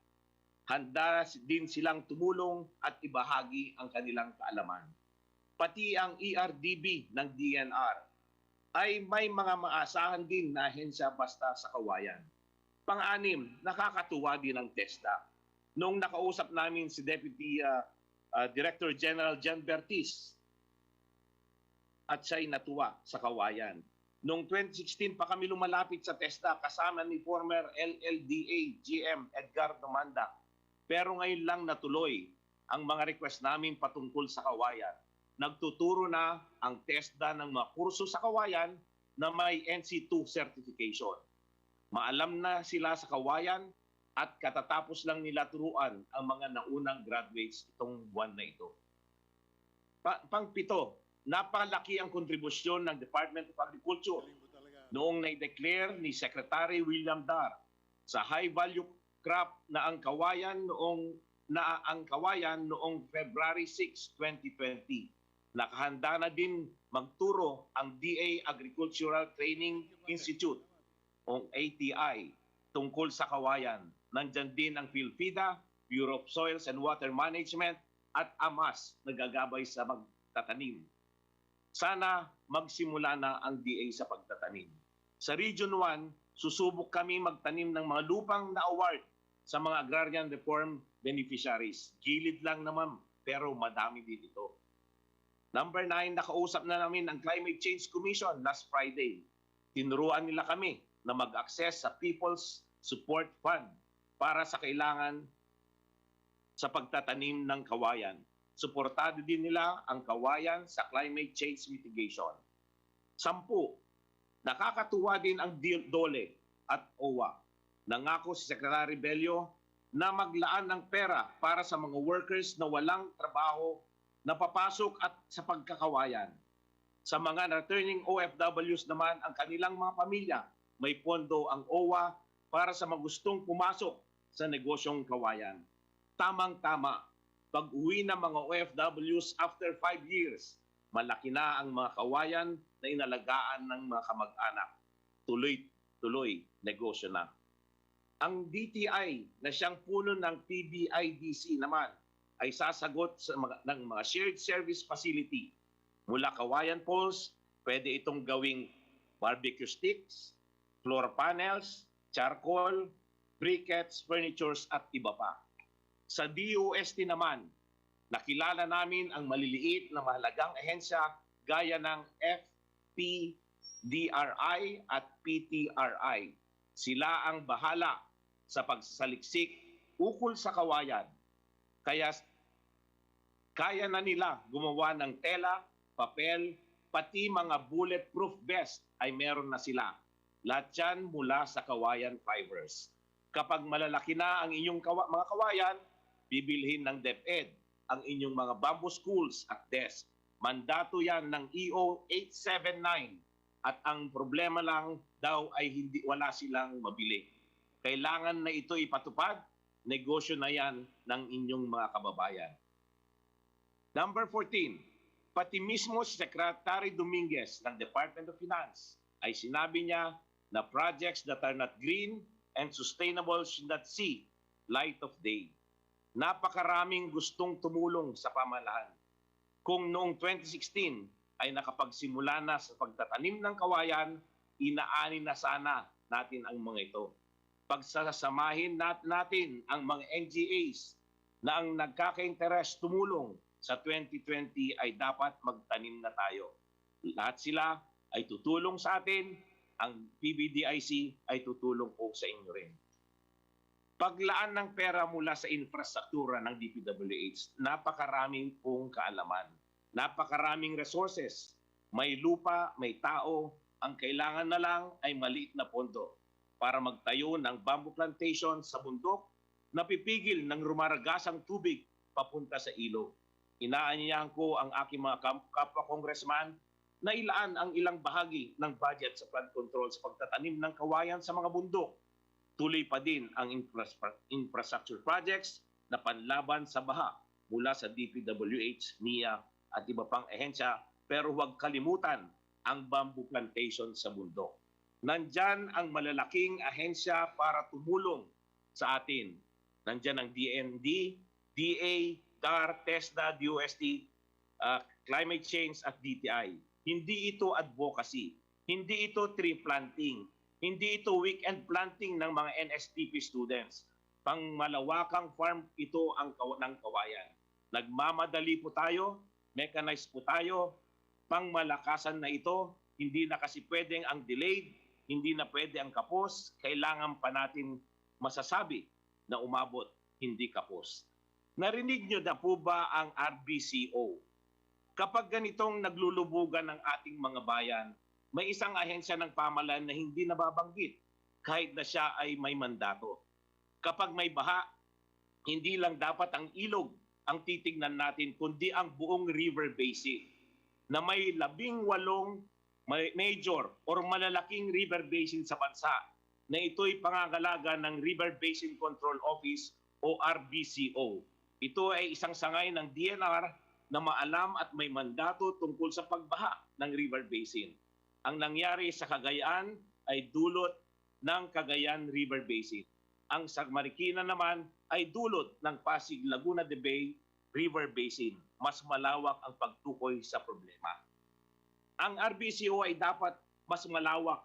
Handa din silang tumulong at ibahagi ang kanilang kaalaman. pati ang ERDB ng DNR ay may mga maasahan din na ahensya basta sa kawayan. Pang-anim, nakakatuwa din ang TESDA. Noong nakausap namin si Deputy Director General Jan Bertis at siya'y natuwa sa kawayan. Noong 2016 pa kami lumalapit sa TESDA kasama ni former LLDA GM Edgar Domanda. Pero ngayon lang natuloy ang mga request namin patungkol sa kawayan. Nagtuturo na ang TESDA ng mga kurso sa kawayan na may NC2 certification. Maalam na sila sa kawayan at katatapos lang nila turuan ang mga naunang graduates itong buwan na ito. Pang-pito, napalaki ang kontribusyon ng Department of Agriculture noong na-declare ni Secretary William Dar sa high-value crop na ang kawayan noong February 6, 2020. Nakahanda na din magturo ang DA Agricultural Training Institute o ATI tungkol sa kawayan. Nandyan din ang PhilFIDA, Bureau of Soils and Water Management at AMAS nagagabay sa magtatanim. Sana magsimula na ang DA sa pagtatanim. Sa Region 1, susubok kami magtanim ng mga lupang na-award sa mga agrarian reform beneficiaries. Gilid lang naman, pero madami din ito. Number 9, nakausap na namin ang Climate Change Commission last Friday. Tinuruan nila kami na mag-access sa People's Support Fund para sa kailangan sa pagtatanim ng kawayan. Suportado din nila ang kawayan sa climate change mitigation. 10, nakakatuwa din ang DOLE at OWA. Nangako si Secretary Bello na maglaan ng pera para sa mga workers na walang trabaho na papasok at sa pagkakawayan. Sa mga returning OFWs naman ang kanilang mga pamilya, may pondo ang OWA para sa mga gustong pumasok sa negosyong kawayan. Tamang-tama, pag-uwi ng mga OFWs after 5 years, malaki na ang mga kawayan na inalagaan ng mga kamag-anak. Tuloy-tuloy, negosyo na. Ang DTI na siyang puno ng PBIDC naman ay sasagot ng mga shared service facility. Mula kawayan poles, pwede itong gawing barbecue sticks, floor panels, charcoal, briquettes, furnitures at iba pa. Sa DOST naman, nakilala namin ang maliliit na mahalagang ahensya gaya ng FPDRI at PTRI. Sila ang bahala sa pagsasaliksik ukol sa kawayan. Kaya na nila gumawa ng tela, papel, pati mga bulletproof vest ay meron na sila. Lahat yan mula sa kawayan fibers. Kapag malalaki na ang inyong mga kawayan, bibilhin ng DepEd ang inyong mga bamboo schools at desk. Mandato yan ng EO 879 at ang problema lang daw ay wala silang mabili. Kailangan na ito ipatupad, negosyo na yan ng inyong mga kababayan. Number 14, pati mismo si Secretary Dominguez ng Department of Finance ay sinabi niya na projects that are not green and sustainable should not see light of day. Napakaraming gustong tumulong sa pamahalaan. Kung noong 2016 ay nakapagsimula na sa pagtatanim ng kawayan, inaani na sana natin ang mga ito. Pagsasamahin natin ang mga NGAs na ang nagkaka-interes tumulong sa 2020 ay dapat magtanim na tayo. Lahat sila ay tutulong sa atin, ang PBDIC ay tutulong po sa inyo rin. Paglaan ng pera mula sa infrastruktura ng DPWH, napakaraming pong kaalaman, napakaraming resources. May lupa, may tao, ang kailangan na lang ay maliit na pondo para magtayo ng bamboo plantation sa bundok na pipigil ng rumaragasang tubig papunta sa ilog. Inaanyayahan ko ang aking mga kapwa-congressman na ilaan ang ilang bahagi ng budget sa flood control sa pagtatanim ng kawayan sa mga bundok. Tuloy pa din ang infrastructure projects na panlaban sa baha mula sa DPWH, NIA at iba pang ehensya, pero huwag kalimutan ang bamboo plantation sa bundok. Nandyan ang malalaking ahensya para tumulong sa atin. Nandyan ang DND, DA, DAR, TESDA, DOST, climate change at DTI. Hindi ito advocacy. Hindi ito tree planting. Hindi ito weekend planting ng mga NSTP students. Pangmalawakang farm ito ng kawayan. Nagmamadali po tayo, mechanized po tayo, pangmalakasan na ito, hindi na kasi pwedeng ang delayed, hindi na pwede ang kapos, kailangan pa natin masasabi na umabot, hindi kapos. Narinig nyo na po ba ang RBCO? Kapag ganitong naglulubugan ng ating mga bayan, may isang ahensya ng pamahalaan na hindi nababanggit kahit na siya ay may mandato. Kapag may baha, hindi lang dapat ang ilog ang titignan natin, kundi ang buong river basin na may 18 major or malalaking river basin sa bansa na ito'y pangangalaga ng River Basin Control Office o RBCO. Ito ay isang sangay ng DNR na maalam at may mandato tungkol sa pagbaha ng river basin. Ang nangyari sa Cagayan ay dulot ng Cagayan River Basin. Ang sa Marikina naman ay dulot ng Pasig Laguna de Bay River Basin. Mas malawak ang pagtukoy sa problema. Ang RBCO ay dapat mas malawak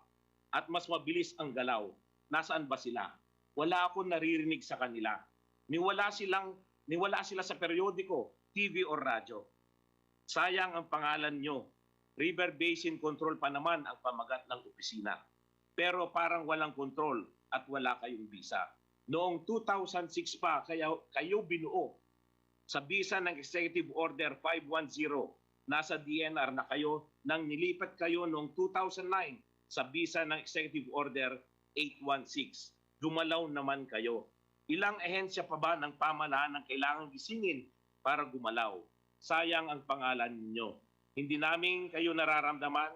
at mas mabilis ang galaw. Nasaan ba sila? Wala akong naririnig sa kanila. Niwala sila sa periodiko, TV o radyo. Sayang ang pangalan nyo. River Basin Control pa naman ang pamagat ng opisina. Pero parang walang control at wala kayong visa. Noong 2006 pa kayo binuo sa bisa ng Executive Order 510. Nasa DNR na kayo nang nilipat kayo noong 2009 sa bisa ng Executive Order 816. Gumalaw naman kayo. Ilang ehensya pa ba ng pamahalaan ang kailangang gisingin para gumalaw? Sayang ang pangalan ninyo. Hindi namin kayo nararamdaman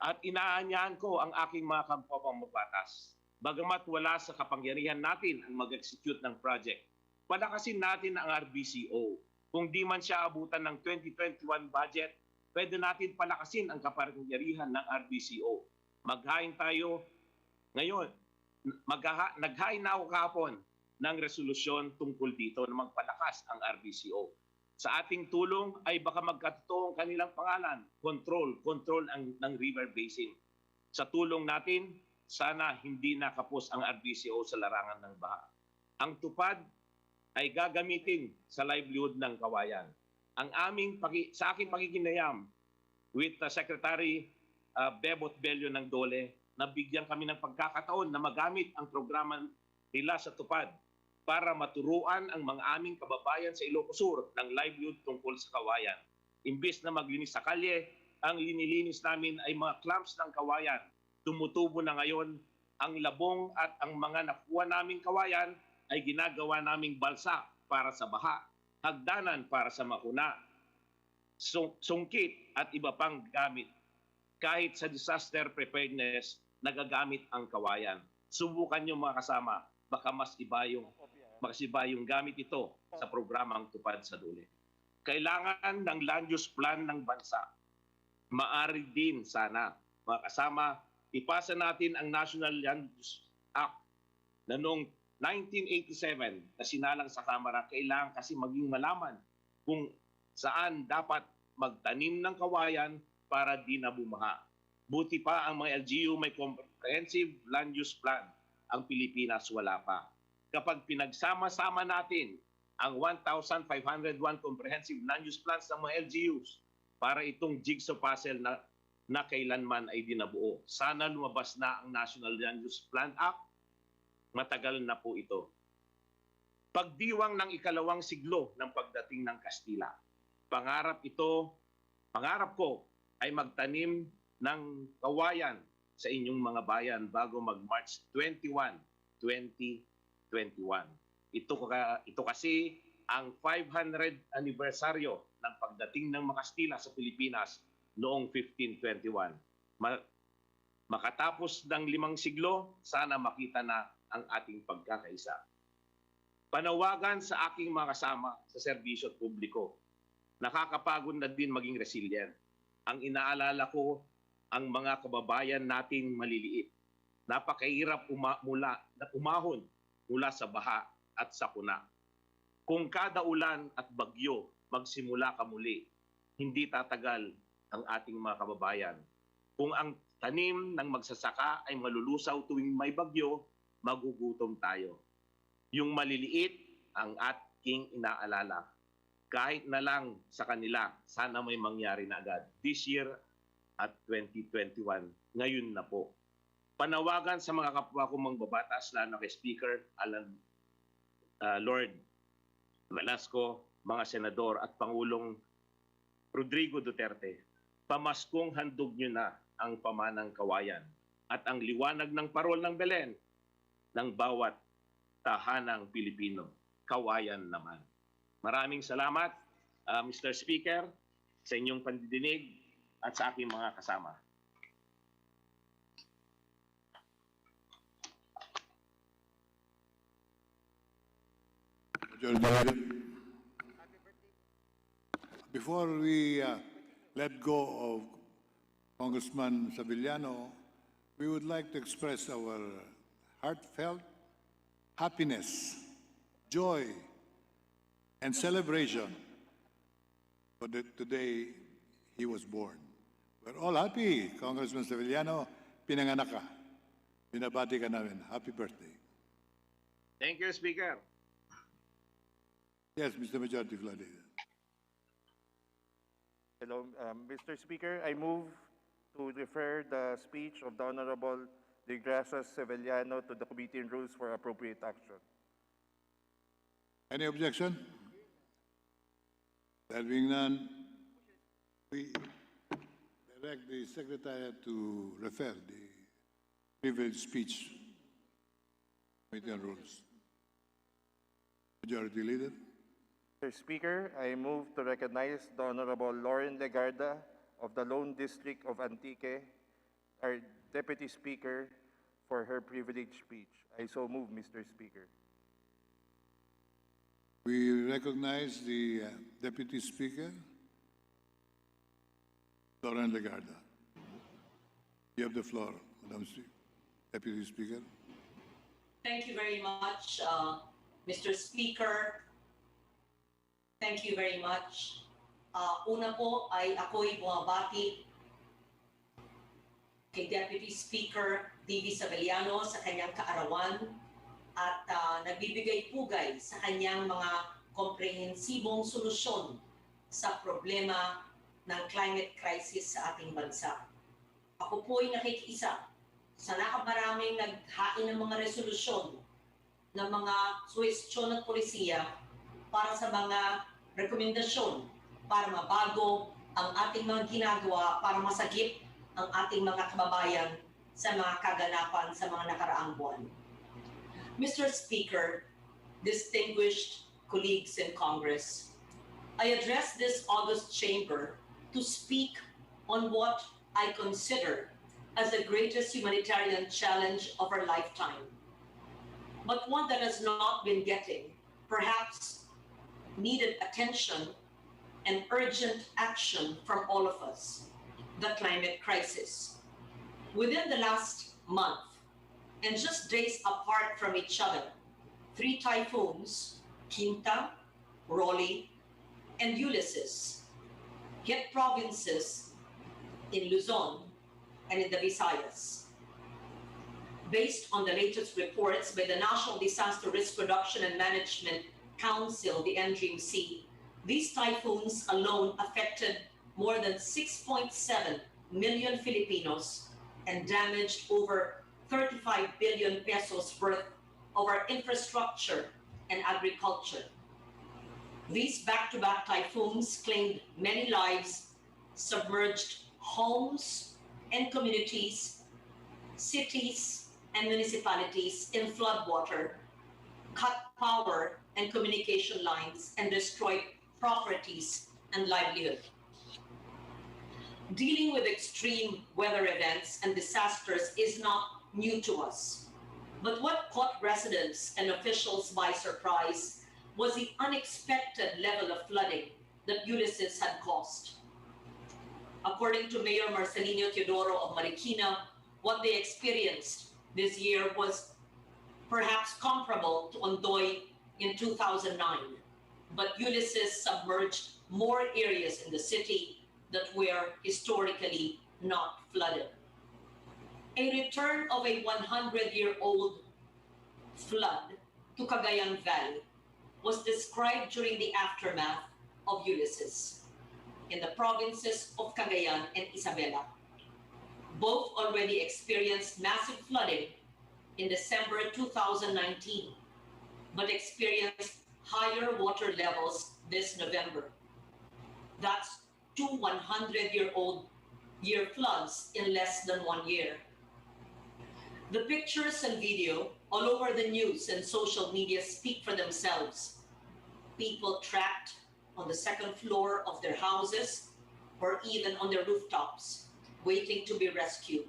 at inaanyahan ko ang aking mga kapwa-pambabatas. Bagamat wala sa kapangyarihan natin ang mag-execute ng project, palakasin natin ang RBCO. Kung di man siya abutan ng 2021 budget, pwede natin palakasin ang kapangyarihan ng RBCO. Maghain tayo ngayon. Naghain na ako kahapon ng resolusyon tungkol dito na magpalakas ang RBCO. Sa ating tulong ay baka magkatotoo ang kanilang pangalan, control ng river basin. Sa tulong natin, sana hindi nakapos ang RBCO sa larangan ng baha. Ang tupad ay gagamitin sa livelihood ng kawayan. Sa aking pakikinayam with Secretary Bebot Bello ng DOLE, nabigyan kami ng pagkakataon na magamit ang programa nila sa tupad para maturuan ang mga aming kababayan sa Ilocos Sur ng livelihood tungkol sa kawayan. Imbes na maglinis sa kalye, ang linilinis namin ay mga clumps ng kawayan. Tumutubo na ngayon ang labong at ang mga nakuha naming kawayan ay ginagawa naming balsa para sa baha, hagdanan para sa makuna, sungkit at iba pang gamit. Kahit sa disaster preparedness, nagagamit ang kawayan. Subukan nyo mga kasama, baka mas iba yung gamit ito sa programang tupad sa DOLE. Kailangan ng land use plan ng bansa. Maari din sana, mga kasama, ipasa natin ang National Land Use Act na noong 1987 na sinalang sa Kamara. Kailangan kasi maging malaman kung saan dapat magtanim ng kawayan para di na bumaha. Buti pa ang mga LGU may comprehensive land use plan. Ang Pilipinas wala pa. Kapag pinagsama-sama natin ang 1,501 comprehensive land use plans ng mga LGUs para itong jigsaw puzzle na kailanman ay dinabuo. Sana lumabas na ang National Land Use Plan Act. Matagal na po ito. Pagdiwang ng ikalawang siglo ng pagdating ng Kastila. Pangarap ko ay magtanim ng kawayan sa inyong mga bayan bago mag-March 21, 2021. Ito kasi ang 500th anibersaryo ng pagdating ng mga Kastila sa Pilipinas noong 1521. Makatapos ng 5 siglo, sana makita na ang ating pagkakaisa. Panawagan sa aking mga kasama sa serbisyo publiko. Nakakapagod na din maging resilient. Ang inaalala ko, ang mga kababayan nating maliliit. Napakahirap umahon mula sa baha at sakuna. Kung kada ulan at bagyo magsimula ka muli, hindi tatagal ang ating mga kababayan. Kung ang tanim ng magsasaka ay malulusaw tuwing may bagyo, magugutom tayo. Yung maliliit ang ating inaalala. Kahit na lang sa kanila, sana may mangyari na agad. This year at 2021, ngayon na po. Panawagan sa mga kapwa kong mangbabatas, lalo kay Speaker Alan Lord Velasco, mga senador at Pangulong Rodrigo Duterte, pamaskong handog nyo na ang pamanang kawayan at ang liwanag ng parol ng Belen ng bawat tahanang Pilipino. Kawayan naman. Maraming salamat, Mr. Speaker, sa inyong pandidinig at sa aking mga kasama. Before we let go of Congressman Savillano, we would like to express our heartfelt happiness, joy, and celebration for the day he was born. We're all happy, Congressman Savillano, pinanganak ka. Binabati ka namin. Happy birthday. Thank you, Speaker. Yes, Mr. Majority Floor Leader. Hello, Mr. Speaker, I move to refer the speech of the Honorable De Gracia Sevillano to the Committee on Rules for appropriate action. Any objection? There being none, we direct the Secretariat to refer the privilege speech Committee on Rules. Majority Leader. Mr. Speaker, I move to recognize the Honorable Lauren Legarda of the Lone District of Antique, our Deputy Speaker, for her privilege speech. I so move, Mr. Speaker. We recognize the Deputy Speaker, Lauren Legarda. You have the floor, Madam Deputy Speaker. Thank you very much, Mr. Speaker. Thank you very much. Una po ay ako'y bumabati kay Deputy Speaker D.V. Savillano sa kanyang kaarawan at nagbibigay pugay sa kanyang mga komprehensibong solusyon sa problema ng climate crisis sa ating bansa. Ako po ay nakikiisa sa nakamaraming naghain ng mga resolusyon ng mga suwestyon at polisiya para sa mga rekomendasyon para mabago ang ating mga ginagawa para masagip ang ating mga kababayan sa mga kaganapan sa mga nakaraang buwan. Mr. Speaker, distinguished colleagues in Congress, I address this august chamber to speak on what I consider as the greatest humanitarian challenge of our lifetime, but one that has not been getting, perhaps, needed attention and urgent action from all of us, the climate crisis. Within the last month, and just days apart from each other, 3 typhoons, Quinta, Rolly, and Ulysses, hit provinces in Luzon and in the Visayas. Based on the latest reports by the National Disaster Risk Reduction and Management Council, the NDRIMC, these typhoons alone affected more than 6.7 million Filipinos and damaged over 35 billion pesos worth of our infrastructure and agriculture. These back-to-back typhoons claimed many lives, submerged homes and communities, cities and municipalities in floodwater, cut power and communication lines, and destroyed properties and livelihood. Dealing with extreme weather events and disasters is not new to us. But what caught residents and officials by surprise was the unexpected level of flooding that Ulysses had caused. According to Mayor Marcelino Teodoro of Marikina, what they experienced this year was perhaps comparable to Ondoy in 2009, but Ulysses submerged more areas in the city that were historically not flooded. A return of a 100-year-old flood to Cagayan Valley was described during the aftermath of Ulysses in the provinces of Cagayan and Isabela. Both already experienced massive flooding in December 2019, but experienced higher water levels this November. That's two 100-year floods in less than 1 year. The pictures and video all over the news and social media speak for themselves. People trapped on the second floor of their houses or even on their rooftops, waiting to be rescued.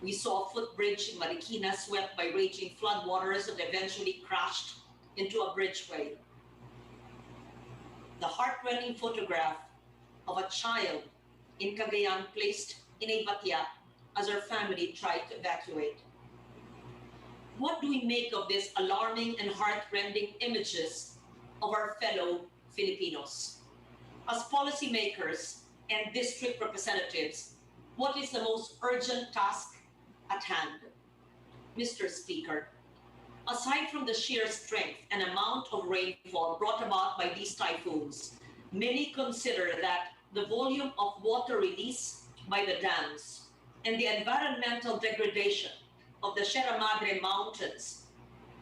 We saw a footbridge in Marikina swept by raging floodwaters that eventually crashed into a bridgeway. The heart-rending photograph of a child in Cagayan placed in a batya as her family tried to evacuate. What do we make of these alarming and heart-rending images of our fellow Filipinos? As policymakers and district representatives, what is the most urgent task at hand? Mr. Speaker, aside from the sheer strength and amount of rainfall brought about by these typhoons, many consider that the volume of water release by the dams and the environmental degradation of the Sierra Madre Mountains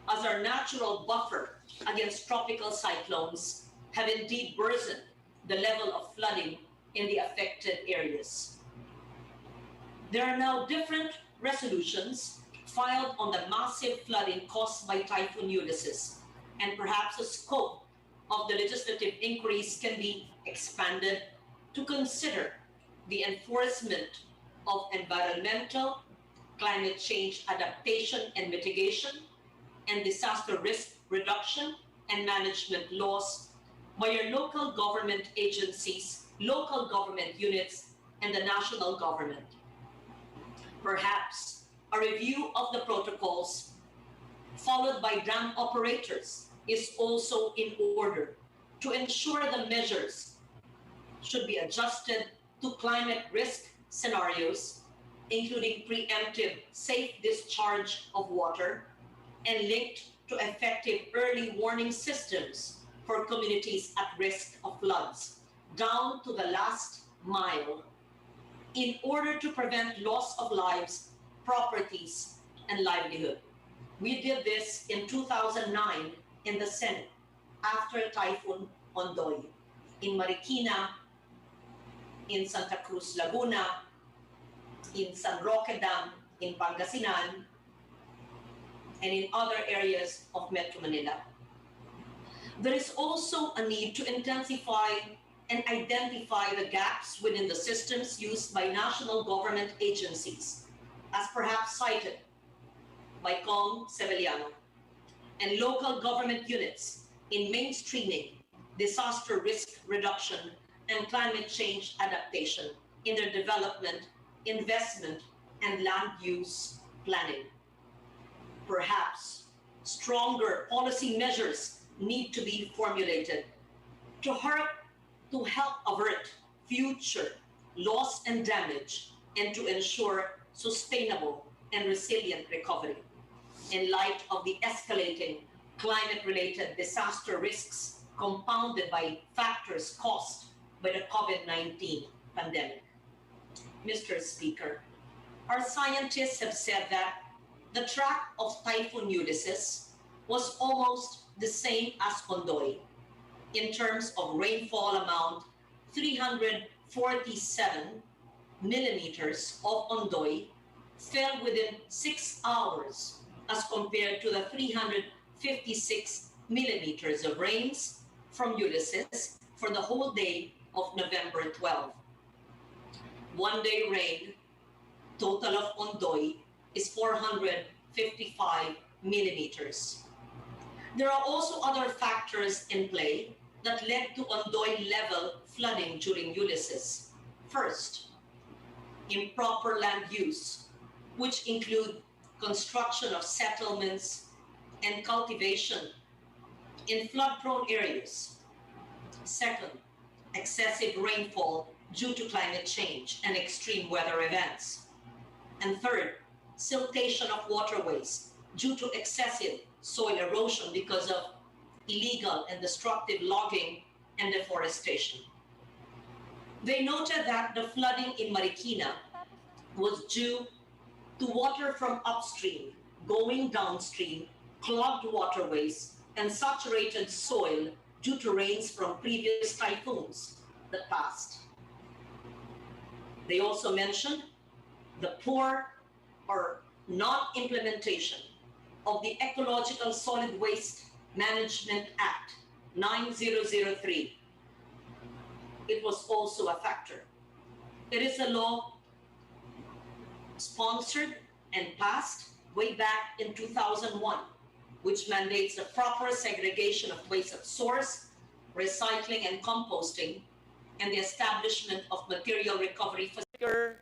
as our natural buffer against tropical cyclones have indeed worsened the level of flooding in the affected areas. There are now different resolutions filed on the massive flooding caused by Typhoon Ulysses, and perhaps the scope of the legislative inquiries can be expanded to consider the enforcement of environmental, climate change adaptation and mitigation, and disaster risk reduction and management laws by your local government agencies, local government units, and the national government. Perhaps a review of the protocols followed by dam operators is also in order to ensure the measures should be adjusted to climate risk scenarios, including preemptive safe discharge of water and linked to effective early warning systems for communities at risk of floods, down to the last mile, in order to prevent loss of lives, properties, and livelihood. We did this in 2009 in the Senate after Typhoon Ondoy, in Marikina, in Santa Cruz, Laguna, in San Roque Dam, in Pangasinan, and in other areas of Metro Manila. There is also a need to intensify and identify the gaps within the systems used by national government agencies, as perhaps cited by Kong Seveliano, and local government units in mainstreaming disaster risk reduction and climate change adaptation in their development, investment, and land use planning. Perhaps stronger policy measures need to be formulated to help avert future loss and damage and to ensure sustainable and resilient recovery in light of the escalating climate-related disaster risks compounded by factors caused by the COVID-19 pandemic. Mr. Speaker, our scientists have said that the track of Typhoon Ulysses was almost the same as Ondoy in terms of rainfall amount. 347 millimeters of Ondoy fell within 6 hours as compared to the 356 millimeters of rains from Ulysses for the whole day of November 12. 1 day rain, total of Ondoy, is 455 millimeters. There are also other factors in play that led to Ondoy level flooding during Ulysses. First, improper land use, which include construction of settlements and cultivation in flood-prone areas. Second, excessive rainfall due to climate change and extreme weather events. And third, siltation of waterways due to excessive soil erosion because of illegal and destructive logging and deforestation. They noted that the flooding in Marikina was due to water from upstream going downstream, clogged waterways, and saturated soil due to rains from previous typhoons that passed. They also mentioned the poor or non-implementation of the Ecological Solid Waste Management Act 9003. It was also a factor. It is a law sponsored and passed way back in 2001, which mandates the proper segregation of waste at source, recycling and composting, and the establishment of material recovery facilities. Speaker,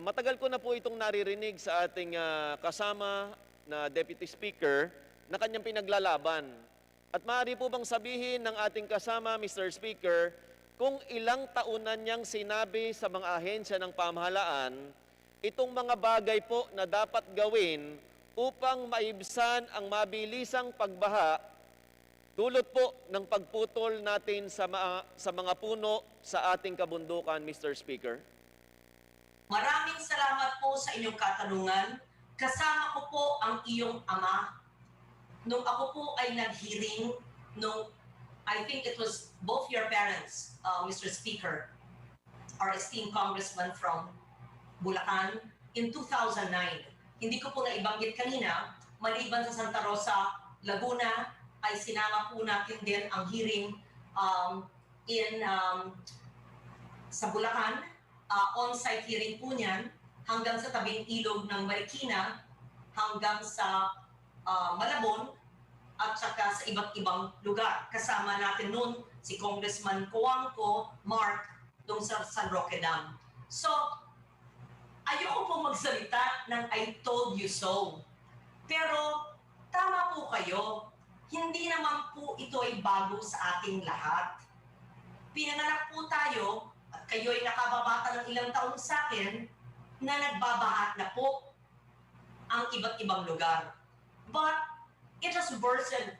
matagal ko na po itong naririnig sa ating kasama na Deputy Speaker na kanyang pinaglalaban. At maaari po bang sabihin ng ating kasama, Mr. Speaker, kung ilang taunan niyang sinabi sa mga ahensya ng pamahalaan itong mga bagay po na dapat gawin upang maibsan ang mabilisang pagbaha dulot po ng pagputol natin sa mga puno sa ating kabundukan, Mr. Speaker? Maraming salamat po sa inyong katanungan. Kasama ko po ang iyong ama. Nung ako po ay nag-hearing, I think it was both your parents, Mr. Speaker, our esteemed congressman from Bulacan, in 2009. Hindi ko po naibanggit kanina, maliban sa Santa Rosa, Laguna, ay sinama po natin din ang hearing sa Bulacan, on-site hearing po niyan, hanggang sa tabing ilog ng Marikina, hanggang sa Malabon, at saka sa iba't ibang lugar. Kasama natin noon si Congressman Coangco, Mark, doon sa San Roque Dam. So, ayoko po magsalita ng I told you so. Pero, tama po kayo. Hindi naman po ito ay bago sa ating lahat. Pinanganak po tayo, at kayo ay nakababata ng ilang taon sa akin, na nagbabaha na po ang iba't ibang lugar. But, it has worsened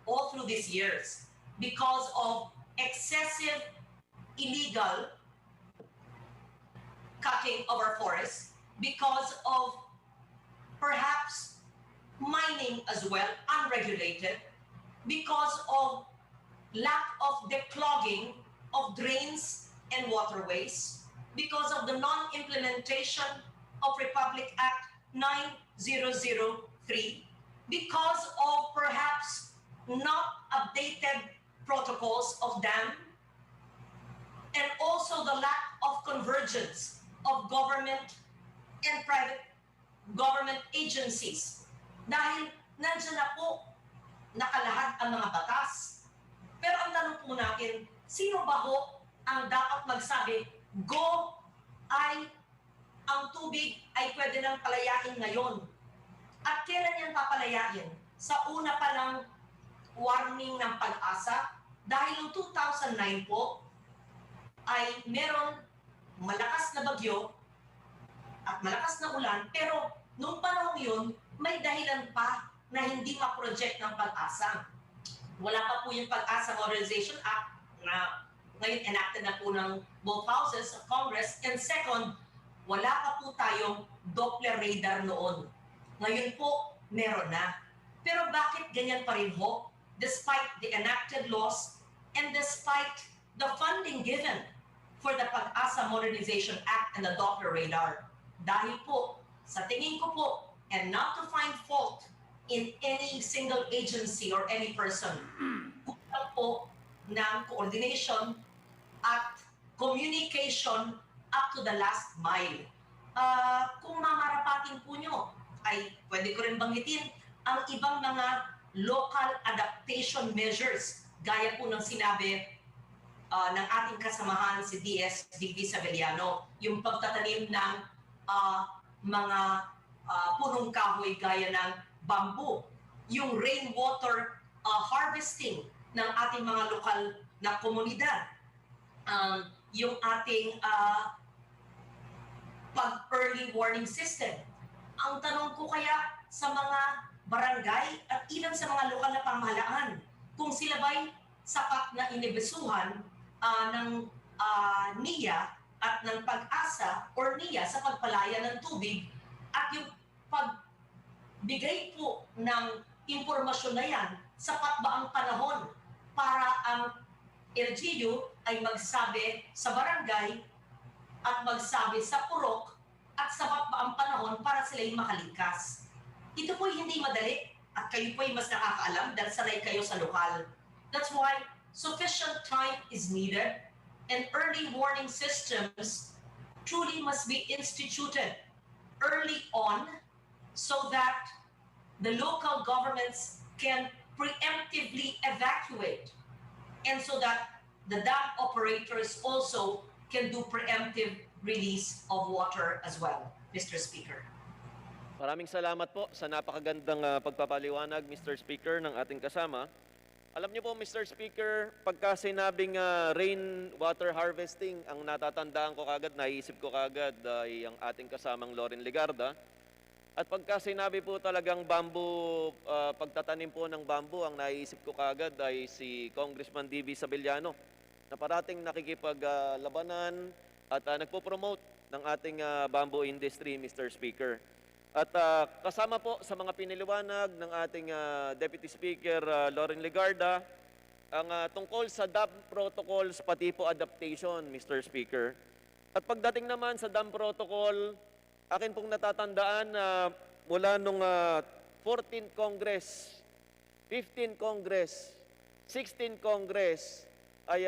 all through these years because of excessive illegal cutting of our forests, because of perhaps mining as well, unregulated, because of lack of declogging of drains and waterways, because of the non-implementation of Republic Act 9003, because of perhaps not updated protocols of dam, and also the lack of convergence of government and private government agencies. Dahil nandiyan na po nakalahad ang mga batas. Pero ang tanong po natin, sino ba ho ang dapat magsabi, go, ang tubig ay pwede nang palayain ngayon. At kailan yan papalayain? Sa una pa lang warning ng Pag-asa, dahil noong 2009 po, ay meron malakas na bagyo at malakas na ulan, pero noong panahon yun, may dahilan pa na hindi ma-project ng Pag-asa. Wala pa po yung Pag-asa Modernization Act na ngayon enacted na po ng both houses of Congress. And second, wala pa po tayong Doppler radar noon. Ngayon po, meron na. Pero bakit ganyan pa rin ho? Despite the enacted laws and despite the funding given for the Pag-asa Modernization Act and the Doppler radar. Dahil po, sa tingin ko po, and not to find fault in any single agency or any person, kulang po ng coordination at communication up to the last mile. Kung mamarapatin po nyo, ay pwede ko rin banggitin ang ibang mga local adaptation measures, gaya po ng sinabi ng ating kasamahan si DS Digby Sabeliano, yung pagtatanim ng mga punong kahoy gaya ng bamboo, yung rainwater harvesting ng ating mga lokal na komunidad. Yung ating pag-early warning system. Ang tanong ko kaya sa mga barangay at even sa mga lokal na pamahalaan, kung sila ba'y sapat na inibesuhan ng NIA at ng pag-asa or NIA sa pagpalaya ng tubig at yung pagbigay po ng impormasyon na yan, sapat ba ang panahon para ang LGU ay magsabi sa barangay at magsabi sa purok at sapat ba ang panahon para sila'y makalikas. Ito po'y hindi madali at kayo po'y mas nakakaalam dahil sanay kayo sa lokal. That's why sufficient time is needed and early warning systems truly must be instituted early on so that the local governments can preemptively evacuate and so that the dam operators also can do preemptive release of water as well, Mr. Speaker. Maraming salamat po sa napakagandang pagpapaliwanag, Mr. Speaker, ng ating kasama. Alam niyo po, Mr. Speaker, pagka sinabing rain water harvesting, ang natatandaan ko kagad, naisip ko kagad ay ang ating kasamang Loren Legarda. At pagka sinabi po talagang bamboo, pagtatanim po ng bamboo, ang naisip ko kagad ay si Congressman D.V. Sabeliano, na parating nakikipaglabanan at nagpo-promote ng ating bamboo industry, Mr. Speaker. At kasama po sa mga piniliwanag ng ating Deputy Speaker Loren Legarda, ang tungkol sa dam protocols pati po adaptation, Mr. Speaker. At pagdating naman sa dam protocol, akin pong natatandaan na mula nung 14th Congress, 15th Congress, 16th Congress, ay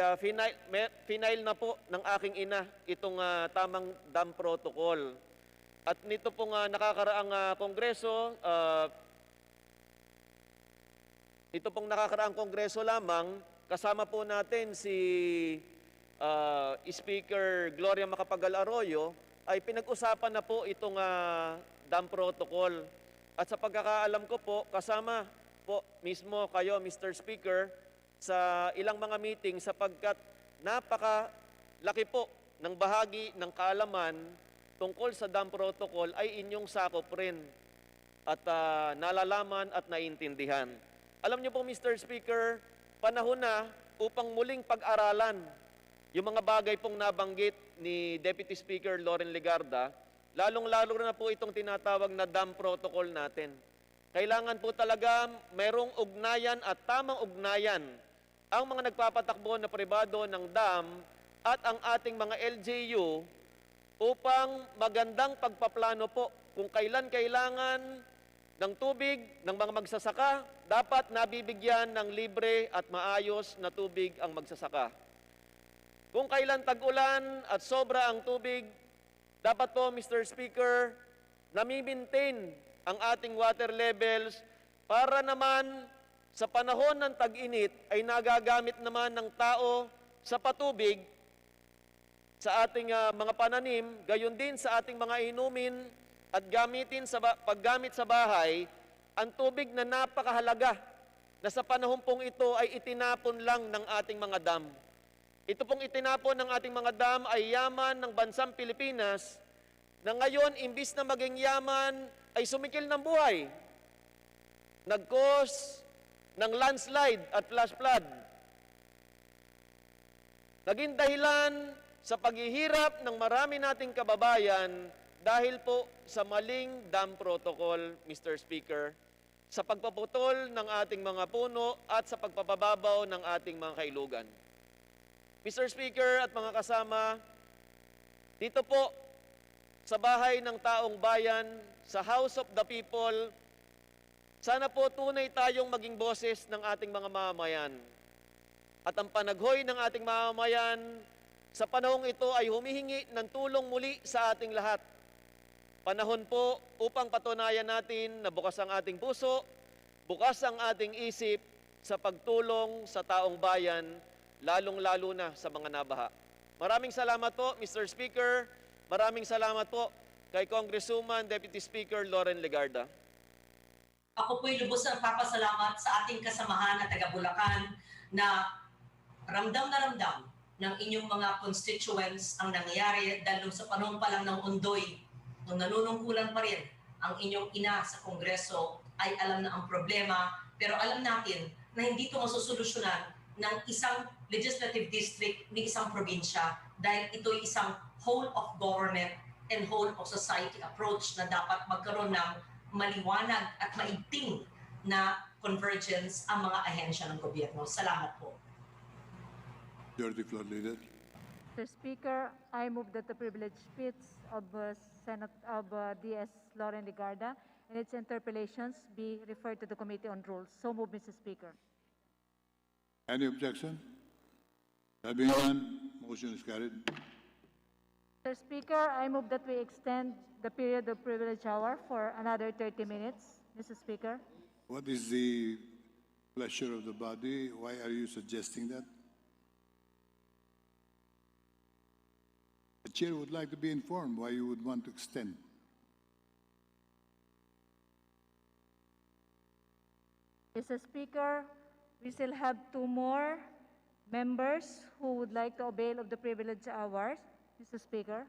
final na po ng aking ina itong tamang dam protocol. At nito pong nakakaraang kongreso, lamang, kasama po natin si Speaker Gloria Macapagal Arroyo, ay pinag-usapan na po itong dam protocol. At sa pagkakaalam ko po, kasama po mismo kayo, Mr. Speaker, sa ilang mga meeting sapagkat napakalaki po ng bahagi ng kaalaman tungkol sa dam protocol ay inyong sakop rin at nalalaman at naiintindihan. Alam niyo po, Mr. Speaker, panahon na upang muling pag-aralan yung mga bagay pong nabanggit ni Deputy Speaker Loren Legarda, lalong-lalo na po itong tinatawag na dam protocol natin. Kailangan po talaga mayroong ugnayan at tamang ugnayan ang mga nagpapatakbo na pribado ng dam at ang ating mga LGU upang magandang pagpaplano po kung kailan kailangan ng tubig ng mga magsasaka, dapat nabibigyan ng libre at maayos na tubig ang magsasaka. Kung kailan tag-ulan at sobra ang tubig, dapat po, Mr. Speaker, nami-maintain ang ating water levels para naman sa panahon ng tag-init ay nagagamit naman ng tao sa patubig sa ating mga pananim, gayon din sa ating mga inumin at paggamit sa bahay, ang tubig na napakahalaga na sa panahon pong ito ay itinapon lang ng ating mga dam. Ito pong itinapon ng ating mga dam ay yaman ng bansang Pilipinas na ngayon, imbis na maging yaman, ay sumikil ng buhay. Nag-cause ng landslide at flash flood. Naging dahilan sa paghihirap ng marami nating kababayan dahil po sa maling dam protocol, Mr. Speaker, sa pagpaputol ng ating mga puno at sa pagpapababaw ng ating mga kailugan. Mr. Speaker at mga kasama, dito po sa bahay ng taong bayan, sa House of the People, sana po tunay tayong maging boses ng ating mga mamamayan. At ang panaghoy ng ating mamamayan sa panahong ito ay humihingi ng tulong muli sa ating lahat. Panahon po upang patunayan natin na bukas ang ating puso, bukas ang ating isip sa pagtulong sa taong bayan, lalong-lalo na sa mga nabaha. Maraming salamat po, Mr. Speaker. Maraming salamat po kay Congresswoman Deputy Speaker Loren Legarda. Ako po'y lubos ang papasalamat sa ating kasamahan na taga Bulacan na ramdam ng inyong mga constituents ang nangyayari dahil nung sa panahon pa lang ng Ondoy, nung nanunungkulan pa rin ang inyong ina sa Kongreso ay alam na ang problema, pero alam natin na hindi ito masusolusyonan ng isang legislative district ni isang probinsya dahil ito'y isang whole of government and whole of society approach na dapat magkaroon ng maliwanag at maigting na convergence ang mga ahensya ng gobyerno. Salamat po. Majority Floor Leader. Mr. Speaker, I move that the privileged speech of DS Lauren Legarda and its interpellations be referred to the Committee on Rules. So move, Mr. Speaker. Any objection? Having none, motion is carried. Mr. Speaker, I move that we extend the period of privilege hour for another 30 minutes. Mr. Speaker. What is the pleasure of the body? Why are you suggesting that? The chair would like to be informed why you would want to extend. Mr. Speaker, we still have 2 more members who would like to avail of the privilege hours. Mr. Speaker.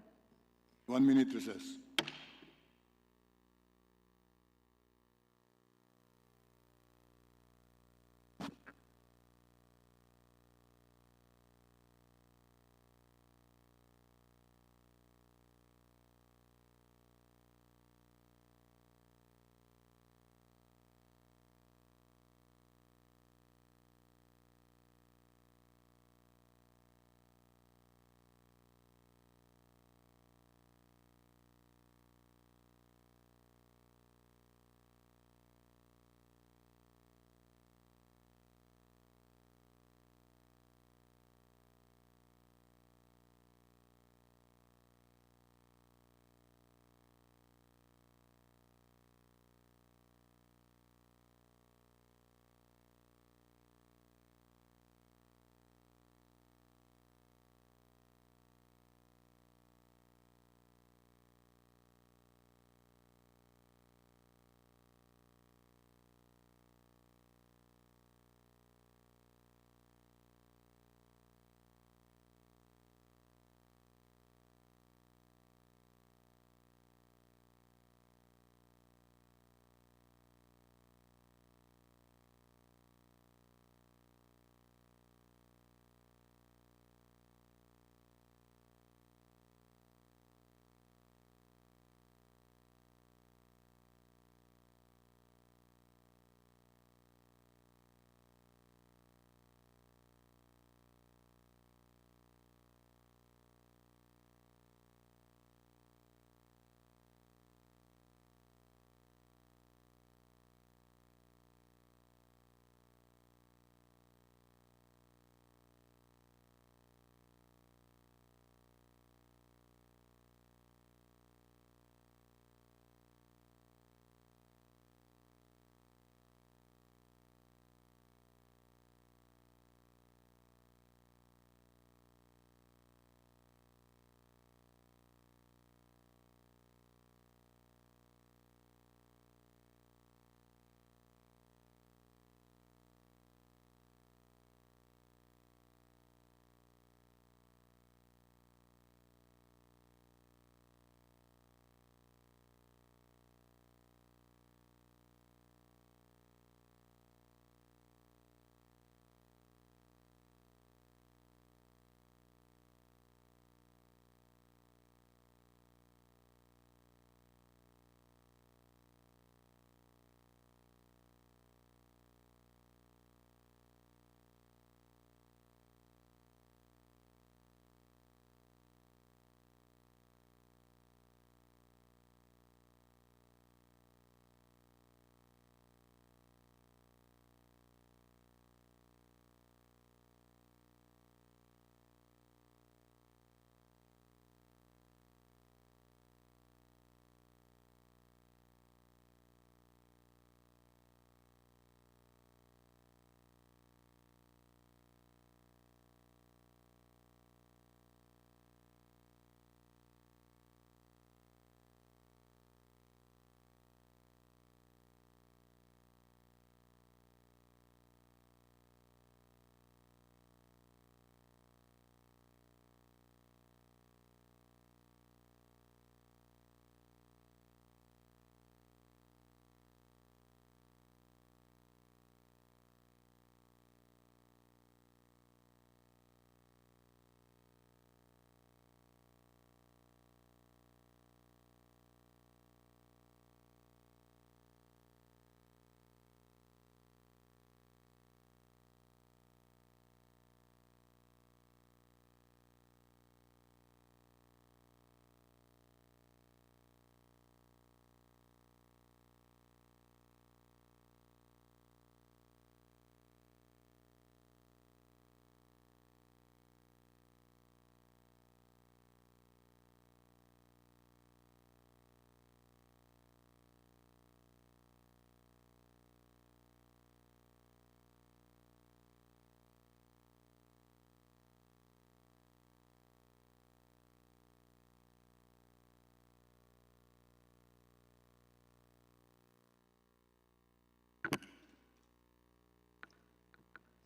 1 minute recess.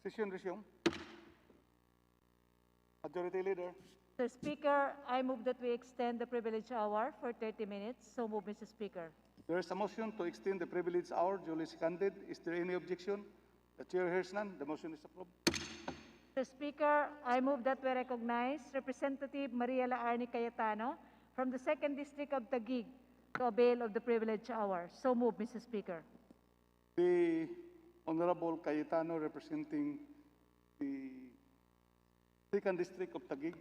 Session resume. Majority Leader. Mr. Speaker, I move that we extend the privilege hour for 30 minutes. So move, Mr. Speaker. There is a motion to extend the privilege hour duly seconded. Is there any objection? The chair hears none. The motion is approved. Mr. Speaker, I move that we recognize Representative Maria Laarni Cayetano from the 2nd District of Taguig to avail of the privilege hour. So move, Mr. Speaker. The Honorable Cayetano representing the 2nd District of Taguig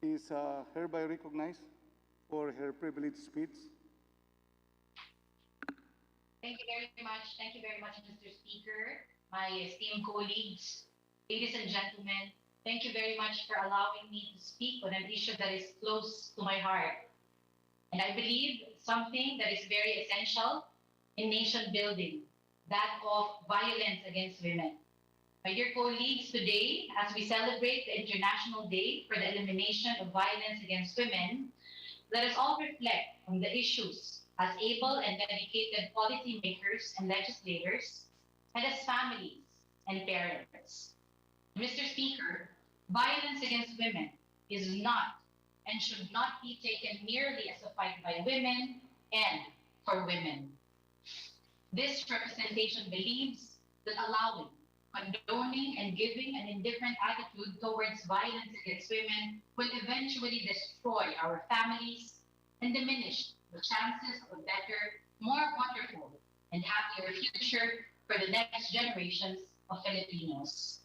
is hereby recognized for her privileged speech. Thank you very much. Thank you very much, Mr. Speaker, my esteemed colleagues, ladies and gentlemen. Thank you very much for allowing me to speak on an issue that is close to my heart. And I believe something that is very essential in nation building, that of violence against women. My dear colleagues, today, as we celebrate the International Day for the Elimination of Violence Against Women, let us all reflect on the issues as able and dedicated policymakers and legislators, and as families and parents. Mr. Speaker, violence against women is not and should not be taken merely as a fight by women and for women. This representation believes that allowing, condoning, and giving an indifferent attitude towards violence against women will eventually destroy our families and diminish the chances of a better, more wonderful, and happier future for the next generations of Filipinos.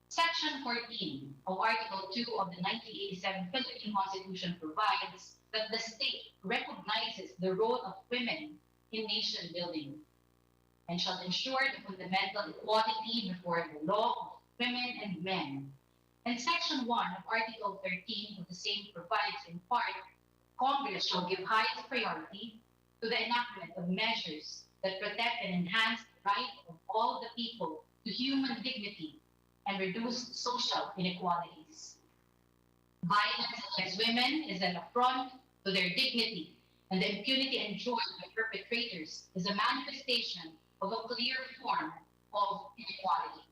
Section 14 of Article 2 of the 1987 Philippine Constitution provides that the state recognizes the role of women in nation building and shall ensure the fundamental equality before the law of women and men. And Section 1 of Article 13 of the same provides in part, Congress shall give highest priority to the enactment of measures that protect and enhance the right of all the people to human dignity and reduce social inequalities. Violence against women is an affront to their dignity, and the impunity enjoyed by perpetrators is a manifestation of a clear form of inequality.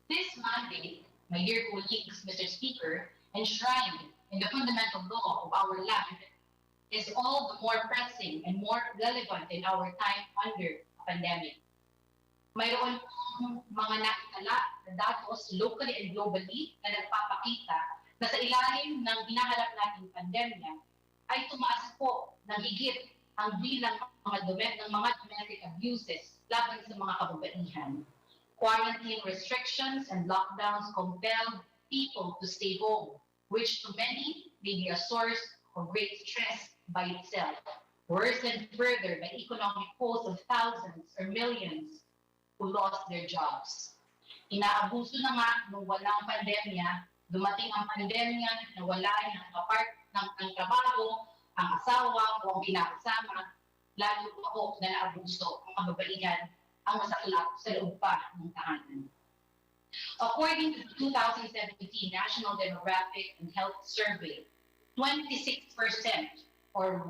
This mandate, my dear colleagues, Mr. Speaker, enshrined in the fundamental law of our land, is all the more pressing and more relevant in our time under a pandemic. Mayroon pong mga nakitala na datos locally and globally na nagpapakita na sa ilalim ng hinaharap nating pandemya ay tumaas po ng higit ang bilang ng mga domestic abuses laban sa mga kababaihan. Quarantine restrictions and lockdowns compelled people to stay home, which to many may be a source of great stress by itself, worsened further by economic woes of thousands or millions who lost their jobs. Inaabuso na nga nung walang pandemya, dumating ang pandemya na wala ng kapart ng trabaho, ang asawa o ang pinakasama, lalo pa po na naabuso ang kababaihan ang masaklap sa loob pa ng tahanan. According to the 2017 National Demographic and Health Survey, 26% or 1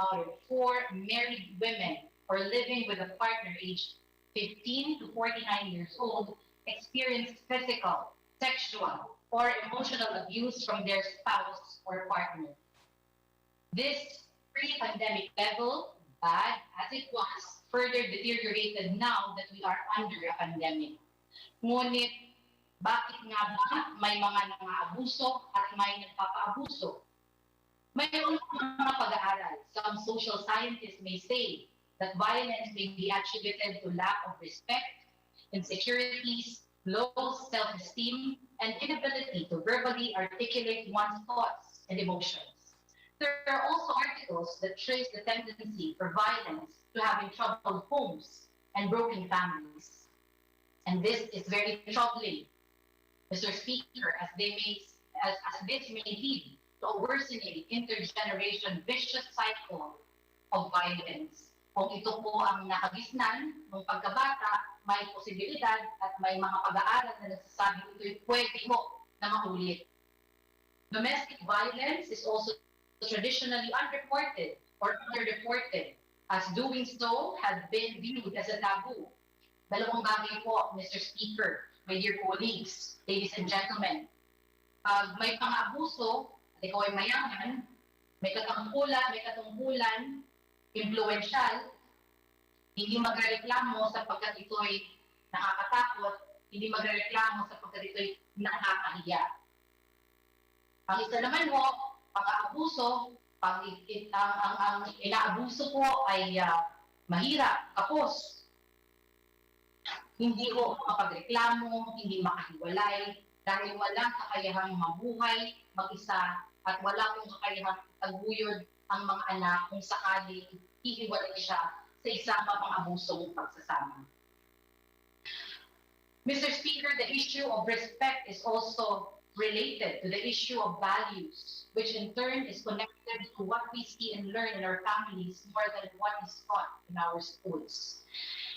out of 4 married women or living with a partner aged 15 to 49 years old experienced physical, sexual, or emotional abuse from their spouse or partner. This pre-pandemic level, bad as it was, further deteriorated now that we are under a pandemic. Ngunit, bakit nga ba may mga nang-aabuso at may nagpapaabuso? Mayroon mga pag-aaral. Some social scientists may say that violence may be attributed to lack of respect, insecurities, low self-esteem, and inability to verbally articulate one's thoughts and emotions. There are also articles that trace the tendency for violence to having troubled homes and broken families. And this is very troubling, Mr. Speaker, as this may lead to a worsening intergeneration vicious cycle of violence. Kung ito po ang nakagisnan ng pagkabata, may posibilidad at may mga pag-aaral na nagsasabi ito'y pwede mo na maulit. Domestic violence is also traditionally unreported or underreported, as doing so has been viewed as a taboo. Dalawang bagay po, Mr. Speaker. my dear colleagues, ladies and gentlemen, pag may pang-abuso, at ikaw ay mayaman, may katungkulan, influential, hindi magrereklamo sapagkat ito'y nakakatakot, hindi magrereklamo sapagkat ito'y nakakahiya. Ang isa naman ho, pag-aabuso, pag ang inaabuso po ay mahirap, kapos. Hindi ho makapagreklamo, hindi makahiwalay, dahil walang kakayahang mabuhay, mag-isa, at wala pong kakayahang taguyod ang mga anak kung sakali hihiwalay siya sa isang pang-abusong pagsasama. Mr. Speaker, the issue of respect is also related to the issue of values, which in turn is connected to what we see and learn in our families more than what is taught in our schools.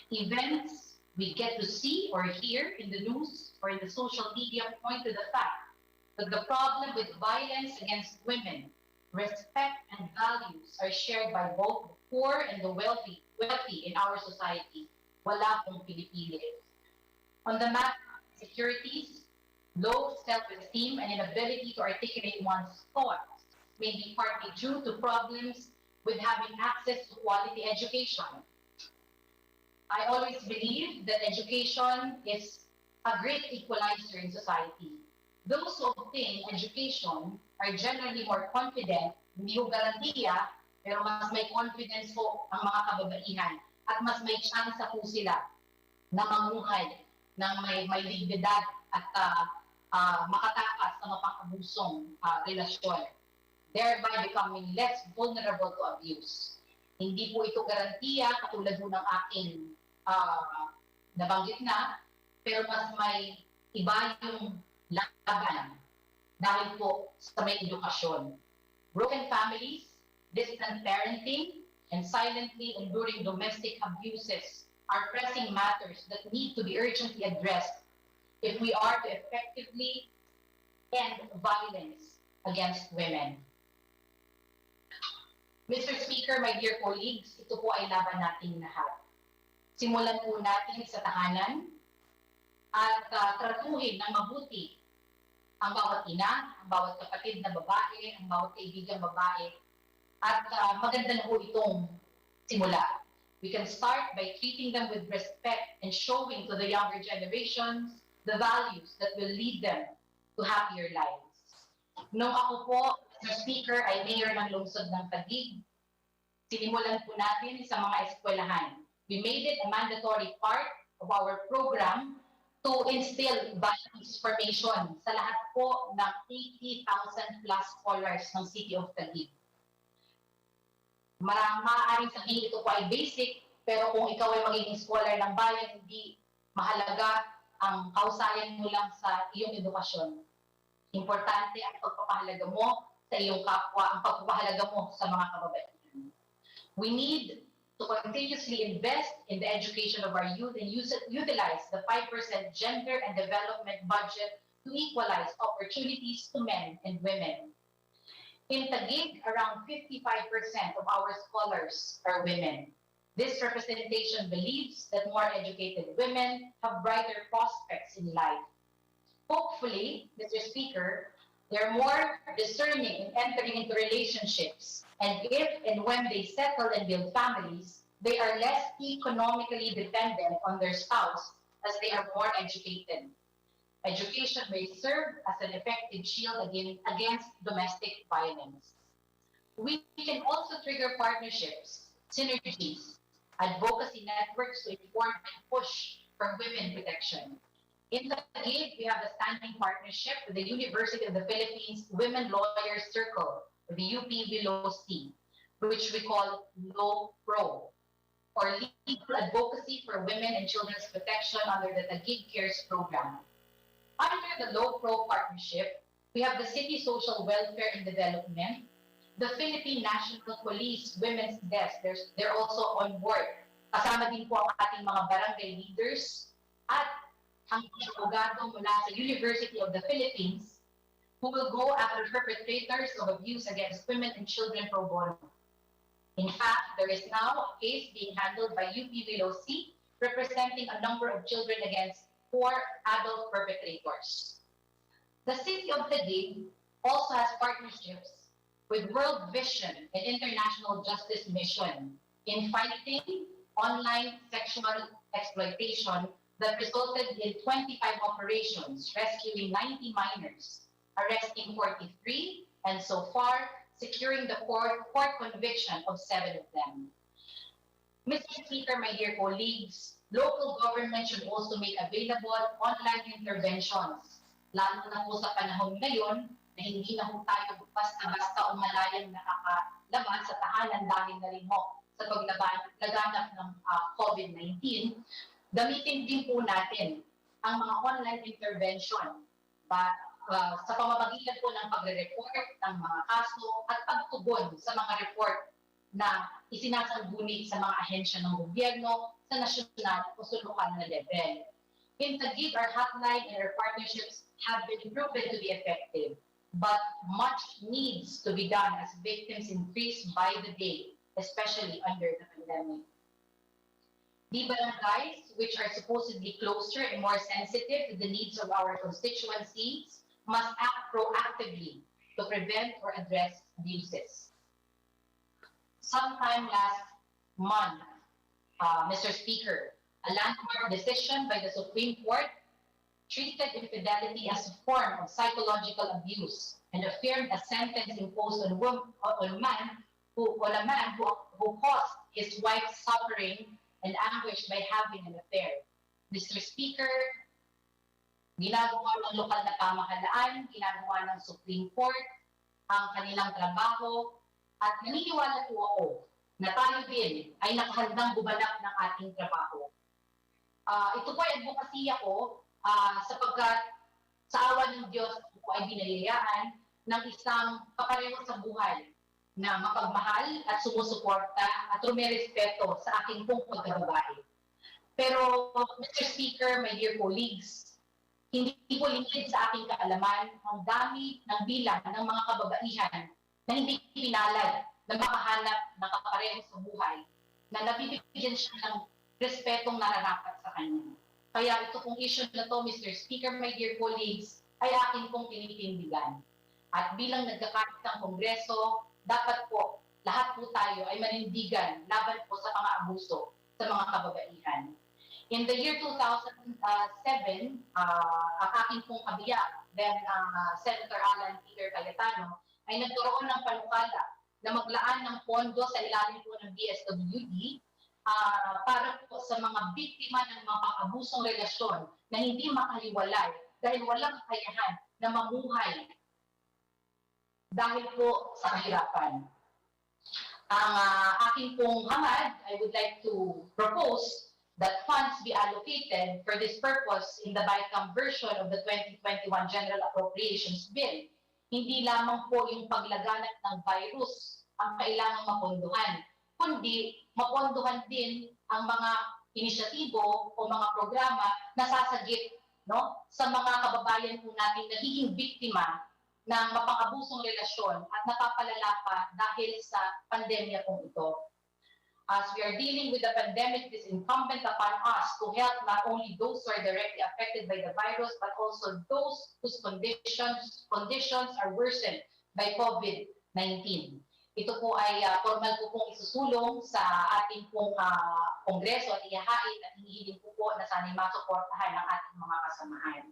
Events we get to see or hear in the news or in the social media point to the fact that the problem with violence against women, respect and values are shared by both the poor and the wealthy in our society. Wala pong pinipili. On the matter of insecurities, low self-esteem and inability to articulate one's thoughts may be partly due to problems with having access to quality education. I always believe that education is a great equalizer in society. Those who obtain education are generally more confident, hindi ko garantiya, pero mas may confidence po ang mga kababaihan at mas may chance po sila na mamuhay ng may dignidad at makatakas sa mapang-abusong relasyon, thereby becoming less vulnerable to abuse. Hindi po ito garantiya katulad po ng aking nabanggit na, pero mas may iba yung laban dahil po sa may edukasyon. Broken families, distant parenting, and silently enduring domestic abuses are pressing matters that need to be urgently addressed if we are to effectively end violence against women. Mr. Speaker, my dear colleagues, ito po ay laban nating lahat. Simulan po natin sa tahanan at tratuhin ng mabuti ang bawat ina, ang bawat kapatid na babae, ang bawat kaibigang babae. At maganda na po itong simula. We can start by treating them with respect and showing to the younger generations the values that will lead them to happier lives. Nung ako po, Mr. Speaker, ay mayor ng lungsod ng Taguig, sinimulan po natin sa mga eskwelahan. We made it a mandatory part of our program to instill values formation sa lahat po ng 80,000 plus scholars ng City of Taguig. Maaaring sabihin ito po ay basic, pero kung ikaw ay magiging scholar ng bayan, hindi mahalaga ang kausayan mo lang sa iyong edukasyon. Importante ang pagpapahalaga mo sa iyong kapwa, ang pagpapahalaga mo sa mga kababaihan. We need to continuously invest in the education of our youth and utilize the 5% gender and development budget to equalize opportunities to men and women. In Taguig, around 55% of our scholars are women. This representation believes that more educated women have brighter prospects in life. Hopefully, Mr. Speaker, they're more discerning in entering into relationships. And if and when they settle and build families, they are less economically dependent on their spouse as they are more educated. Education may serve as an effective shield against domestic violence. We can also trigger partnerships, synergies, advocacy networks to inform and push for women protection. In Taguig, we have a standing partnership with the University of the Philippines Women Lawyers Circle, the UP-VLOC, which we call LOPRO, or Legal Advocacy for Women and Children's Protection under the Taguig Cares Program. Under the LOPRO partnership, we have the City Social Welfare and Development, the Philippine National Police Women's Desk, they're also on board. Kasama din po ang ating mga barangay leaders at ang abogado mula sa University of the Philippines who will go after perpetrators of abuse against women and children pro bono. In fact, there is now a case being handled by UP-VLOC representing a number of children against for adult perpetrators. The City of Taguig also has partnerships with World Vision and International Justice Mission in fighting online sexual exploitation that resulted in 25 operations, rescuing 90 minors, arresting 43, and so far, securing the court conviction of 7 of them. Mr. Speaker, my dear colleagues, local government should also make available online interventions, lalo na po sa panahon ngayon na hindi na po tayo basta-basta umalayang nakakalabas sa tahanan dahil na rin ho sa paglaganap ng COVID-19. Gamitin din po natin ang mga online intervention sa pamamagitan po ng pagre-report ng mga kaso at pagtugon sa mga report na isinasangguni sa mga ahensya ng gobyerno sa nasyonal o sa lokal na level. In Taguig, our hotline and our partnerships have been proven to be effective, but much needs to be done as victims increase by the day, especially under the pandemic. The barangays, which are supposedly closer and more sensitive to the needs of our constituencies, must act proactively to prevent or address abuses. Sometime last month, Mr. Speaker, a landmark decision by the Supreme Court treated infidelity as a form of psychological abuse and affirmed a sentence imposed on a man who caused his wife suffering and anguish by having an affair. Mr. Speaker, ginagawa ng lokal na pamahalaan, ginagawa ng Supreme Court ang kanilang trabaho, at naniniwala po ako na tayo din ay nakahandang gumanap ng ating trabaho. Ito po ay advokasya ko sapagkat sa awa ng Diyos po ay binayayaan ng isang kapareho sa buhay na mapagmahal at sumusuporta at rumerespeto sa aking pong pagkababae. Pero, Mr. Speaker, my dear colleagues, hindi po lingkid sa aking kaalaman ang dami ng bilang ng mga kababaihan na hindi pinalad na makahanap ng kapareho sa buhay na nabibigyan siya ng respetong nararapat sa kanya. Kaya ito pong issue na to, Mr. Speaker, my dear colleagues, ay akin pong tinitindigan. At bilang nagkakapit ng Kongreso, dapat po, lahat po tayo ay manindigan laban po sa mga abuso sa mga kababaihan. In the year 2007, ang aking pong kabiyak, then Senator Alan Peter Cayetano, ay nagkaroon ng panukala na maglaan ng pondo sa ilalim po ng DSWD para po sa mga biktima ng mga abusong relasyon na hindi makahiwalay dahil walang kakayahan na mamuhay dahil po sa kahirapan. Ang aking pong hangad, I would like to propose that funds be allocated for this purpose in the BICAM version of the 2021 General Appropriations Bill. Hindi lamang po yung paglaganap ng virus ang kailangang mapondohan, kundi mapondohan din ang mga inisyatibo o mga programa na sasagip sa mga kababayan po natin nagiging biktima ng mapang-abusong relasyon at napapalala pa dahil sa pandemya pong ito. As we are dealing with the pandemic, it is incumbent upon us to help not only those who are directly affected by the virus, but also those whose conditions are worsened by COVID-19. Ito po ay formal po pong isusulong sa ating pong Kongreso at ihahain at hinihiling po na sana'y masuportahan ng ating mga kasamahan.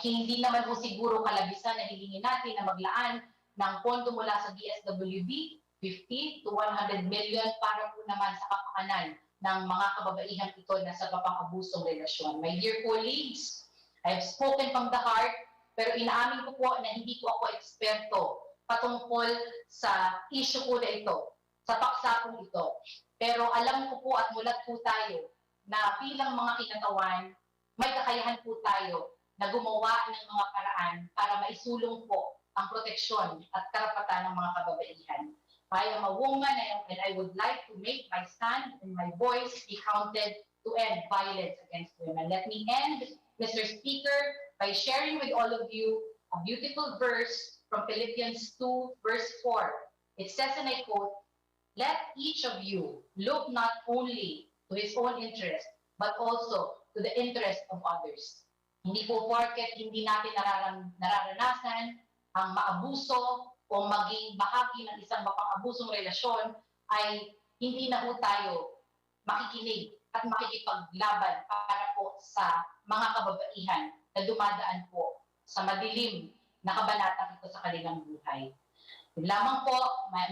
Hindi naman po siguro kalabisan na hilingin natin na maglaan ng pondo mula sa DSWD 50 to 100 million para po naman sa kapakanan ng mga kababaihan ito na sa papang-abusong relasyon. My dear colleagues, I have spoken from the heart, pero inaamin ko po na hindi po ako eksperto patungkol sa issue po na ito, sa paksa po ito. Pero alam ko po at mulat po tayo na bilang mga kinatawan, may kakayahan po tayo na gumawa ng mga paraan para maisulong po ang proteksyon at karapatan ng mga kababaihan. I am a woman and I would like to make my stand and my voice be counted to end violence against women. Let me end, Mr. Speaker, by sharing with all of you a beautiful verse from Philippians 2, verse 4. It says, and I quote, "Let each of you look not only to his own interest, but also to the interest of others. Hindi po porket hindi natin nararanasan ang maabuso o maging bahagi ng isang mapang-abusong relasyon ay hindi na po tayo makikinig at makikipaglaban para po sa mga kababaihan na dumadaan po sa madilim na kabanatang ito sa kanilang buhay. Yun lamang po,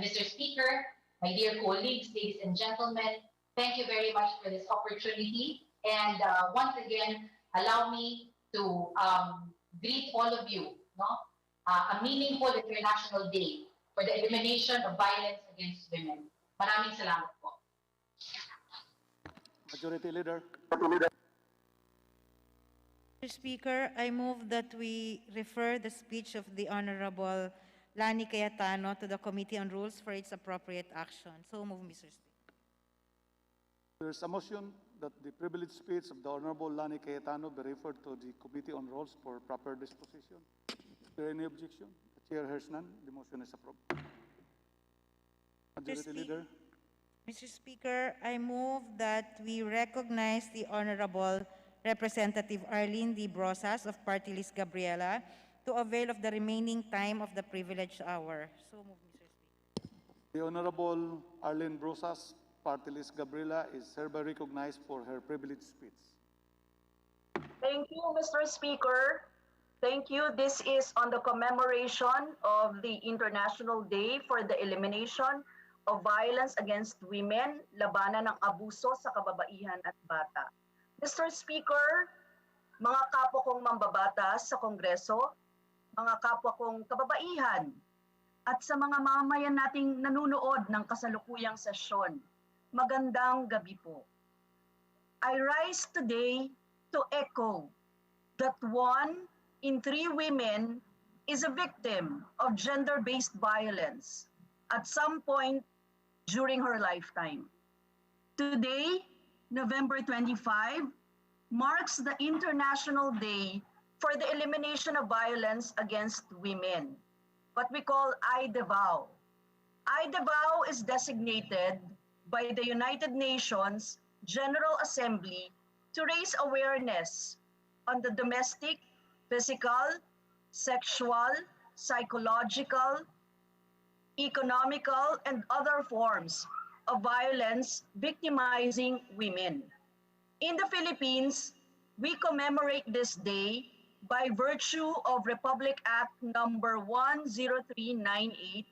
Mr. Speaker, my dear colleagues, ladies and gentlemen, thank you very much for this opportunity. And once again, allow me to greet all of you, a meaningful International Day for the elimination of violence against women. Maraming salamat po. Majority Leader. Mr. Speaker, I move that we refer the speech of the Honorable Lani Cayetano to the Committee on Rules for its appropriate action. So move, Mr. Speaker. There is a motion that the privileged speech of the Honorable Lani Cayetano be referred to the Committee on Rules for proper disposition. Is there any objection? The Chair hears none. The motion is approved. Majority Leader. Mr. Speaker, I move that we recognize the Honorable Representative Arlene D. Brosas of Party List Gabriela to avail of the remaining time of the privileged hour. So move, Mr. Speaker. The Honorable Arlene Brosas, Party List Gabriela, is hereby recognized for her privileged speech. Thank you, Mr. Speaker. Thank you. This is on the commemoration of the International Day for the Elimination of Violence Against Women, labanan ng abuso sa kababaihan at bata. Mr. Speaker, mga kapwa kong mambabatas sa Kongreso, mga kapwa kong kababaihan, at sa mga mamamayan nating nanunood ng kasalukuyang sesyon, magandang gabi po. I rise today to echo that 1 in 3 women is a victim of gender-based violence at some point during her lifetime. Today, November 25, marks the International Day for the Elimination of Violence Against Women, what we call IDEVAO. IDEVAO is designated by the United Nations General Assembly to raise awareness on the domestic, physical, sexual, psychological, economical, and other forms of violence victimizing women. In the Philippines, we commemorate this day by virtue of Republic Act number 10398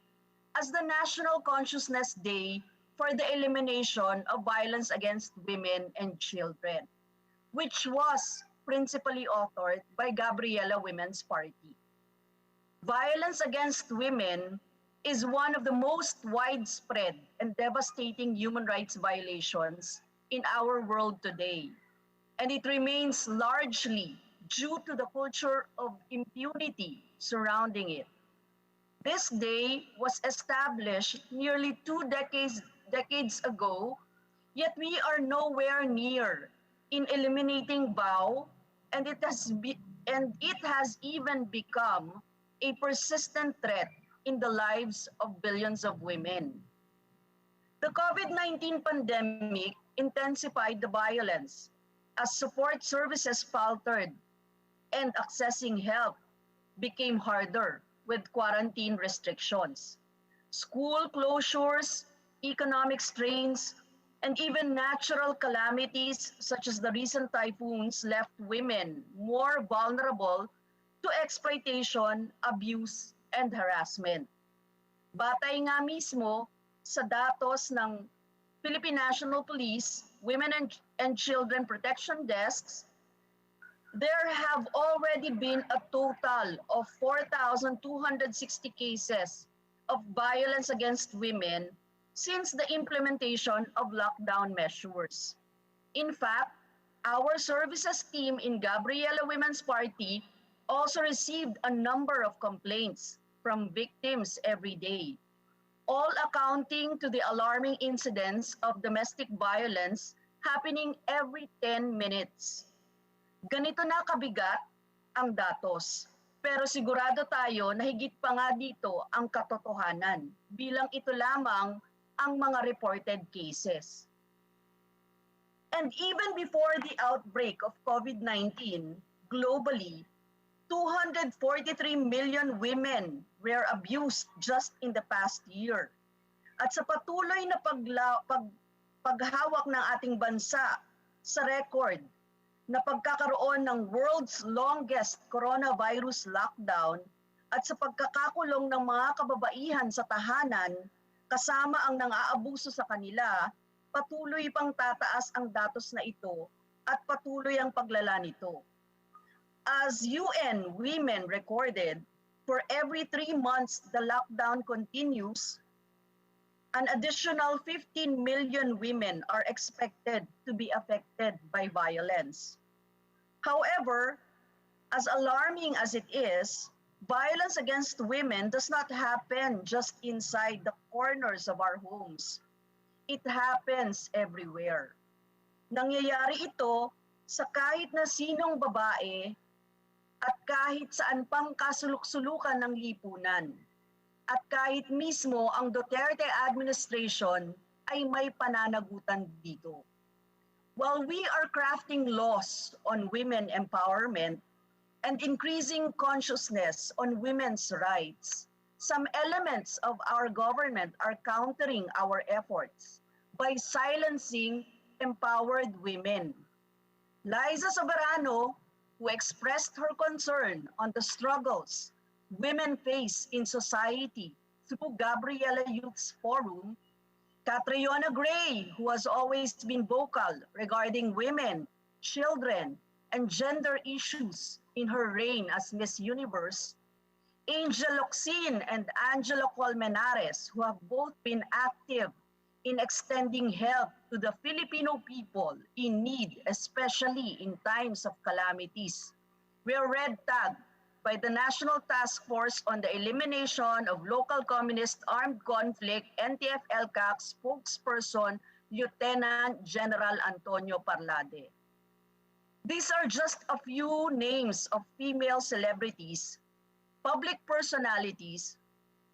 as the National Consciousness Day for the Elimination of Violence Against Women and Children, which was principally authored by Gabriela Women's Party. Violence against women is one of the most widespread and devastating human rights violations in our world today, and it remains largely due to the culture of impunity surrounding it. This day was established nearly 2 decades ago, yet we are nowhere near in eliminating VAO, and it has even become a persistent threat in the lives of billions of women. The COVID-19 pandemic intensified the violence as support services faltered and accessing help became harder with quarantine restrictions. School closures, economic strains, and even natural calamities such as the recent typhoons left women more vulnerable to exploitation, abuse, and harassment. Batay nga mismo sa datos ng Philippine National Police Women and Children Protection Desks, there have already been a total of 4,260 cases of violence against women since the implementation of lockdown measures. In fact, our services team in Gabriela Women's Party also received a number of complaints from victims every day, all accounting to the alarming incidents of domestic violence happening every 10 minutes. Ganito na kabigat ang datos, pero sigurado tayo na higit pa nga dito ang katotohanan bilang ito lamang ang mga reported cases. And even before the outbreak of COVID-19, globally, 243 million women were abused just in the past year. At sa patuloy na paghawak ng ating bansa sa record na pagkakaroon ng world's longest coronavirus lockdown at sa pagkakakulong ng mga kababaihan sa tahanan kasama ang nang-aabuso sa kanila, patuloy pang tataas ang datos na ito at patuloy ang paglala nito. As UN Women recorded, for every 3 months the lockdown continues, an additional 15 million women are expected to be affected by violence. However, as alarming as it is, violence against women does not happen just inside the corners of our homes. It happens everywhere. Nangyayari ito sa kahit na sinong babae at kahit saan pang kasuluk-sulukan ng lipunan. At kahit mismo ang Duterte administration ay may pananagutan dito. While we are crafting laws on women empowerment and increasing consciousness on women's rights, some elements of our government are countering our efforts by silencing empowered women. Liza Soberano, who expressed her concern on the struggles women face in society through Gabriela Youth's Forum, Catriona Gray, who has always been vocal regarding women, children, and gender issues in her reign as Miss Universe, Angel Locsin and Angelo Colmenares, who have both been active in extending help to the Filipino people in need, especially in times of calamities, were red tagged by the National Task Force on the Elimination of Local Communist Armed Conflict, NTF-ELCAC spokesperson, Lieutenant General Antonio Parlade. These are just a few names of female celebrities, public personalities,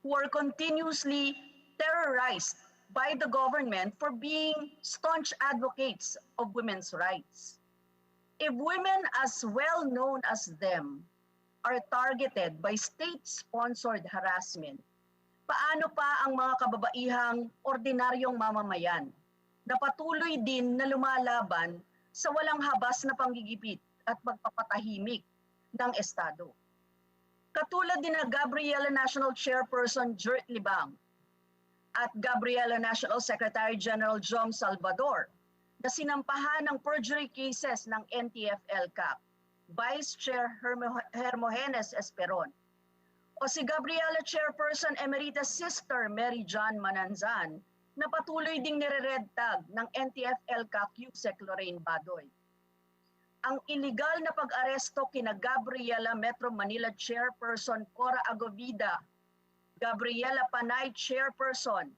who are continuously terrorized by the government for being staunch advocates of women's rights. If women as well known as them are targeted by state-sponsored harassment, paano pa ang mga kababaihang ordinaryong mamamayan na patuloy din na lumalaban sa walang habas na panggigipit at pagpapatahimik ng Estado? Katulad din na Gabriela National Chairperson Gert Libang at Gabriela National Secretary General Jom Salvador na sinampahan ng perjury cases ng NTF-ELCAC, Vice Chair Hermogenes Esperon, o si Gabriela Chairperson Emeritus Sister Mary John Mananzan na patuloy ding nire-red tag ng NTF-ELCAC Yusek Lorraine Badoy. Ang iligal na pag-aresto kina Gabriela Metro Manila Chairperson Cora Agovida, Gabriela Panay Chairperson,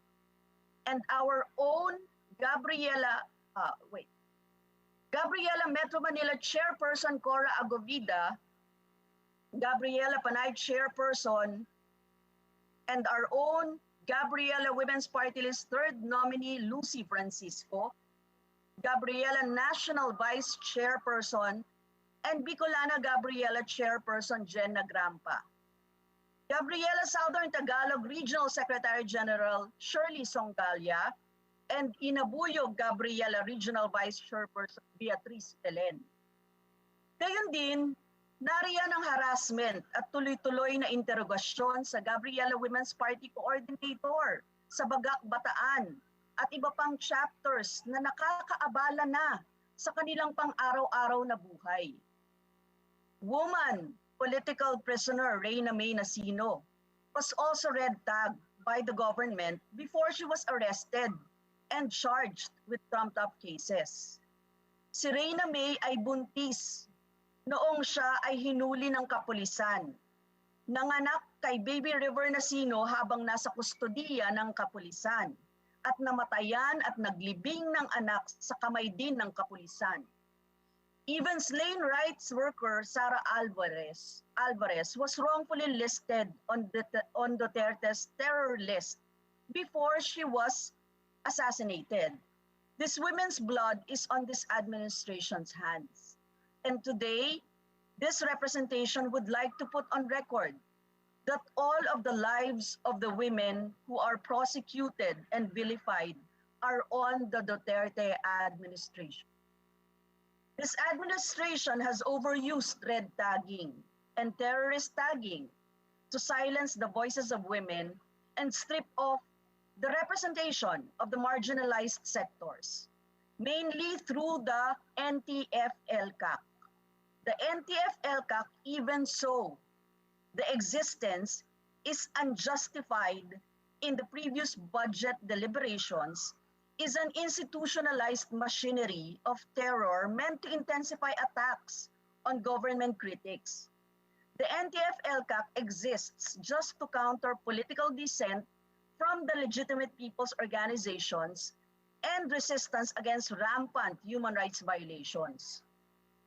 and our own Gabriela Metro Manila Chairperson Cora Agovida, Gabriela Panay Chairperson, and our own Gabriela Women's Party List third nominee Lucy Francisco, Gabriela National Vice Chairperson, and Bicolana Gabriela Chairperson Jenna Grampa. Gabriela Southern Tagalog Regional Secretary General Shirley Songalia, and Inabuyog Gabriela Regional Vice Chairperson Beatriz Belen. Gayon din, nariyan ang harassment at tuloy-tuloy na interogasyon sa Gabriela Women's Party Coordinator sa Bagak Bataan at iba pang chapters na nakakaabala na sa kanilang pang-araw-araw na buhay. Woman political prisoner Reyna May Nasino was also red tagged by the government before she was arrested and charged with trumped-up cases. Si Reyna May ay buntis noong siya ay hinuli ng kapulisan. Nanganak kay Baby River Nasino habang nasa kustodiya ng kapulisan at namatayan at naglibing ng anak sa kamay din ng kapulisan. Even slain rights worker Sara Alvarez was wrongfully listed on Duterte's terror list before she was assassinated. This women's blood is on this administration's hands. And today, this representation would like to put on record that all of the lives of the women who are prosecuted and vilified are on the Duterte administration. This administration has overused red tagging and terrorist tagging to silence the voices of women and strip off the representation of the marginalized sectors, mainly through the NTF-ELCAC. The NTF-ELCAC, even so, the existence is unjustified in the previous budget deliberations, is an institutionalized machinery of terror meant to intensify attacks on government critics. The NTF-ELCAC exists just to counter political dissent from the legitimate people's organizations and resistance against rampant human rights violations.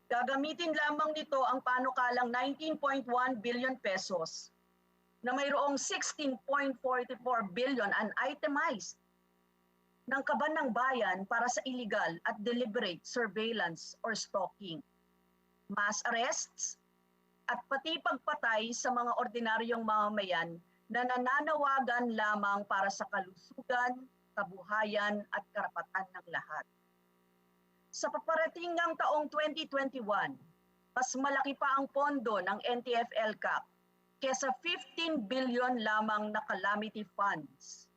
Gagamitin lamang nito ang panukalang 19.1 billion pesos na mayroong 16.44 billion unitemized ng kaban ng bayan para sa illegal at deliberate surveillance or stalking, mass arrests, at pati pagpatay sa mga ordinaryong mamamayan na nananawagan lamang para sa kalusugan, kabuhayan at karapatan ng lahat. Sa paparating ng taong 2021, mas malaki pa ang pondo ng NTF-ELCAC kesa 15 billion lamang na calamity funds